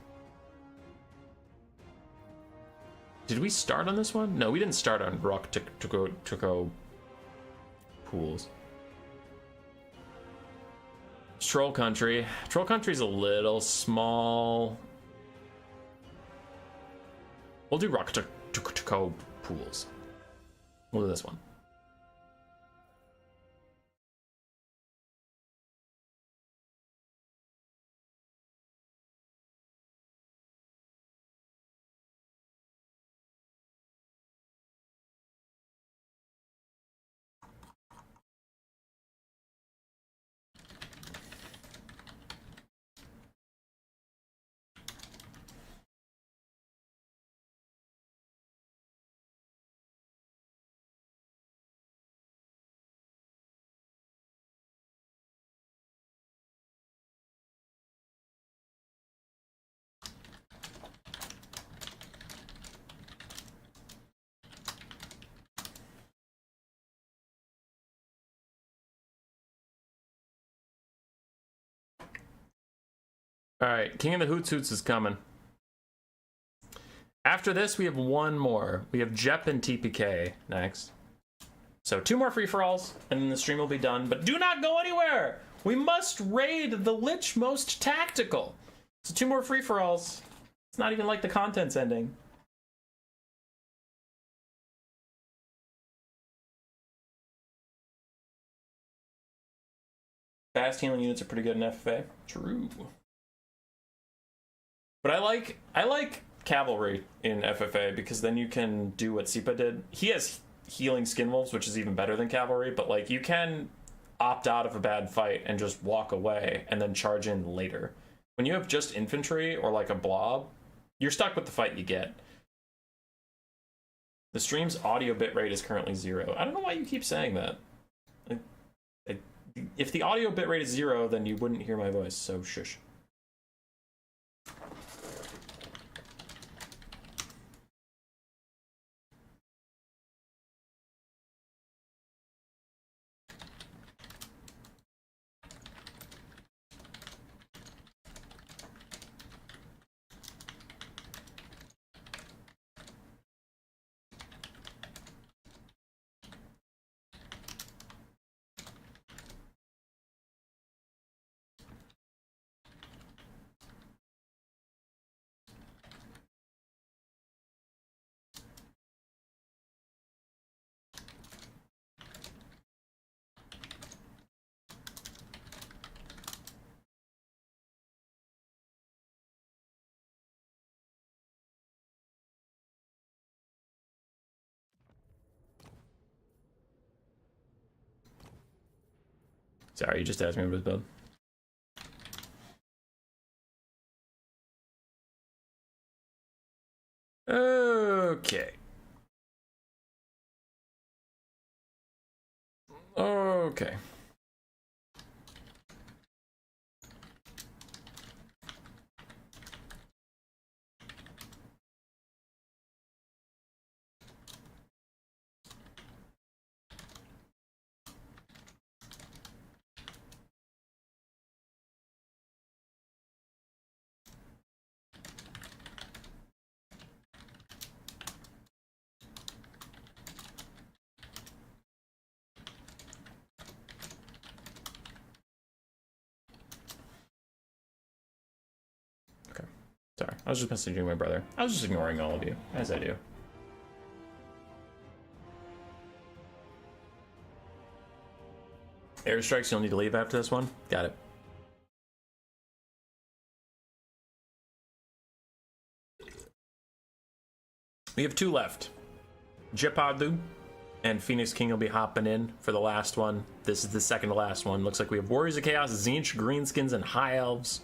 Did we start on this one? No, we didn't start on Rock to go pools. Troll Country. Troll Country's a little small. We'll do Rock to go pools. We'll do this one. All right, King of the Hoots Hoots is coming. After this, we have one more. We have Jep and TPK next. So 2 more free-for-alls, and then the stream will be done. But do not go anywhere! We must raid the Lich Most Tactical. So 2 more free-for-alls. It's not even like the content's ending. Fast healing units are pretty good in FFA. True. But I like cavalry in FFA because then you can do what Sipa did. He has healing skin wolves, which is even better than cavalry, but like you can opt out of a bad fight and just walk away and then charge in later. When you have just infantry or like a blob, you're stuck with the fight you get. The stream's audio bitrate is currently 0. I don't know why you keep saying that. If the audio bitrate is 0, then you wouldn't hear my voice, so shush. Sorry, you just asked me what was build. Okay. Okay. Sorry, I was just messaging my brother. I was just ignoring all of you, as I do. Airstrikes, you'll need to leave after this one? Got it. We have 2 left. Jepadu and Phoenix King will be hopping in for the last one. This is the second to last one. Looks like we have Warriors of Chaos, Tzeentch, Greenskins, and High Elves.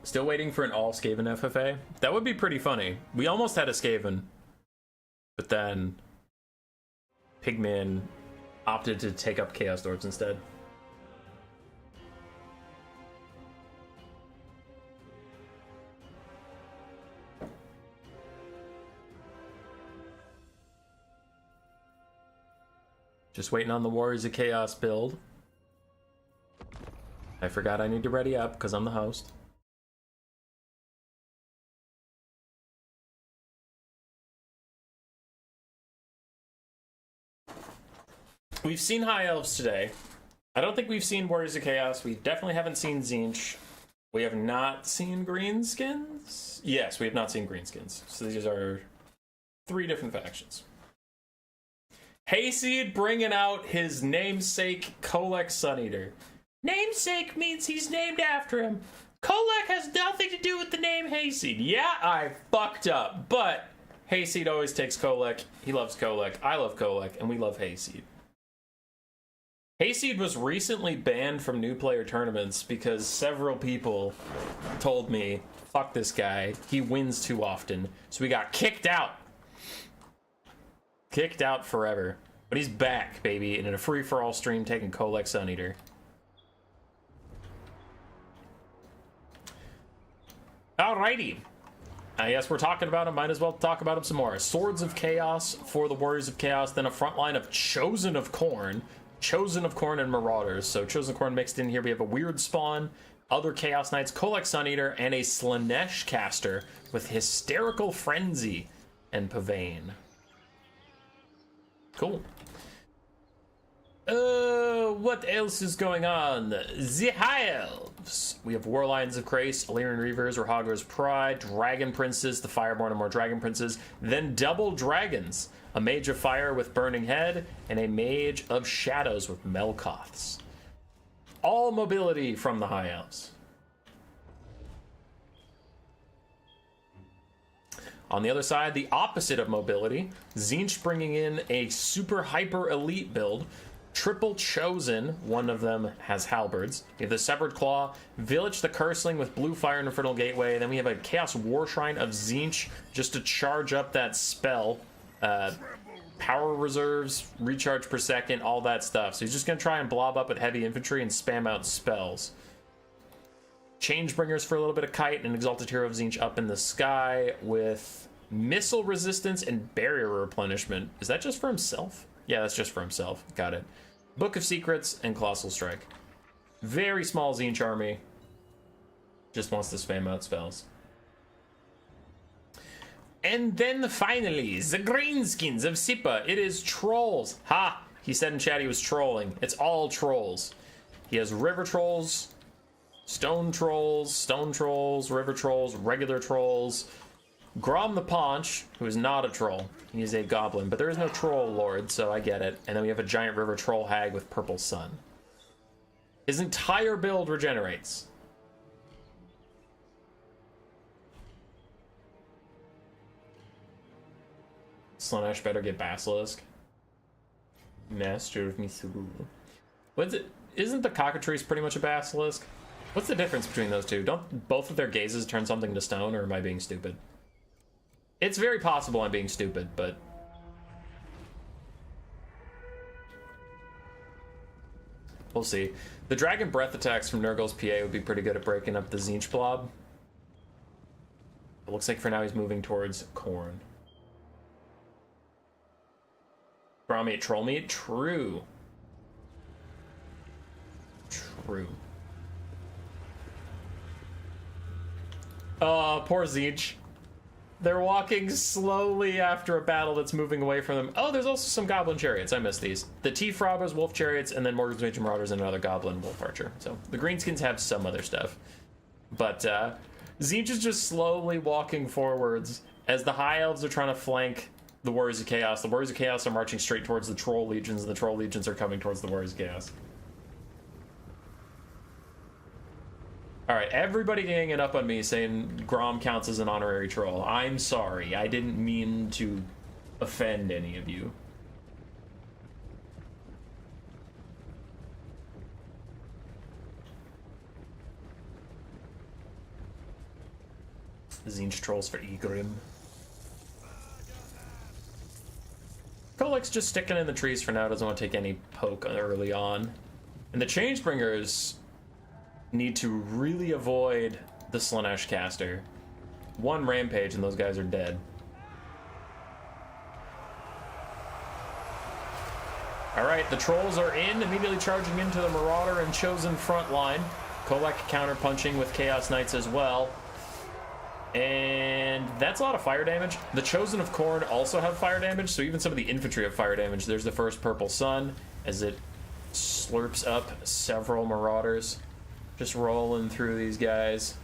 Still waiting for an all Skaven FFA. That would be pretty funny. We almost had a Skaven, but then Pigman opted to take up Chaos Dwarves instead. Just waiting on the Warriors of Chaos build. I forgot I need to ready up because I'm the host. We've seen High Elves today. I don't think we've seen Warriors of Chaos. We definitely haven't seen Tzeentch. We have not seen Greenskins. Yes, we have not seen Greenskins. So these are 3 different factions. Hayseed bringing out his namesake Kolek Suneater. Namesake means he's named after him. Kolek has nothing to do with the name Hayseed. Yeah, I fucked up, but Hayseed always takes Kolek. He loves Kolek. I love Kolek, and we love Hayseed. Hayseed was recently banned from new player tournaments because several people told me, fuck this guy, he wins too often. So we got kicked out. Kicked out forever. But he's back, baby, and in a free-for-all stream taking Kolek Suneater. Alrighty. I guess we're talking about him. Might as well talk about him some more. Swords of Chaos for the Warriors of Chaos. Then a front line of Chosen of Khorne. Chosen of Khorne and Marauders. So Chosen of Khorne mixed in here. We have a Weird Spawn, other Chaos Knights, Kolek Suneater, and a Slanesh caster with Hysterical Frenzy and Pavane. Cool. What else is going on? The High Elves. We have Warlions of Krace, Illyrian Reavers, Rahaga's Pride, Dragon Princes, the Fireborn and more Dragon Princes, then Double Dragons, a Mage of Fire with Burning Head, and a Mage of Shadows with Melkoths. All mobility from the High Elves. On the other side, the opposite of mobility, Tzeentch bringing in a super hyper elite build. Triple Chosen, one of them has halberds. We have the Severed Claw, Village the Curseling with Blue Fire and Infernal Gateway. Then we have a Chaos War Shrine of Tzeentch just to charge up that spell. Power reserves, recharge per second, all that stuff. So he's just going to try and blob up with heavy infantry and spam out spells. Changebringers for a little bit of kite and Exalted Hero of Tzeentch up in the sky with missile resistance and barrier replenishment. Is that just for himself? Yeah, that's just for himself. Got it. Book of Secrets and Colossal Strike. Very small Tzeentch army. Just wants to spam out spells. And then finally, the Greenskins of Sipa. It is trolls. Ha! He said in chat he was trolling. It's all trolls. He has river trolls, stone trolls, river trolls, regular trolls. Grom the Paunch, who is not a troll. He is a goblin, but there is no troll lord, so I get it. And then we have a giant river troll hag with purple sun. His entire build regenerates. Slaanesh better get Basilisk. Master of Misuru. What's it? Isn't the cockatrice pretty much a Basilisk? What's the difference between those two? Don't both of their gazes turn something to stone, or am I being stupid? It's very possible I'm being stupid, but... we'll see. The Dragon Breath attacks from Nurgle's PA would be pretty good at breaking up the Tzeentch blob. It looks like for now he's moving towards Khorne. Raw meat, troll meat? True. True. Oh, poor Tzeentch. They're walking slowly after a battle that's moving away from them. Oh, there's also some goblin chariots. I missed these. The T-Frobbers, wolf chariots, and then Morgan's Major Marauders and another goblin wolf archer. So the Greenskins have some other stuff. But Tzeentch is just slowly walking forwards as the High Elves are trying to flank the Warriors of Chaos. The Warriors of Chaos are marching straight towards the Troll Legions, and the Troll Legions are coming towards the Warriors of Chaos. Alright, everybody ganging up on me saying Grom counts as an honorary troll. I'm sorry, I didn't mean to offend any of you. Tzeentch trolls for Egrim. Kolek's just sticking in the trees for now, doesn't want to take any poke early on. And the Changebringers need to really avoid the Slaanesh caster. One rampage and those guys are dead. Alright, the trolls are in, immediately charging into the Marauder and Chosen front line. Kolek counter-punching with Chaos Knights as well. And that's a lot of fire damage. The Chosen of Khorne also have fire damage, so even some of the infantry have fire damage. There's the first Purple Sun as it slurps up several Marauders. Just rolling through these guys.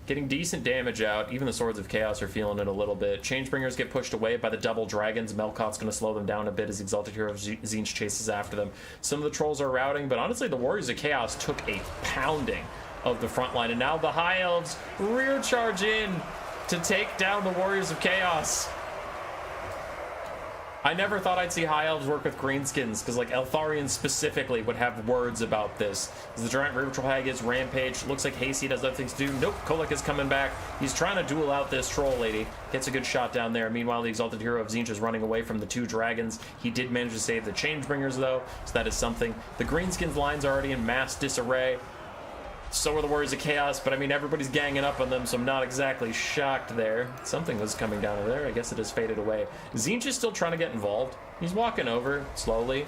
Getting decent damage out. Even the Swords of Chaos are feeling it a little bit. Changebringers get pushed away by the double dragons. Melkot's going to slow them down a bit as Exalted Hero of Tzeentch chases after them. Some of the trolls are routing, but honestly the Warriors of Chaos took a pounding of the front line. And now the High Elves rear charge in to take down the Warriors of Chaos. I never thought I'd see High Elves work with Greenskins, because like Eltharion specifically would have words about this. As the giant river troll hag is rampage. Looks like Hayseed has other things to do. Nope, Kolek is coming back. He's trying to duel out this troll lady. Gets a good shot down there. Meanwhile, the Exalted Hero of Tzeentch is running away from the two dragons. He did manage to save the Changebringers though, so that is something. The Greenskins lines are already in mass disarray. So are the Warriors of Chaos, but I mean, everybody's ganging up on them, so I'm not exactly shocked there. Something was coming down over there. I guess it has faded away. Tzeentch is still trying to get involved. He's walking over slowly,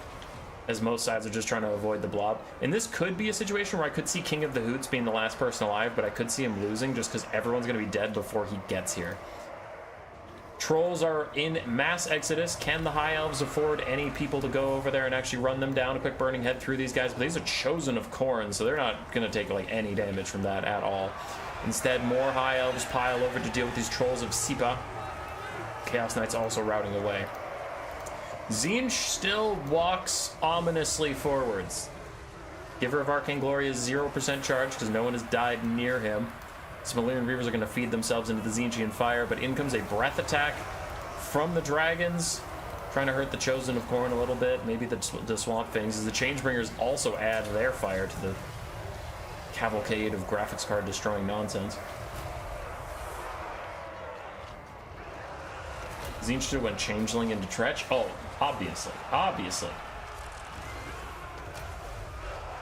as most sides are just trying to avoid the blob. And this could be a situation where I could see King of the Hoots being the last person alive, but I could see him losing just because everyone's going to be dead before he gets here. Trolls are in mass exodus. Can the High Elves afford any people to go over there and actually run them down? A quick burning head through these guys, but these are Chosen of Khorne, so they're not going to take like any damage from that at all. Instead, more High Elves pile over to deal with these Trolls of Sipa. Chaos Knights also routing away. Tzeentch still walks ominously forwards. Giver of Arcane Glory is 0% charge because no one has died near him. Some Illyrian Reavers are going to feed themselves into the Tzeentchian fire, but in comes a breath attack from the dragons, trying to hurt the Chosen of Khorne a little bit. Maybe the Swamp Things, as the Changebringers also add their fire to the cavalcade of graphics card destroying nonsense. Tzeentch went Changeling into Tzeentch. Oh, obviously.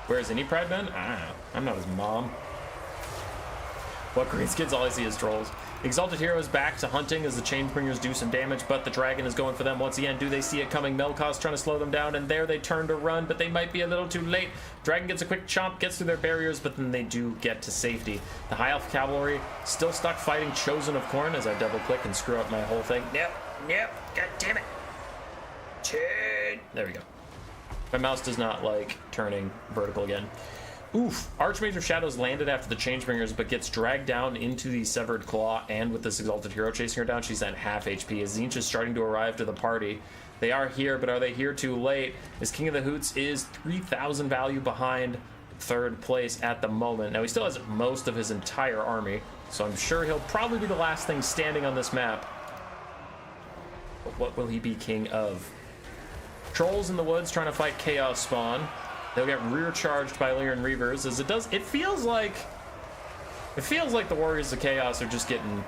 Where's any Pride Ben? I don't know. I'm not his mom. What Greenskins, all I see is trolls. Exalted Hero is back to hunting as the Changebringers do some damage, but the dragon is going for them once again. Do they see it coming? Melkos trying to slow them down, and there they turn to run, but they might be a little too late. Dragon gets a quick chomp, gets through their barriers, but then they do get to safety. The High Elf Cavalry still stuck fighting Chosen of Khorne as I double click and screw up my whole thing. Nope, god damn it. There we go. My mouse does not like turning vertical again. Oof. Archmage of Shadows landed after the Changebringers, but gets dragged down into the Severed Claw, and with this Exalted Hero chasing her down, she's at half HP. As Tzeentch is starting to arrive to the party. They are here, but are they here too late? As King of the Hoots is 3,000 value behind third place at the moment. Now, he still has most of his entire army, so I'm sure he'll probably be the last thing standing on this map. But what will he be king of? Trolls in the woods trying to fight Chaos Spawn. They'll get rear charged by Illyrian Reavers, as it feels like the Warriors of Chaos are just getting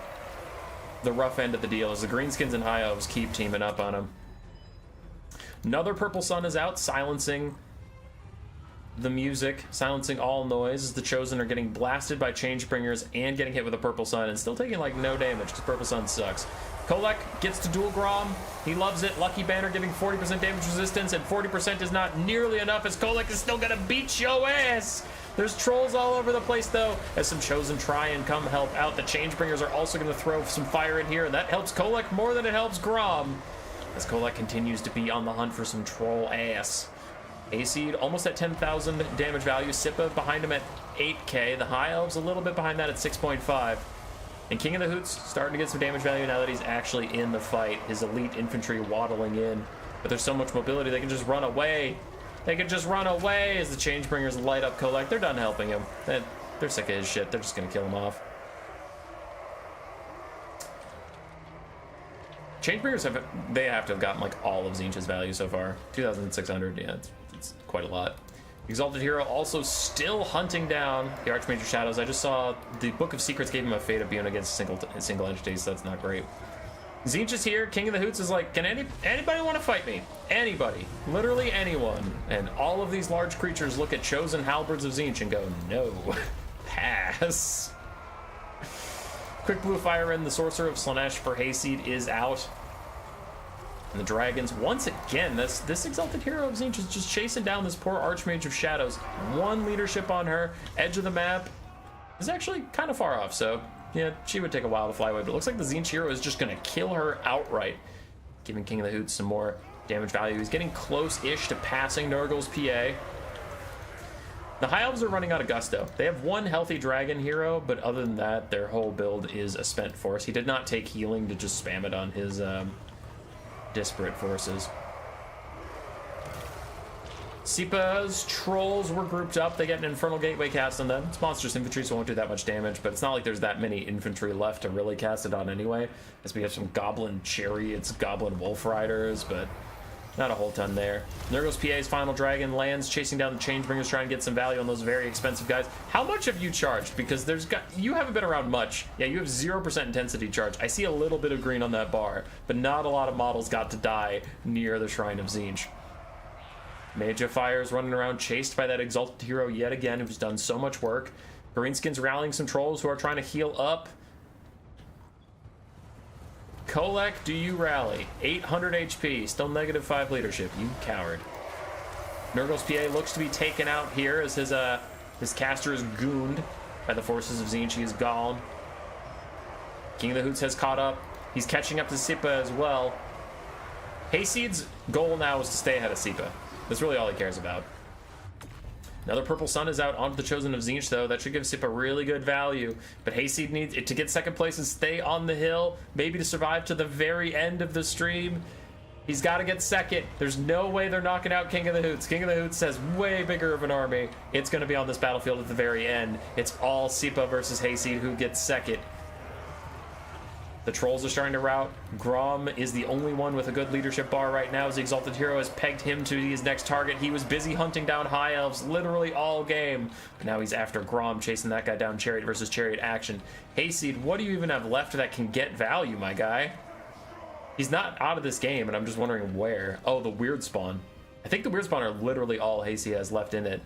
the rough end of the deal as the Greenskins and High Elves keep teaming up on them. Another Purple Sun is out, silencing the music, silencing all noise, as the Chosen are getting blasted by Changebringers and getting hit with a Purple Sun and still taking like no damage because Purple Sun sucks. Kolek gets to dual Grom. He loves it. Lucky Banner giving 40% damage resistance, and 40% is not nearly enough as Kolek is still gonna beat your ass. There's trolls all over the place though, as some Chosen try and come help out. The Changebringers are also gonna throw some fire in here, and that helps Kolek more than it helps Grom, as Kolek continues to be on the hunt for some troll ass. Acid almost at 10,000 damage value. Sippa behind him at 8k. The High Elves a little bit behind that at 6.5. And King of the Hoots starting to get some damage value now that he's actually in the fight. His elite infantry waddling in. But there's so much mobility, they can just run away. They can just run away as the Changebringers light up Kolek. They're done helping him. They're sick of his shit. They're just going to kill him off. Changebringers have to have gotten like all of Tzeentch's value so far. 2,600, yeah, it's quite a lot. Exalted Hero also still hunting down the Archmage of Shadows. I just saw the Book of Secrets gave him a Fate of Bune against a single entity, so that's not great. Tzeentch is here. King of the Hoots is like, can anybody want to fight me? Anybody. Literally anyone. And all of these large creatures look at Chosen Halberds of Tzeentch and go, no. Pass. Quick blue fire in. The Sorcerer of Slanesh for Hayseed is out. And the dragons, once again, this Exalted Hero of Tzeentch is just chasing down this poor Archmage of Shadows. One leadership on her. Edge of the map is actually kind of far off, so yeah, she would take a while to fly away. But it looks like the Tzeentch Hero is just going to kill her outright, giving King of the Hoots some more damage value. He's getting close-ish to passing Nurgle's PA. The High Elves are running out of gusto. They have one healthy dragon hero, but other than that, their whole build is a spent force. He did not take healing to just spam it on his disparate forces. Sipa's trolls were grouped up. They get an Infernal Gateway cast on them. It's monstrous infantry, so it won't do that much damage, but it's not like there's that many infantry left to really cast it on anyway, as we have some Goblin Chariots, Goblin Wolf Riders, but not a whole ton there. Nurgle's PA's Final Dragon lands, chasing down the Changebringers, trying to get some value on those very expensive guys. How much have you charged? Because you haven't been around much. Yeah, you have 0% intensity charge. I see a little bit of green on that bar, but not a lot of models got to die near the Shrine of Tzeentch. Mage of Fire is running around, chased by that Exalted Hero yet again, who's done so much work. Greenskins rallying some trolls who are trying to heal up. Kolek, do you rally? 800 HP, still negative 5 leadership, you coward. Nurgle's PA looks to be taken out here as his caster is gooned by the forces of Tzeentch. He is gone. King of the Hoots has caught up. He's catching up to Sipa as well. Hayseed's goal now is to stay ahead of Sipa. That's really all he cares about. Another Purple Sun is out onto the Chosen of Tzeentch, though. That should give Sipa really good value. But Hayseed needs it to get second place and stay on the hill, maybe to survive to the very end of the stream. He's got to get second. There's no way they're knocking out King of the Hoots. King of the Hoots has way bigger of an army. It's going to be on this battlefield at the very end. It's all Sipa versus Hayseed who gets second. The trolls are starting to rout. Grom is the only one with a good leadership bar right now as the Exalted Hero has pegged him to his next target. He was busy hunting down High Elves literally all game. But now he's after Grom, chasing that guy down. Chariot versus Chariot action. Hayseed, what do you even have left that can get value, my guy? He's not out of this game, and I'm just wondering where. Oh, the Weird Spawn. I think the Weird Spawn are literally all Hayseed has left in it.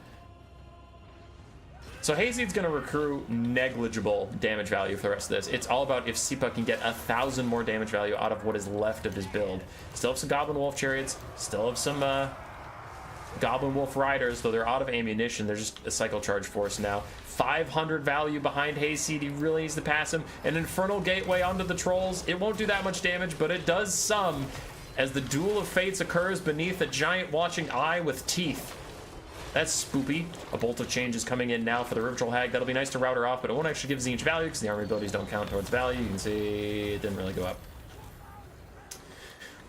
So Hayseed's going to recruit negligible damage value for the rest of this. It's all about if Sipa can get 1,000 more damage value out of what is left of his build. Still have some Goblin Wolf Chariots. Still have some Goblin Wolf Riders, though they're out of ammunition. They're just a Cycle Charge Force now. 500 value behind Hayseed. He really needs to pass him. An Infernal Gateway onto the Trolls. It won't do that much damage, but it does some as the Duel of Fates occurs beneath a giant watching eye with teeth. That's spoopy. A Bolt of Change is coming in now for the River Troll Hag. That'll be nice to route her off, but it won't actually give Tzeentch value because the army abilities don't count towards value. You can see it didn't really go up.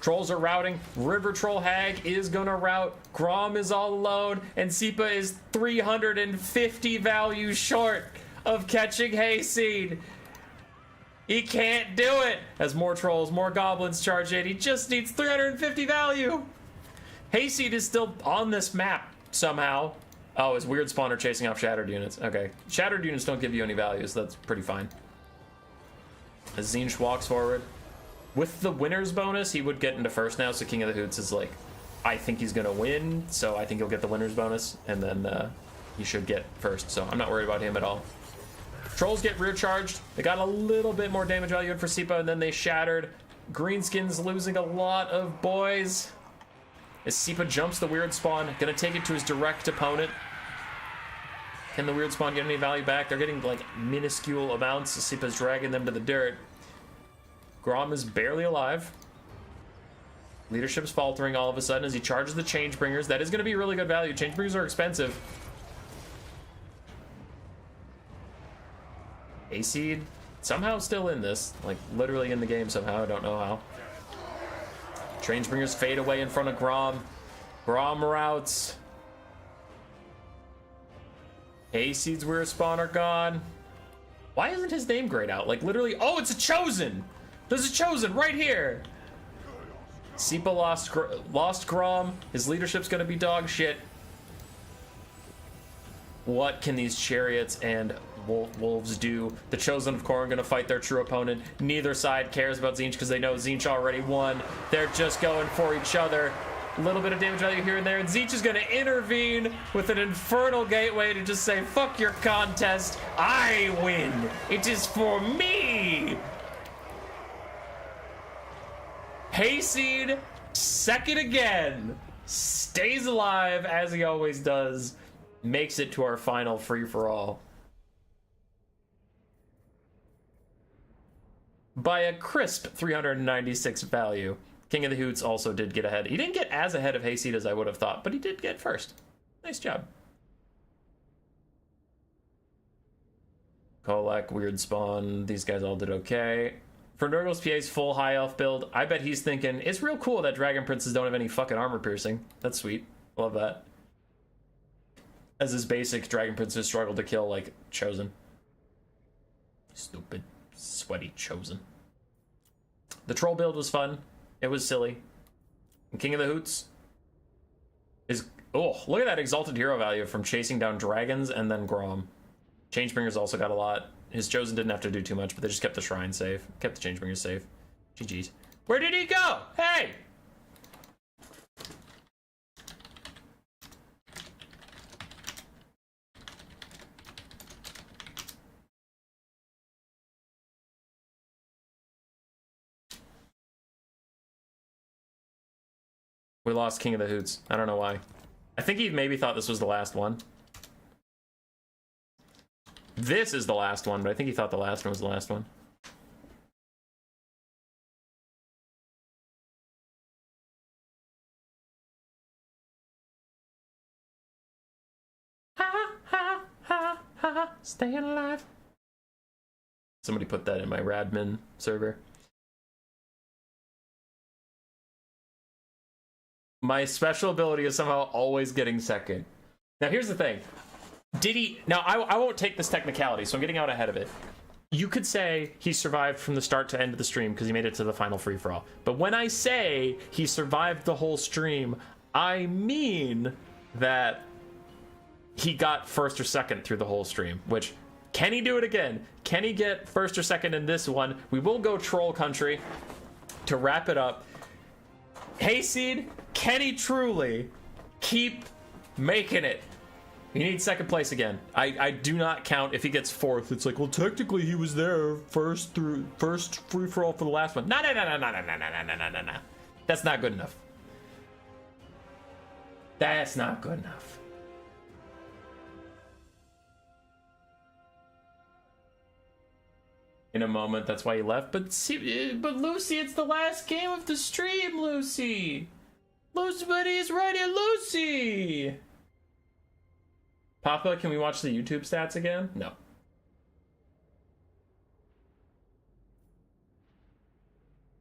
Trolls are routing. River Troll Hag is gonna route. Grom is all alone, and Sipa is 350 value short of catching Hayseed. He can't do it. As more trolls, more goblins charge in, he just needs 350 value. Hayseed is still on this map somehow. Oh, his Weird Spawn are chasing off Shattered units. Okay, Shattered units don't give you any value, so that's pretty fine. As Tzeentch walks forward. With the winner's bonus, he would get into first now, so King of the Hoots is like, I think he's gonna win, so I think he'll get the winner's bonus, and then he should get first, so I'm not worried about him at all. Trolls get rear charged. They got a little bit more damage value in for Sipa, and then they shattered. Greenskin's losing a lot of boys. As Sipa jumps the Weird Spawn, gonna take it to his direct opponent. Can the Weird Spawn get any value back? They're getting like minuscule amounts. Sipa's dragging them to the dirt. Grom is barely alive. Leadership's faltering all of a sudden as he charges the Changebringers. That is going to be really good value. Changebringers are expensive. Hayseed somehow still in this. Like, literally in the game somehow. I don't know how. Changebringers fade away in front of Grom. Grom routes. Hayseed's Weird Spawn are gone. Why isn't his name grayed out? Like, literally... Oh, it's a Chosen! There's a Chosen right here. Sipa lost Grom. His leadership's gonna be dog shit. What can these Chariots and Wolves do? The Chosen, of course, are gonna fight their true opponent. Neither side cares about Tzeentch because they know Tzeentch already won. They're just going for each other. A little bit of damage value here and there, and Tzeentch is gonna intervene with an Infernal Gateway to just say, fuck your contest, I win. It is for me. Hayseed, second again, stays alive as he always does, makes it to our final free-for-all. By a crisp 396 value. King of the Hoots also did get ahead. He didn't get as ahead of Hayseed as I would have thought, but he did get first. Nice job. Kolak, Weird Spawn, these guys all did okay. For Nurgle's PA's full high elf build, I bet he's thinking, it's real cool that Dragon Princes don't have any fucking armor piercing. That's sweet. Love that. As his basic Dragon Princes struggle to kill, like, Chosen. Stupid, sweaty Chosen. The troll build was fun. It was silly. And King of the Hoots is... Oh, look at that Exalted Hero value from chasing down dragons and then Grom. Changebringers also got a lot. His Chosen didn't have to do too much, but they just kept the shrine safe. Kept the Changebringers safe. GG's. Where did he go? Hey! We lost King of the Hoots. I don't know why. I think he maybe thought this was the last one. This is the last one, but I think he thought the last one was the last one. Ha ha ha ha, staying alive. Somebody put that in my Radmin server. My special ability is somehow always getting second. Now, here's the thing. Did he... Now, I won't take this technicality, so I'm getting out ahead of it. You could say he survived from the start to end of the stream because he made it to the final free-for-all. But when I say he survived the whole stream, I mean that he got first or second through the whole stream, which... Can he do it again? Can he get first or second in this one? We will go troll country to wrap it up. Hayseed, can he truly keep making it? He needs second place again. I do not count if he gets fourth. It's like, well, technically he was there first free for all for the last one. No. That's not good enough. That's not good enough. In a moment, that's why he left. But Lucy, it's the last game of the stream, Lucy. Lucy Buddy is right here, Lucy. Papa, can we watch the YouTube stats again? No.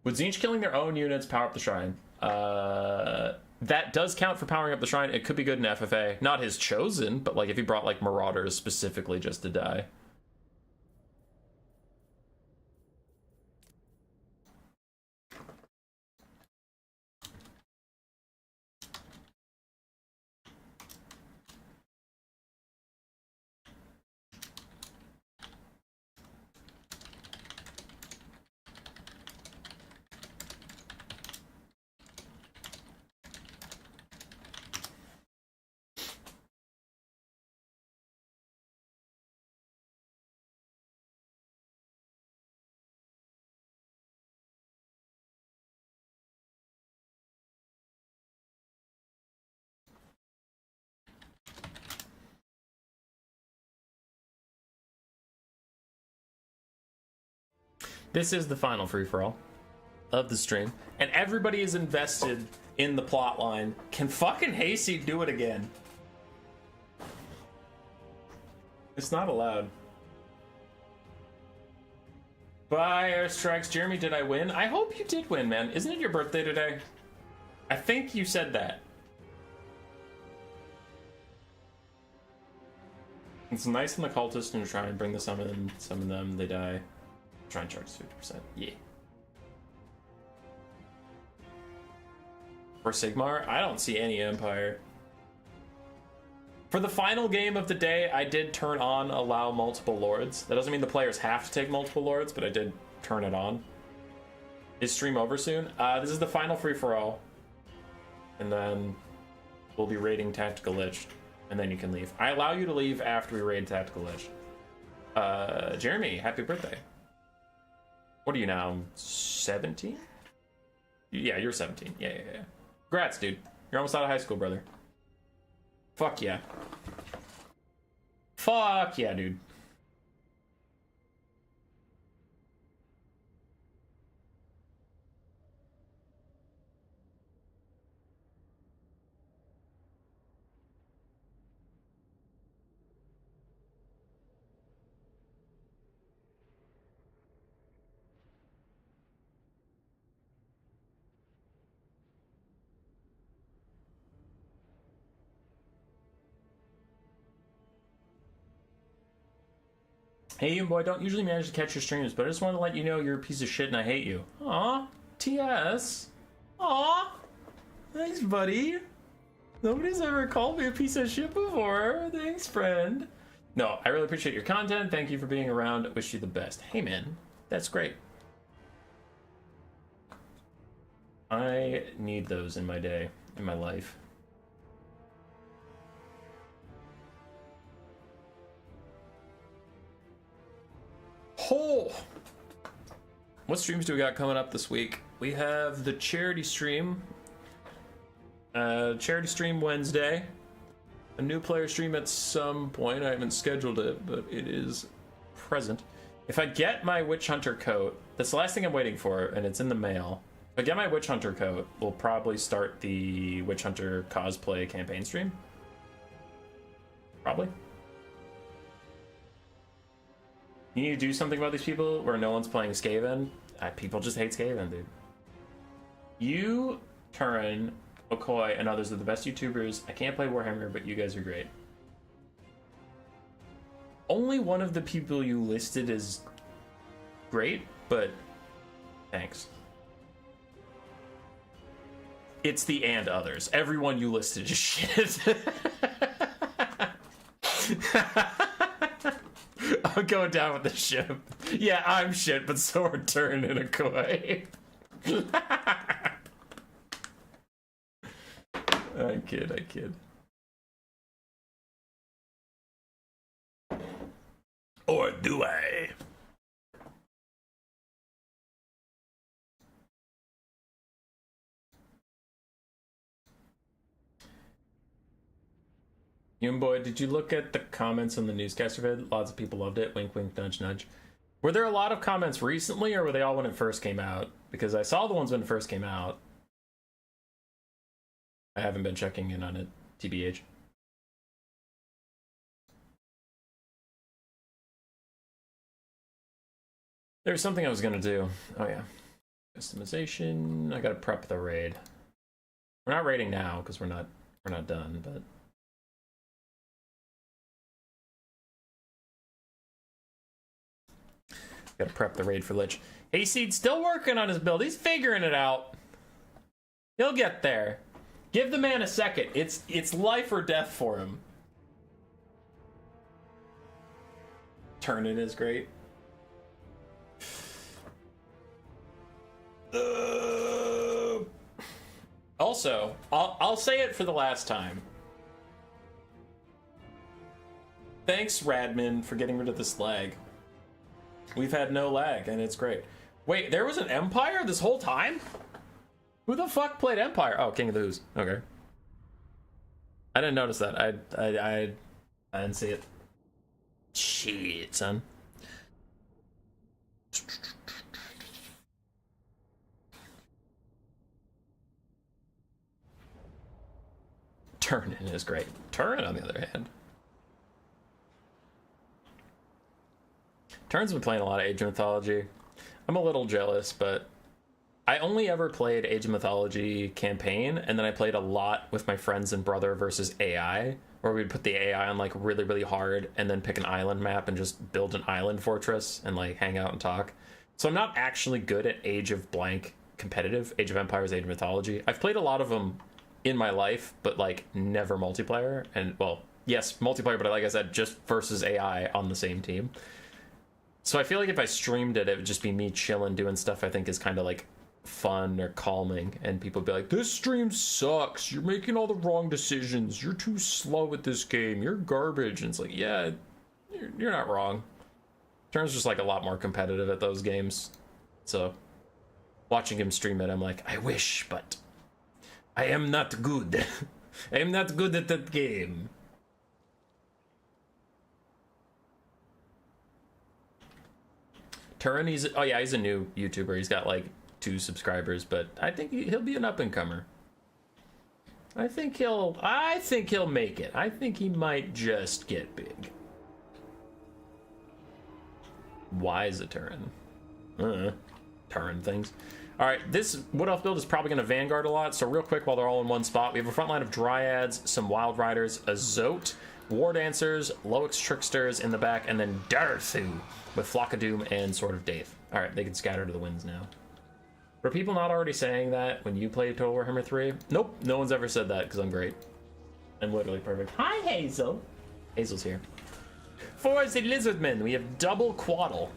Would Tzeentch killing their own units power up the shrine? That does count for powering up the shrine. It could be good in FFA. Not his chosen, but like if he brought like Marauders specifically just to die. This is the final free-for-all of the stream, and everybody is invested in the plot line. Can fucking Hayseed do it again? It's not allowed. Bye, Airstrikes. Jeremy, did I win? I hope you did win, man. Isn't it your birthday today? I think you said that. It's nice in the cultist and try and bring the summon them, they die. Try and charge 50%. Yeah. For Sigmar, I don't see any Empire. For the final game of the day, I did turn on allow multiple lords. That doesn't mean the players have to take multiple lords, but I did turn it on. Is stream over soon? This is the final free-for-all. And then we'll be raiding Tactical Lich. And then you can leave. I allow you to leave after we raid Tactical Lich. Jeremy, happy birthday. What are you now? 17? Yeah, you're 17. Yeah. Congrats, dude. You're almost out of high school, brother. Fuck yeah. Fuck yeah, dude. Hey, you boy, don't usually manage to catch your streams, but I just wanted to let you know you're a piece of shit and I hate you. Aw, TS. Aw, thanks, buddy. Nobody's ever called me a piece of shit before. Thanks, friend. No, I really appreciate your content. Thank you for being around. Wish you the best. Hey, man, that's great. I need those in my day, in my life. Oh! What streams do we got coming up this week? We have the charity stream. Charity stream Wednesday. A new player stream at some point. I haven't scheduled it, but it is present. If I get my Witch Hunter coat, that's the last thing I'm waiting for, and it's in the mail. If I get my Witch Hunter coat, we'll probably start the Witch Hunter cosplay campaign stream. Probably. You need to do something about these people where no one's playing Skaven. People just hate Skaven, dude. You turn Okoy, and others are the best YouTubers. I can't play Warhammer, but you guys are great. Only one of the people you listed is great, but thanks. It's the and others. Everyone you listed is shit. I'm going down with the ship. Yeah, I'm shit, but so are Turn and Okoy. I kid. Or do I? Boy, did you look at the comments on the newscaster vid? Lots of people loved it. Wink, wink, nudge, nudge. Were there a lot of comments recently, or were they all when it first came out? Because I saw the ones when it first came out. I haven't been checking in on it, TBH. There's something I was gonna do. Oh yeah, customization. I gotta prep the raid. We're not raiding now because we're not done, but. Gotta prep the raid for Lich. Hayseed's still working on his build. He's figuring it out. He'll get there. Give the man a second. It's life or death for him. Turn-in is great. Also, I'll say it for the last time. Thanks, Radman, for getting rid of this lag. We've had no lag, and it's great. Wait, there was an Empire this whole time? Who the fuck played Empire? Oh, King of the Who's. Okay. I didn't notice that. I didn't see it. Shit, son. Turn-in is great. Turn, on the other hand. Turn's been playing a lot of Age of Mythology. I'm a little jealous, but I only ever played Age of Mythology campaign, and then I played a lot with my friends and brother versus AI, where we'd put the AI on like really, really hard, and then pick an island map and just build an island fortress and like hang out and talk. So I'm not actually good at Age of blank competitive, Age of Empires, Age of Mythology. I've played a lot of them in my life, but like never multiplayer. And well, yes, multiplayer, but like I said, just versus AI on the same team. So I feel like if I streamed it, it would just be me chilling, doing stuff I think is kind of like fun or calming, and people would be like, this stream sucks, you're making all the wrong decisions, you're too slow at this game, you're garbage. And it's like, yeah, you're not wrong. Turn's just like a lot more competitive at those games. So watching him stream it, I'm like, I wish, but I am not good. I am not good at that game. Turin, he's a new YouTuber. He's got like 2 subscribers, but I think he'll be an up-and-comer. I think he'll make it. I think he might just get big. Why is it Turin? Turin things. All right, this Wood Elf build is probably going to Vanguard a lot, so real quick while they're all in one spot, we have a front line of Dryads, some Wild Riders, a Zote, War Dancers, Loix Tricksters in the back, and then Darthu with Flock of Doom and Sword of Daith. All right, they can scatter to the winds now. Were people not already saying that when you played Total Warhammer 3? Nope, no one's ever said that because I'm great. I'm literally perfect. Hi, Hazel. Hazel's here. For the Lizardmen, we have double Quaddle.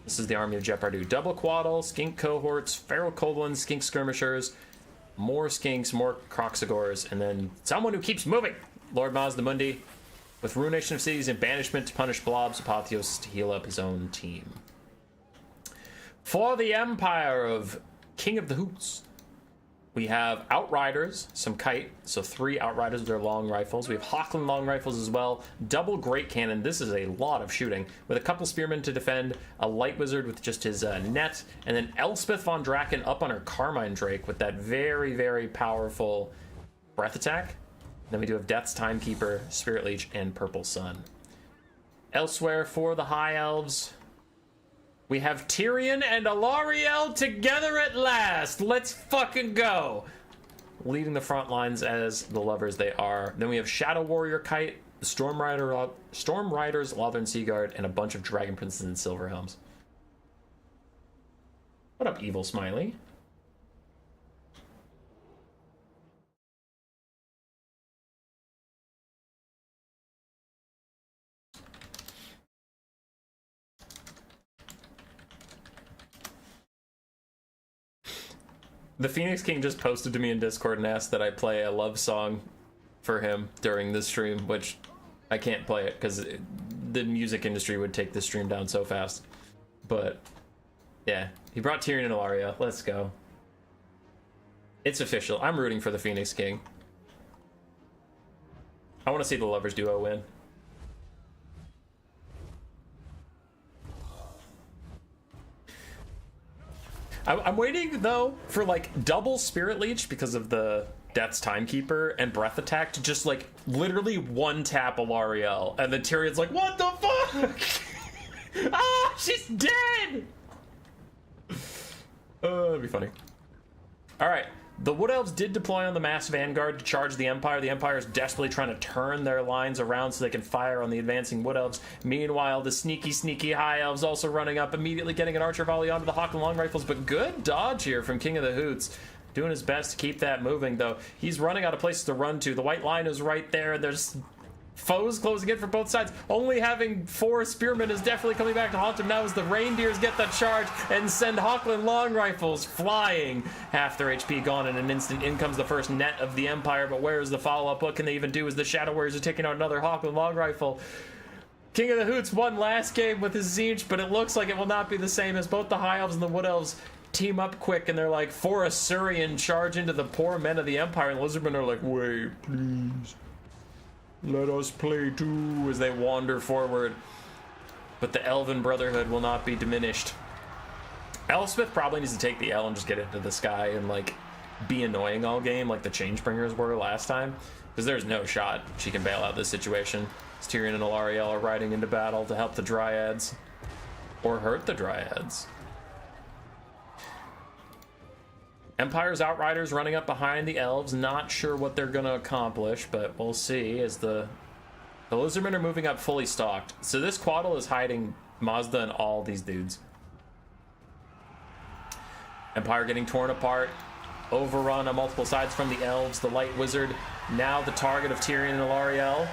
This is the army of Jepardu. Double Quaddle, Skink Cohorts, Feral Kobolins, Skink Skirmishers, more Skinks, more Croxagors, and then someone who keeps moving. Lord Mazdamundi, with Ruination of Cities and Banishment to punish Blobs, Apotheos to heal up his own team. For the Empire of King of the Hoots, we have Outriders, some Kite, so 3 Outriders with their long rifles. We have Hochland long rifles as well. Double Great Cannon, this is a lot of shooting, with a couple Spearmen to defend, a Light Wizard with just his net, and then Elspeth von Draken up on her Carmine Drake with that very, very powerful breath attack. Then we do have Death's Timekeeper, Spirit Leech, and Purple Sun. Elsewhere for the High Elves, we have Tyrion and Alariel together at last. Let's fucking go. leading the front lines as the lovers they are. Then we have Shadow Warrior Kite, Storm Riders, Lothern Seaguard, and a bunch of Dragon Princes and Silver Helms. What up, Evil Smiley? The Phoenix King just posted to me in Discord and asked that I play a love song for him during this stream, which I can't play it because the music industry would take this stream down so fast. But yeah, he brought Tyrion and Ilaria. Let's go. It's official. I'm rooting for the Phoenix King. I want to see the Lovers duo win. I'm waiting, though, for, like, double Spirit Leech because of the Death's Timekeeper and Breath Attack to just, like, literally one-tap Alarielle. And then Tyrion's like, what the fuck? Ah, she's dead! That'd be funny. Alright, the Wood Elves did deploy on the Mass Vanguard to charge the Empire. The Empire is desperately trying to turn their lines around so they can fire on the advancing Wood Elves. Meanwhile, the sneaky High Elves also running up, immediately getting an Archer Volley onto the Hawk and Long Rifles, but good dodge here from King of the Hoots. Doing his best to keep that moving, though. He's running out of places to run to. The white line is right there, and there's foes closing in from both sides. Only having 4 spearmen is definitely coming back to haunt him now as the reindeers get the charge and send Hawkland long rifles flying. Half their HP gone in an instant. In comes the first net of the Empire, but where is the follow-up? What can they even do as the Shadow Warriors are taking out another Hawkland long rifle? King of the Hoots won last game with his Tzeentch, but it looks like it will not be the same as both the High Elves and the Wood Elves team up quick, and they're like, for Assyrian charge into the poor men of the Empire, and Lizardmen are like, wait, please. Let us play too, as they wander forward. But the Elven Brotherhood will not be diminished. Elspeth probably needs to take the L and just get into the sky and, like, be annoying all game like the Changebringers were last time. Because there's no shot she can bail out this situation. As Tyrion and Alarielle are riding into battle to help the Dryads. Or hurt the Dryads. Empire's Outriders running up behind the Elves, not sure what they're going to accomplish, but we'll see as the Lizardmen are moving up fully stocked. So this Quaddle is hiding Mazda and all these dudes. Empire getting torn apart, overrun on multiple sides from the Elves. The Light Wizard, now the target of Tyrion and Alarielle.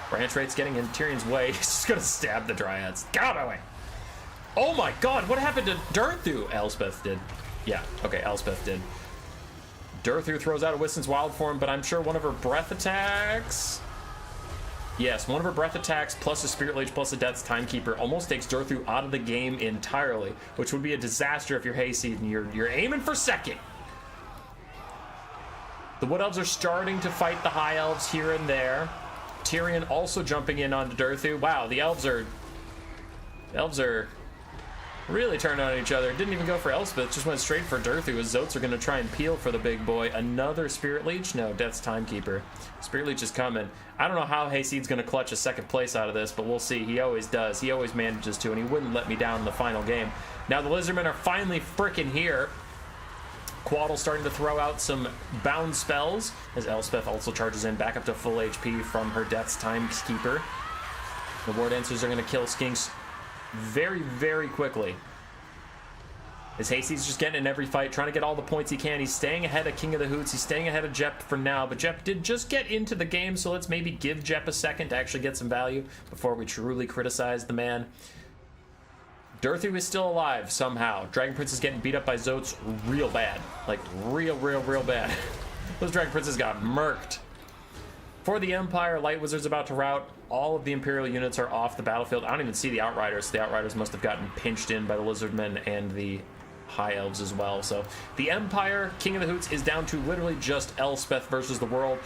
Branch Rate's getting in Tyrion's way. He's just going to stab the Dryads. Get out of my way! Oh my god, what happened to Durthu? Elspeth did. Yeah, okay, Elspeth did. Durthu throws out a Wiston's Wild Form, but I'm sure one of her breath attacks... Yes, one of her breath attacks plus a Spirit Leech plus a Death's Timekeeper almost takes Durthu out of the game entirely, which would be a disaster if you're Hayseed and you're aiming for second. The Wood Elves are starting to fight the High Elves here and there. Tyrion also jumping in onto Durthu. Wow, the Elves are really turned on each other. Didn't even go for Elspeth, just went straight for Durthu as Zotes are going to try and peel for the big boy. Another Spirit Leech? No, Death's Timekeeper. Spirit Leech is coming. I don't know how Hayseed's going to clutch a second place out of this, but we'll see. He always does. He always manages to, and he wouldn't let me down in the final game. Now the Lizardmen are finally frickin' here. Quaddle starting to throw out some bound spells as Elspeth also charges in back up to full HP from her Death's Timekeeper. The War Dancers are going to kill Skinks very, very quickly. As Hasty's just getting in every fight, trying to get all the points he can. He's staying ahead of King of the Hoots. He's staying ahead of Jep for now, but Jep did just get into the game, so let's maybe give Jep a second to actually get some value before we truly criticize the man. Durthu is still alive somehow. Dragon Prince is getting beat up by Zotes real bad. Like, real bad. Those Dragon Princes got murked. For the Empire, Light Wizard's about to rout. All of the Imperial units are off the battlefield. I don't even see the Outriders. The Outriders must have gotten pinched in by the Lizardmen and the High Elves as well. So the Empire, King of the Hoots, is down to literally just Elspeth versus the world.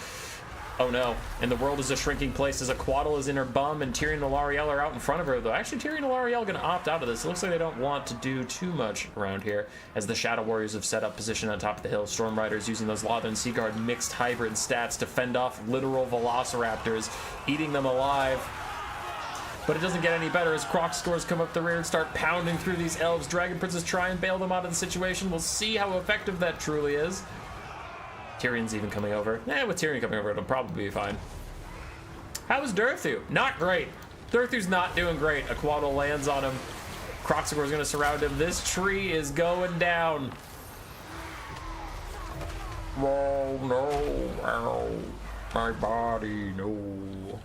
Oh no, and the world is a shrinking place as a Quaddle is in her bum and Tyrion and Alarielle are out in front of her, though actually Tyrion and Alarielle are going to opt out of this. It looks like they don't want to do too much around here as the Shadow Warriors have set up position on top of the hill. Storm Riders using those Lothern Seaguard mixed hybrid stats to fend off literal Velociraptors, eating them alive. But it doesn't get any better as Croc scores come up the rear and start pounding through these Elves. Dragon Princes try and bail them out of the situation. We'll see how effective that truly is. Tyrion's even coming over. With Tyrion coming over, it'll probably be fine. How is Durthu? Not great. Durthu's not doing great. A Quaddle lands on him. Kroxigor's gonna surround him. This tree is going down. Oh no, ow. My body, no.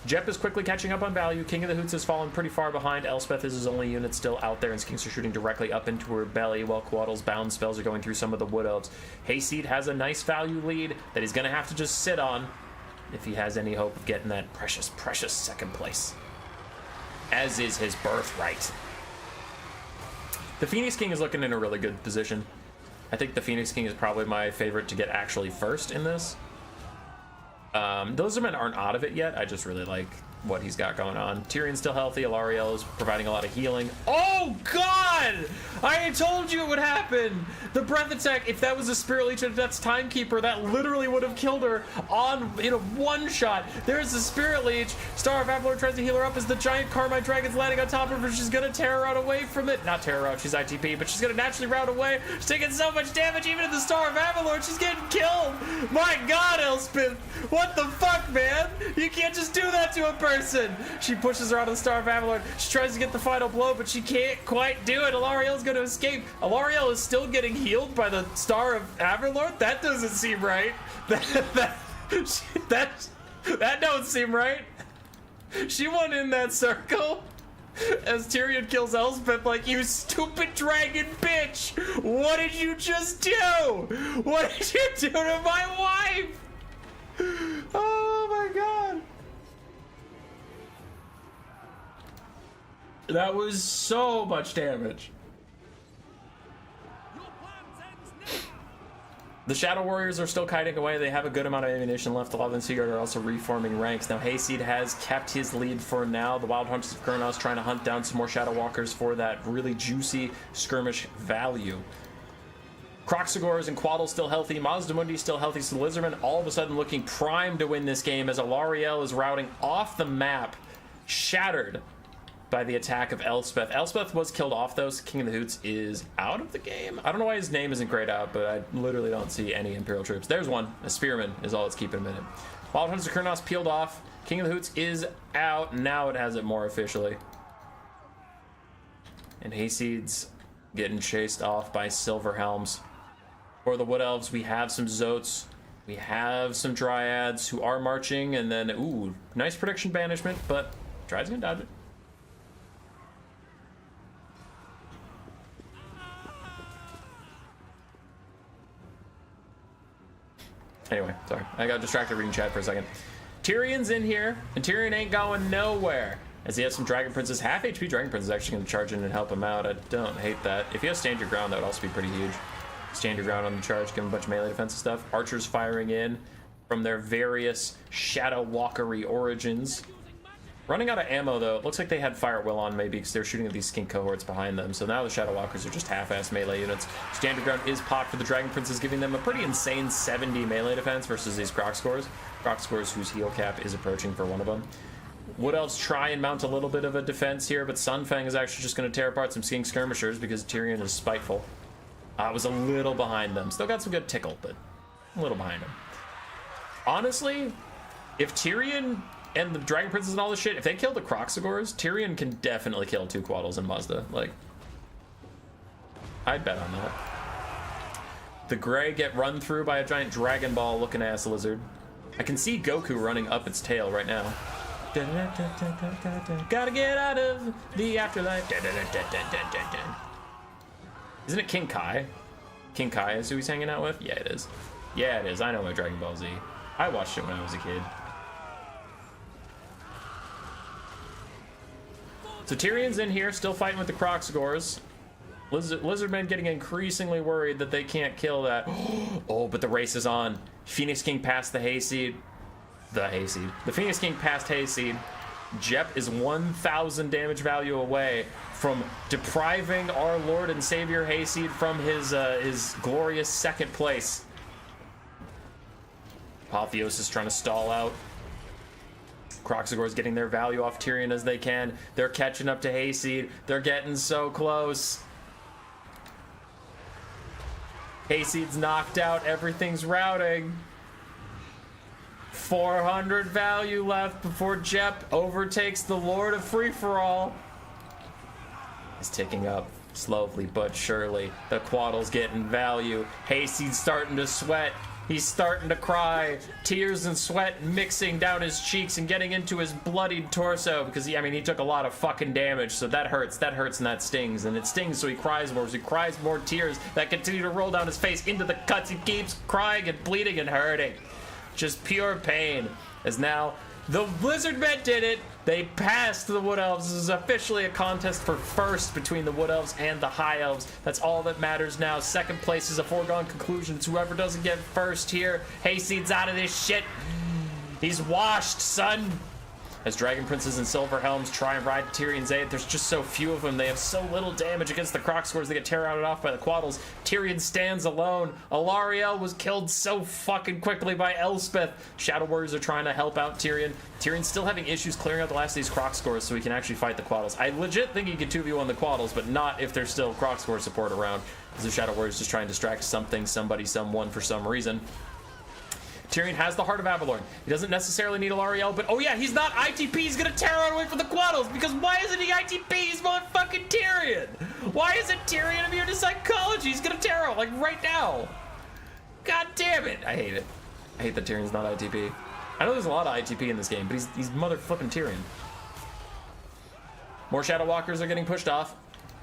Jep is quickly catching up on value. King of the Hoots has fallen pretty far behind. Elspeth is his only unit still out there, and Skinks are shooting directly up into her belly while Quaddle's bound spells are going through some of the Wood Elves. Hayseed has a nice value lead that he's gonna have to just sit on if he has any hope of getting that precious, precious second place. As is his birthright. The Phoenix King is looking in a really good position. I think the Phoenix King is probably my favorite to get actually first in this. Lizardmen aren't out of it yet. I just really like what he's got going on. Tyrion's still healthy. Alarielle is providing a lot of healing. Oh, God! I told you it would happen! The breath attack, if that was a Spirit Leech of Death's Timekeeper, that literally would have killed her in a one shot. There's the Spirit Leech. Star of Avalor tries to heal her up as the giant Carmine Dragon's landing on top of her. She's gonna tear her out away from it. Not tear her out, she's ITP, but she's gonna naturally route away. She's taking so much damage, even at the Star of Avalor, she's getting killed! My God, Elspeth! What the fuck, man? You can't just do that to a person! She pushes her out of the Star of Avalon. She tries to get the final blow, but she can't quite do it. Alarielle's going to escape. Alarielle is still getting healed by the Star of Avalon? That doesn't seem right. That don't seem right. She went in that circle as Tyrion kills Elspeth like, you stupid dragon bitch! What did you just do? What did you do to my wife? Oh my God. That was so much damage. The Shadow Warriors are still kiting away. They have a good amount of ammunition left. A lot of them Seaguard are also reforming ranks. Now Hayseed has kept his lead for now. The Wild Hunters of Kurnos trying to hunt down some more Shadow Walkers for that really juicy skirmish value. Kroxigor and Quaddle still healthy. Mazdamundi still healthy. So the Lizardmen all of a sudden looking primed to win this game as Alarielle is routing off the map, shattered by the attack of Elspeth. Elspeth was killed off though, so King of the Hoots is out of the game. I don't know why his name isn't grayed out, but I literally don't see any Imperial troops. There's one. A Spearman is all it's keeping him in it. Wild Hunters of Kurnos peeled off. King of the Hoots is out. Now it has it more officially. And Hayseed's getting chased off by Silver Helms. For the Wood Elves, we have some Zotes. We have some Dryads who are marching, and then, ooh, nice prediction banishment, but Dryad's gonna dodge it. Anyway, sorry. I got distracted reading chat for a second. Tyrion's in here, and Tyrion ain't going nowhere. As he has some Dragon Princes. Half HP Dragon Prince is actually going to charge in and help him out. I don't hate that. If he has Stand Your Ground, that would also be pretty huge. Stand Your Ground on the charge, give him a bunch of melee defensive stuff. Archers firing in from their various Shadow Walkery origins. Running out of ammo, though. It looks like they had Fire at Will on, maybe, because they're shooting at these skink cohorts behind them. So now the Shadow Walkers are just half-ass melee units. Standard Ground is popped for the Dragon Princes, giving them a pretty insane 70 melee defense versus these Kroxigors. Kroxigors whose heal cap is approaching for one of them. Wood Elves try and mount a little bit of a defense here, but Sunfang is actually just going to tear apart some skink skirmishers because Tyrion is spiteful. I was a little behind them. Still got some good tickle, but a little behind him. Honestly, if Tyrion and the Dragon Princes and all this shit, if they kill the Kroxigors, Tyrion can definitely kill 2 Quaddles and Mazda. Like, I'd bet on that. The Grey get run through by a giant Dragon Ball looking ass lizard. I can see Goku running up its tail right now. Gotta get out of the afterlife. Isn't it King Kai? King Kai is who he's hanging out with? Yeah, it is. Yeah, it is. I know my Dragon Ball Z. I watched it when I was a kid. So Tyrion's in here, still fighting with the Kroxigors. Lizardmen getting increasingly worried that they can't kill that. Oh, but the race is on. Phoenix King passed the Hayseed. The Phoenix King passed Hayseed. Jep is 1,000 damage value away from depriving our Lord and Savior Hayseed from his glorious second place. Apotheosis trying to stall out. Kroxigor's getting their value off Tyrion as they can. They're catching up to Hayseed. They're getting so close. Hayseed's knocked out. Everything's routing. 400 value left before Jep overtakes the Lord of Free-for-All. It's ticking up slowly but surely. The Quaddle's getting value. Hayseed's starting to sweat. He's starting to cry. Tears and sweat mixing down his cheeks and getting into his bloodied torso because he took a lot of fucking damage, so that hurts. That hurts and that stings. And it stings, so he cries more. So he cries more tears that continue to roll down his face into the cuts. He keeps crying and bleeding and hurting. Just pure pain. As now the Lizardmen did it. They passed the Wood Elves. This is officially a contest for first between the Wood Elves and the High Elves. That's all that matters now. Second place is a foregone conclusion. It's whoever doesn't get first here. Hayseed's out of this shit. He's washed, son. As Dragon Princes and Silver Helms try and ride Tyrion's aid, there's just so few of them. They have so little damage against the Crocscores. They get terrored off by the Quaddles. Tyrion stands alone. Alariel was killed so fucking quickly by Elspeth. Shadow Warriors are trying to help out Tyrion. Tyrion's still having issues clearing out the last of these Crocscores so he can actually fight the Quaddles. I legit think he could 2v1 the Quaddles, but not if there's still Crocscore support around. Because the Shadow Warriors just trying to distract something, somebody, someone for some reason. Tyrion has the Heart of Avalorn. He doesn't necessarily need Alariel, but oh yeah, he's not ITP. He's gonna tear out away from the Quaddles because why isn't he ITP? He's motherfucking Tyrion. Why isn't Tyrion immune to psychology? He's gonna tear out like right now. God damn it. I hate it. I hate that Tyrion's not ITP. I know there's a lot of ITP in this game, but he's motherfucking Tyrion. More Shadow Walkers are getting pushed off.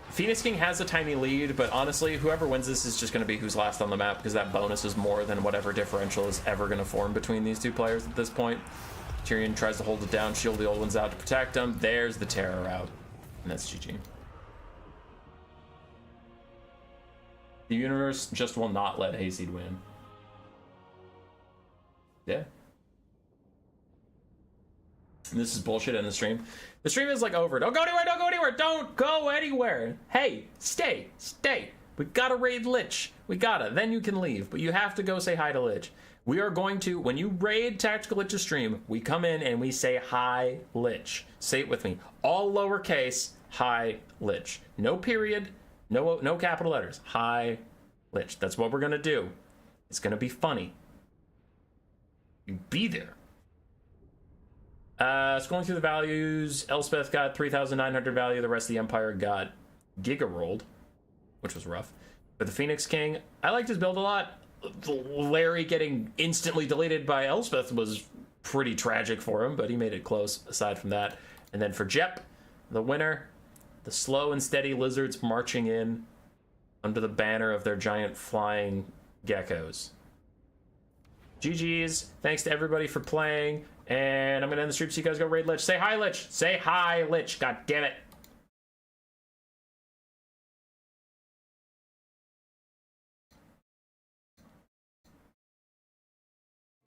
Phoenix King has a tiny lead, but honestly, whoever wins this is just going to be who's last on the map because that bonus is more than whatever differential is ever going to form between these two players at this point. Tyrion tries to hold it down, shield the old ones out to protect him. There's the terror out, and that's GG. The universe just will not let Hayseed win. Yeah. And this is bullshit in the stream. The stream is like over. Don't go anywhere, don't go anywhere, don't go anywhere. Hey, stay. We gotta raid Lich. We gotta, then you can leave. But you have to go say hi to Lich. We are going to, when you raid Tactical Lich's stream, we come in and we say hi Lich. Say it with me. All lowercase, hi Lich. No period, no capital letters. Hi Lich. That's what we're gonna do. It's gonna be funny. You be there. Scrolling through the values, Elspeth got 3,900 value. The rest of the Empire got Giga rolled, which was rough. But the Phoenix King, I liked his build a lot. Larry getting instantly deleted by Elspeth was pretty tragic for him, but he made it close aside from that. And then for Jep, the winner, the slow and steady lizards marching in under the banner of their giant flying geckos. GG's. Thanks to everybody for playing. And I'm going to end the stream so you guys go raid Lich. Say hi, Lich. Say hi, Lich. God damn it.